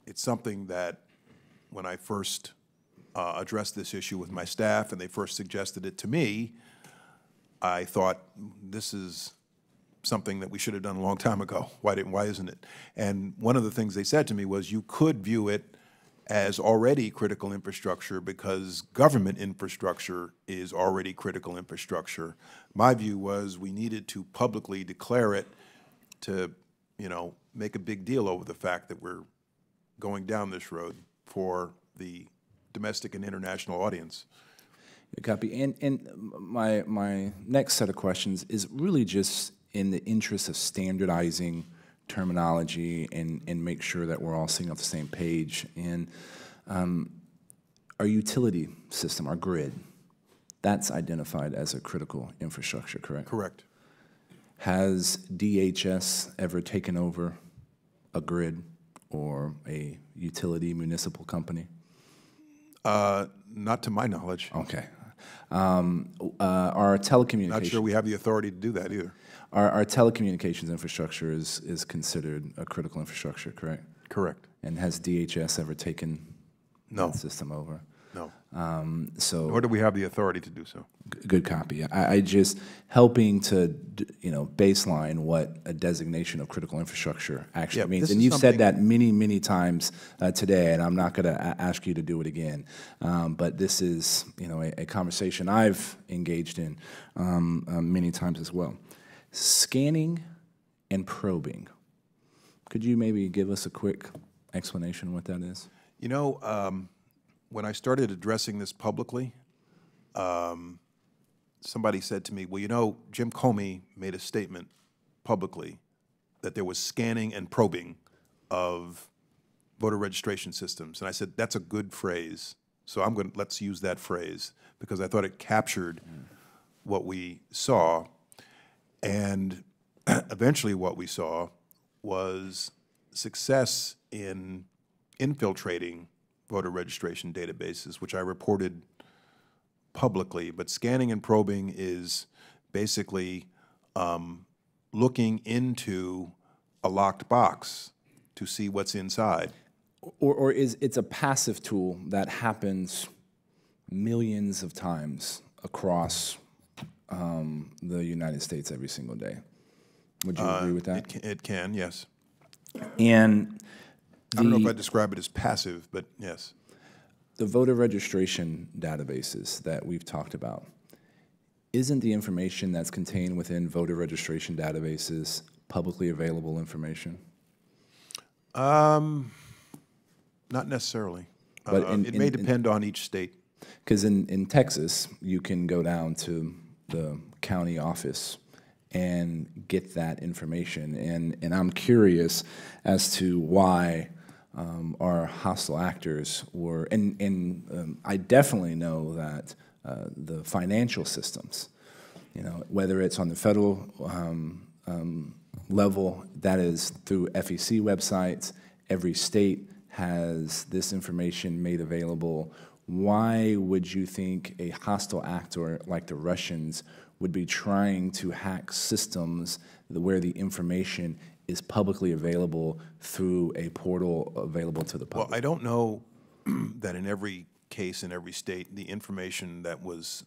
It's something that when I first addressed this issue with my staff and they first suggested it to me, I thought, this is something that we should have done a long time ago. Why isn't it? And one of the things they said to me was, you could view it as already critical infrastructure because government infrastructure is already critical infrastructure. My view was we needed to publicly declare it to, make a big deal over the fact that we're going down this road for the domestic and international audience. Good copy. And my next set of questions is really just in the interest of standardizing terminology and make sure that we're all singing off the same page. And our utility system, our grid, that's identified as a critical infrastructure, correct? Correct. Has DHS ever taken over a grid or a utility municipal company? Not to my knowledge. Okay. Our telecommunications... Not sure we have the authority to do that either. Our telecommunications infrastructure is considered a critical infrastructure, correct? Correct. And has DHS ever taken that system over? No. Nor do we have the authority to do so. Good copy. I just helping to, baseline what a designation of critical infrastructure actually means. And you've said that many, many times today, and I'm not going to ask you to do it again. But this is, a conversation I've engaged in many times as well. Scanning and probing. Could you maybe give us a quick explanation of what that is? When I started addressing this publicly, somebody said to me, well, Jim Comey made a statement publicly that there was scanning and probing of voter registration systems. And I said, that's a good phrase. So let's use that phrase, because I thought it captured what we saw. And eventually what we saw was success in infiltrating voter registration databases, which I reported publicly. But scanning and probing is basically looking into a locked box to see what's inside. Or it's a passive tool that happens millions of times across the United States every single day. Would you agree with that? It can, yes. And I don't know if I'd describe it as passive, but yes. the voter registration databases that we've talked about, isn't the information that's contained within voter registration databases publicly available information? Not necessarily. But it may depend on each state. Because in Texas, you can go down to the county office and get that information. And I'm curious as to why our hostile actors were, I definitely know that the financial systems, you know, whether it's on the federal level, that is through FEC websites, every state has this information made available. Why would you think a hostile actor like the Russians would be trying to hack systems where the information is publicly available through a portal available to the public? Well, I don't know that in every case, in every state, the information that was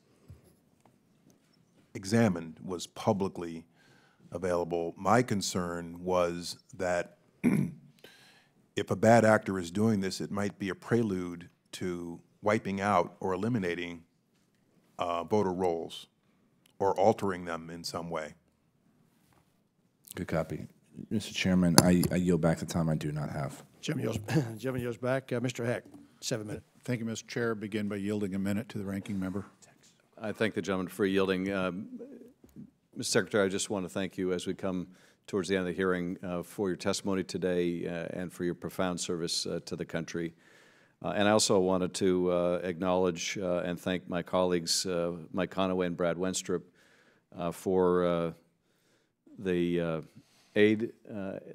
examined was publicly available. My concern was that if a bad actor is doing this, it might be a prelude to wiping out or eliminating voter rolls or altering them in some way. Good copy. Mr. Chairman, I yield back the time I do not have. Gentleman yields back. Mr. Heck, 7 minutes. Thank you, Mr. Chair. Begin by yielding a minute to the ranking member. I thank the gentleman for yielding. Mr. Secretary, I just want to thank you as we come towards the end of the hearing for your testimony today and for your profound service to the country. And I also wanted to acknowledge and thank my colleagues, Mike Conaway and Brad Wenstrup, for the aid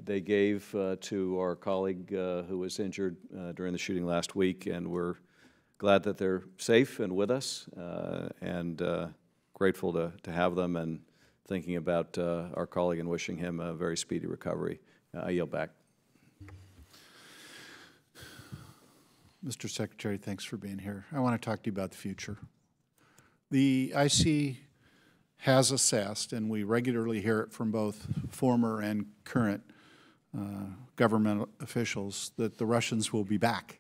they gave to our colleague who was injured during the shooting last week. And we're glad that they're safe and with us, and grateful to have them, and thinking about our colleague and wishing him a very speedy recovery. I yield back. Mr. Secretary, thanks for being here. I want to talk to you about the future. The IC has assessed, and we regularly hear it from both former and current government officials, that the Russians will be back.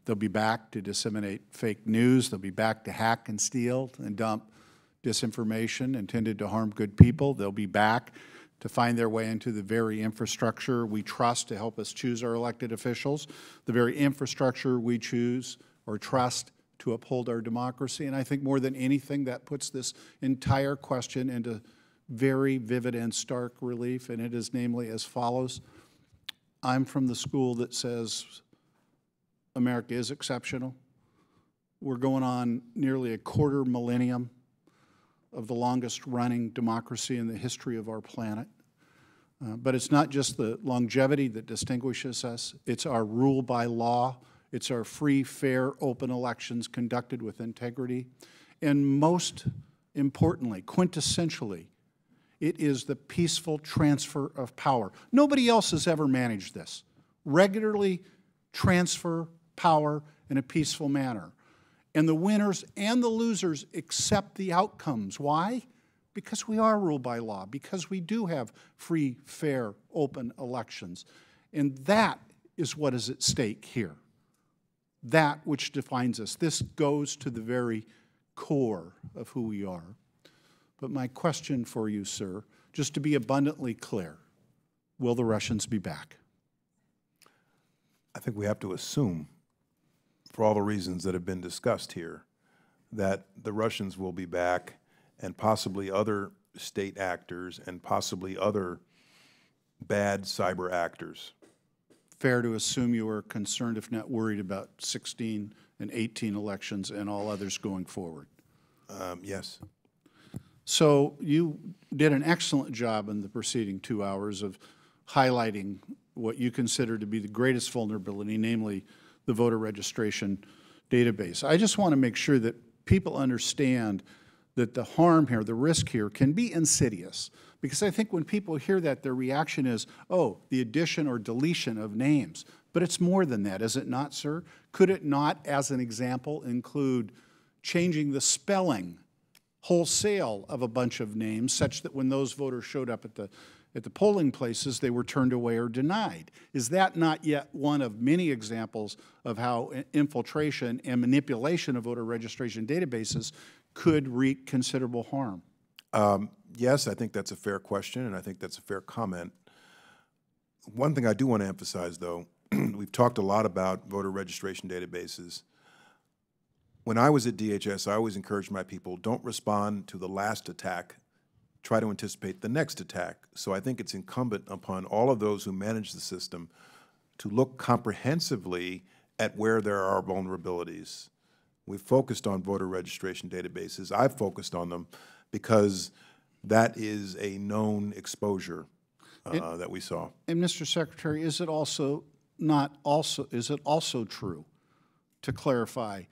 They'll be back to disseminate fake news. They'll be back to hack and steal and dump disinformation intended to harm good people. They'll be back to find their way into the very infrastructure we trust to help us choose our elected officials, the very infrastructure we choose or trust to uphold our democracy. And I think more than anything, that puts this entire question into very vivid and stark relief, and it is namely as follows. I'm from the school that says America is exceptional. We're going on nearly a quarter millennium of the longest running democracy in the history of our planet. But it's not just the longevity that distinguishes us, it's our rule by law, it's our free, fair, open elections conducted with integrity, and most importantly, quintessentially, it is the peaceful transfer of power. Nobody else has ever managed this. Regularly transfer power in a peaceful manner. And the winners and the losers accept the outcomes. Why? Because we are ruled by law, because we do have free, fair, open elections. And that is what is at stake here. That which defines us. This goes to the very core of who we are. But my question for you, sir, just to be abundantly clear, will the Russians be back? I think we have to assume, for all the reasons that have been discussed here, that the Russians will be back, and possibly other state actors and possibly other bad cyber actors. Fair to assume you are concerned, if not worried, about 16 and 18 elections and all others going forward? Yes. So you did an excellent job in the preceding 2 hours of highlighting what you consider to be the greatest vulnerability, namely the voter registration database. I just want to make sure that people understand that the harm here, the risk here, can be insidious. Because I think when people hear that, their reaction is, oh, the addition or deletion of names. But it's more than that, is it not, sir? Could it not, as an example, include changing the spelling wholesale of a bunch of names, such that when those voters showed up at the polling places, they were turned away or denied. Is that not yet one of many examples of how infiltration and manipulation of voter registration databases could wreak considerable harm? Yes, I think that's a fair question, and I think that's a fair comment. One thing I do want to emphasize, though, we've talked a lot about voter registration databases. When I was at DHS, I always encouraged my people, don't respond to the last attack, try to anticipate the next attack. So I think it's incumbent upon all of those who manage the system to look comprehensively at where there are vulnerabilities. We've focused on voter registration databases. I've focused on them because that is a known exposure that we saw. And Mr. Secretary, is it also true, to clarify,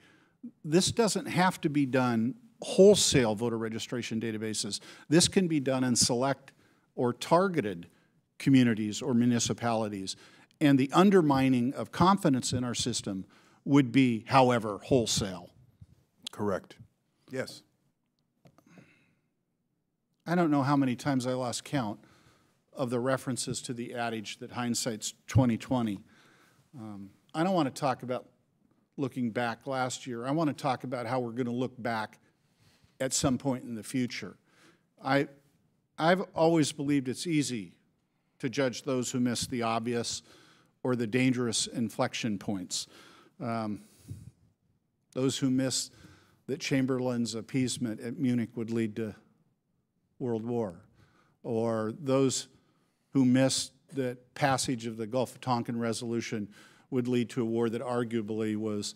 this doesn't have to be done wholesale voter registration databases. This can be done in select or targeted communities or municipalities, and the undermining of confidence in our system would be, however, wholesale. Correct. Yes. I don't know how many times I lost count of the references to the adage that hindsight's 20/20. I don't want to talk about looking back last year. I want to talk about how we're going to look back at some point in the future. I've always believed it's easy to judge those who miss the obvious or the dangerous inflection points. Those who miss that Chamberlain's appeasement at Munich would lead to World War, or those who missed that passage of the Gulf of Tonkin resolution would lead to a war that arguably was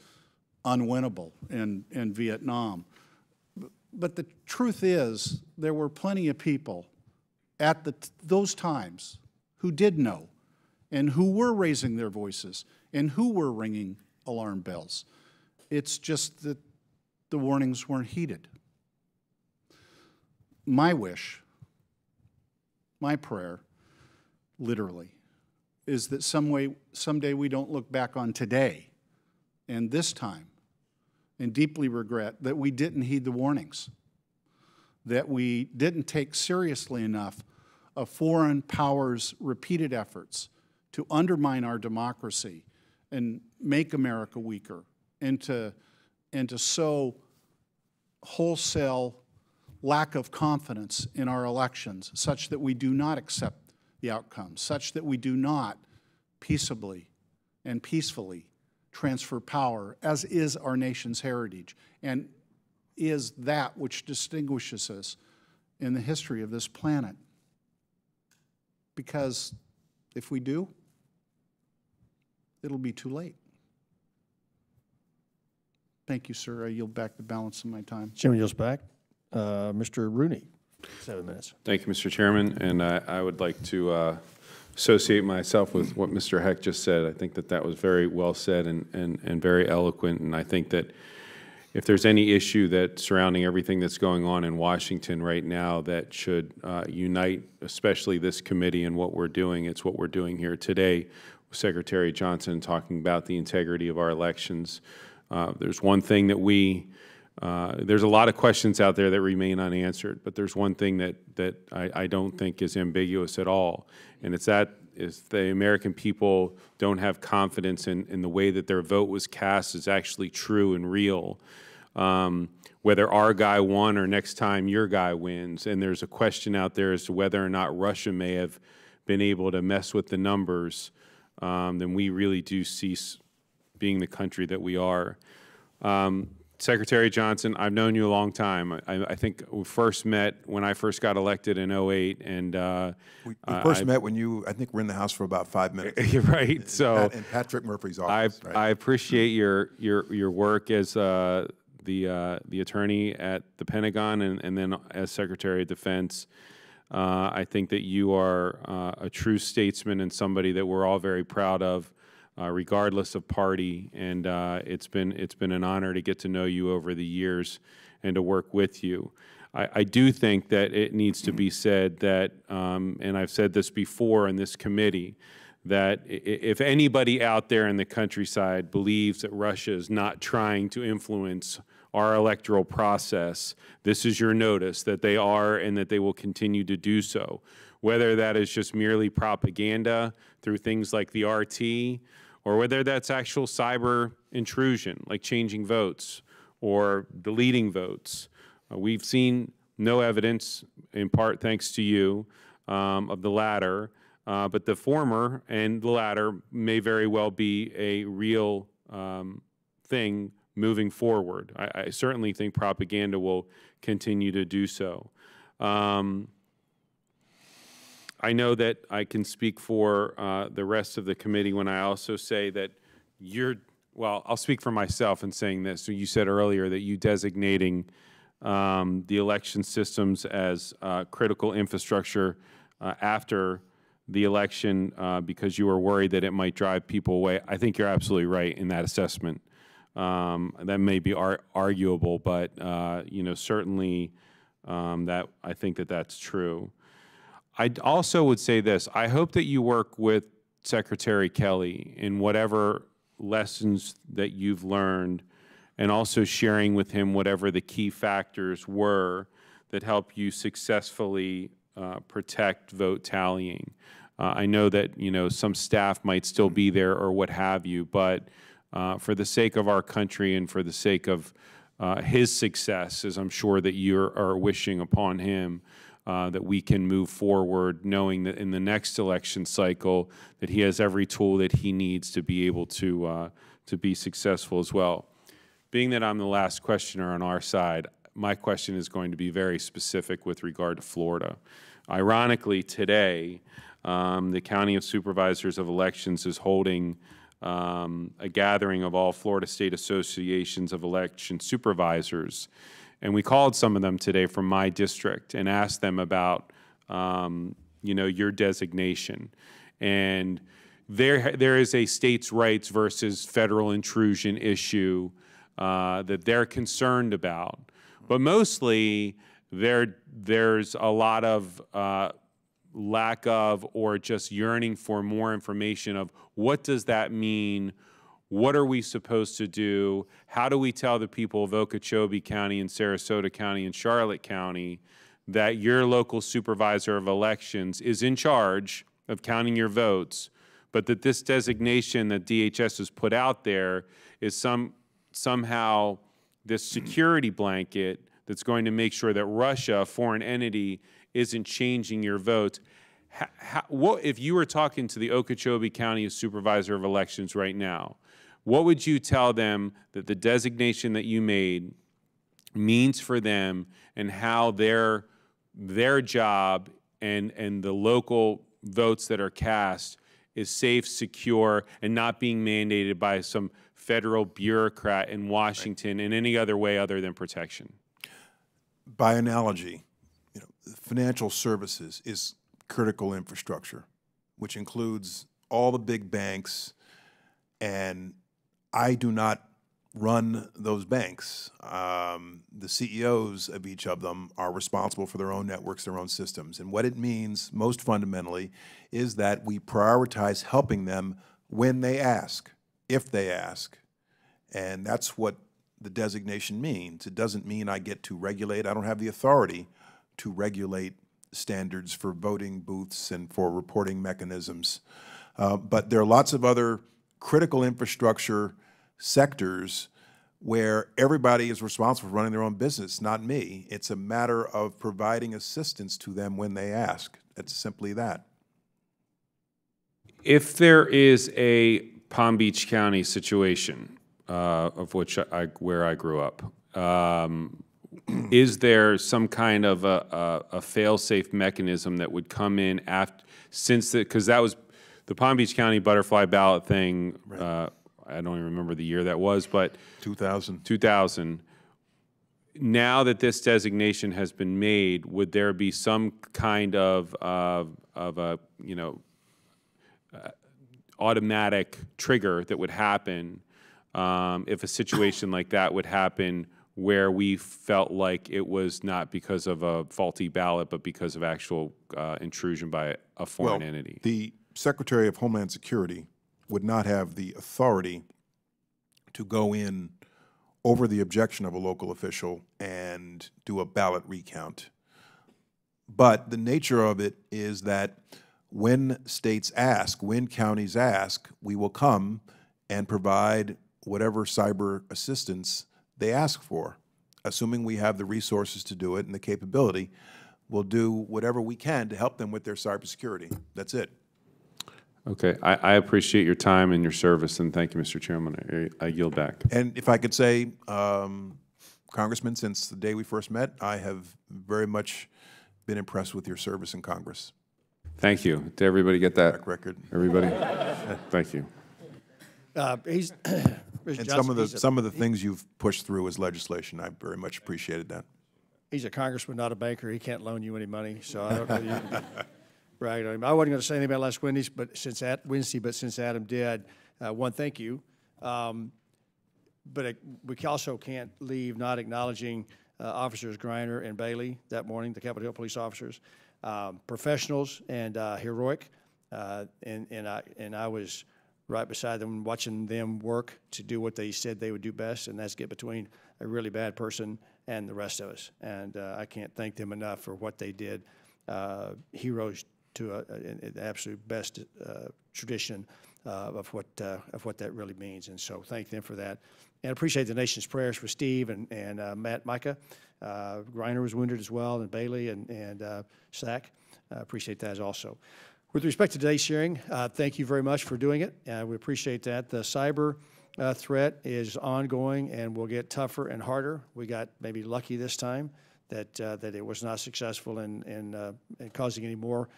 unwinnable in Vietnam. But the truth is, there were plenty of people at those times who did know and who were raising their voices and who were ringing alarm bells. It's just that the warnings weren't heeded. My wish, my prayer, literally, is that someday we don't look back on today and this time and deeply regret that we didn't heed the warnings, that we didn't take seriously enough of foreign powers' repeated efforts to undermine our democracy and make America weaker, and to sow wholesale lack of confidence in our elections, such that we do not accept the outcomes, such that we do not peaceably and peacefully transfer power, as is our nation's heritage, and is that which distinguishes us in the history of this planet. Because if we do, it'll be too late. Thank you, sir. I yield back the balance of my time. Chairman yields back. Mr. Rooney, 7 minutes. Thank you, Mr. Chairman, and I would like to associate myself with what Mr. Hecht just said. I think that was very well said and very eloquent, and I think that if there's any issue that surrounding everything that's going on in Washington right now that should unite, especially this committee and what we're doing, it's what we're doing here today with Secretary Johnson talking about the integrity of our elections. There's one thing that there's a lot of questions out there that remain unanswered, but there's one thing that I don't think is ambiguous at all, and it's that the American people don't have confidence in the way that their vote was cast is actually true and real. Whether our guy won or next time your guy wins, and there's a question out there as to whether or not Russia may have been able to mess with the numbers, then we really do cease being the country that we are. Secretary Johnson, I've known you a long time. I think we first met when I first got elected in 2008, and we first met when I think we're in the House for about 5 minutes. Right. So in Patrick Murphy's office. I appreciate your work as the attorney at the Pentagon and then as Secretary of Defense. I think that you are a true statesman and somebody that we're all very proud of. Regardless of party, and it's been an honor to get to know you over the years and to work with you. I do think that it needs to be said that, and I've said this before in this committee, that if anybody out there in the countryside believes that Russia is not trying to influence our electoral process, this is your notice that they are and that they will continue to do so. whether that is just merely propaganda through things like the RT, or whether that's actual cyber intrusion, like changing votes or deleting votes. We've seen no evidence, in part thanks to you, of the latter, but the former and the latter may very well be a real thing moving forward. I certainly think propaganda will continue to do so. I know that I can speak for the rest of the committee when I also say that well, I'll speak for myself in saying this. So you said earlier that you designating the election systems as critical infrastructure after the election because you were worried that it might drive people away. I think you're absolutely right in that assessment. That may be arguable, but you know, certainly that I think that that's true. I also would say this. I hope that you work with Secretary Kelly in whatever lessons that you've learned, and also sharing with him whatever the key factors were that help you successfully protect vote tallying. I know that, you know, some staff might still be there or what have you, but for the sake of our country and for the sake of his success, as I'm sure that you are wishing upon him, that we can move forward knowing that in the next election cycle that he has every tool that he needs to be able to be successful as well. Being that I'm the last questioner on our side, my question is going to be very specific with regard to Florida. Ironically, today, the County of Supervisors of Elections is holding a gathering of all Florida State Associations of Election Supervisors. And we called some of them today from my district and asked them about, you know, your designation. And there is a states' rights versus federal intrusion issue that they're concerned about. But mostly, there's a lot of lack of or just yearning for more information of what does that mean. What are we supposed to do? How do we tell the people of Okeechobee County and Sarasota County and Charlotte County that your local supervisor of elections is in charge of counting your votes, but that this designation that DHS has put out there is somehow this security blanket that's going to make sure that Russia, a foreign entity, isn't changing your votes? What if you were talking to the Okeechobee County Supervisor of Elections right now? What would you tell them that the designation that you made means for them and how their job and the local votes that are cast is safe, secure, and not being mandated by some federal bureaucrat in Washington in any other way other than protection? By analogy, you know, financial services is critical infrastructure, which includes all the big banks, and I do not run those banks. The CEOs of each of them are responsible for their own networks, their own systems. And what it means, most fundamentally, is that we prioritize helping them when they ask, if they ask. And that's what the designation means. It doesn't mean I get to regulate. I don't have the authority to regulate standards for voting booths and for reporting mechanisms. But there are lots of other critical infrastructure sectors where everybody is responsible for running their own business, not me. It's a matter of providing assistance to them when they ask. It's simply that. If there is a Palm Beach County situation, of which where I grew up, is there some kind of a fail-safe mechanism that would come in after, because that was the Palm Beach County butterfly ballot thing, right. I don't even remember the year that was, but 2000. 2000. Now that this designation has been made, would there be some kind of a, you know, automatic trigger that would happen if a situation like that would happen where we felt like it was not because of a faulty ballot, but because of actual intrusion by a foreign entity? The Secretary of Homeland Security would not have the authority to go in over the objection of a local official and do a ballot recount. But the nature of it is that when states ask, when counties ask, we will come and provide whatever cyber assistance they ask for. Assuming we have the resources to do it and the capability, we'll do whatever we can to help them with their cybersecurity. That's it. Okay, I appreciate your time and your service, and thank you, Mr. Chairman. I yield back. And if I could say, Congressman, since the day we first met, I have very much been impressed with your service in Congress. Thank you. Did everybody get that? Track record. Everybody? Thank you. He's and some of the things you've pushed through as legislation, I very much appreciated that. He's a congressman, not a banker. He can't loan you any money, so I don't know. You can brag on him. I wasn't going to say anything about last Wednesday, but since Adam did, one, thank you. But we also can't leave not acknowledging Officers Griner and Bailey that morning, the Capitol Hill police officers, professionals and heroic, and I was right beside them, watching them work to do what they said they would do best, and that's get between a really bad person and the rest of us. And I can't thank them enough for what they did. Heroes to an absolute best tradition of what that really means. And so thank them for that. And appreciate the nation's prayers for Steve and Matt Micah. Griner was wounded as well, and Bailey and Sack. Appreciate that also. With respect to today's hearing, thank you very much for doing it. We appreciate that. The cyber threat is ongoing and will get tougher and harder. We got maybe lucky this time that it was not successful in causing any more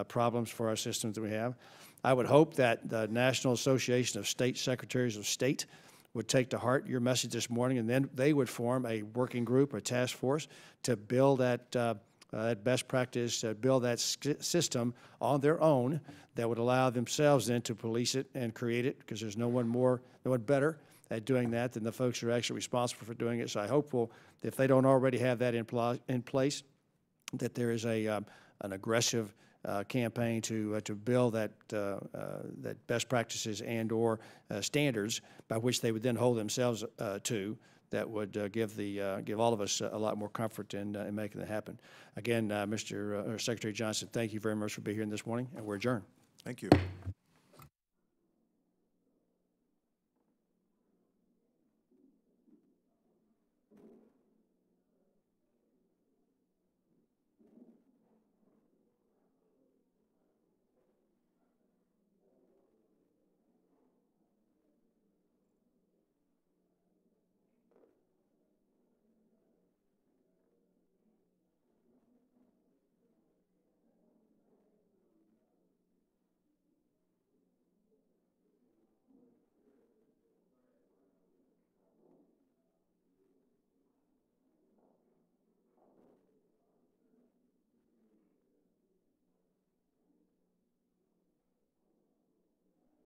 problems for our systems that we have. I would hope that the National Association of State Secretaries of State would take to heart your message this morning, and then they would form a working group, a task force, to build that best practice, build that system on their own that would allow themselves then to police it and create it, because there's no one better at doing that than the folks who are actually responsible for doing it. So I hope if they don't already have that in place, that there is an aggressive campaign to build that best practices and/or standards by which they would then hold themselves to. That would give all of us a lot more comfort in making that happen. Again, Mr. Secretary Johnson, thank you very much for being here this morning, and we're adjourned. Thank you.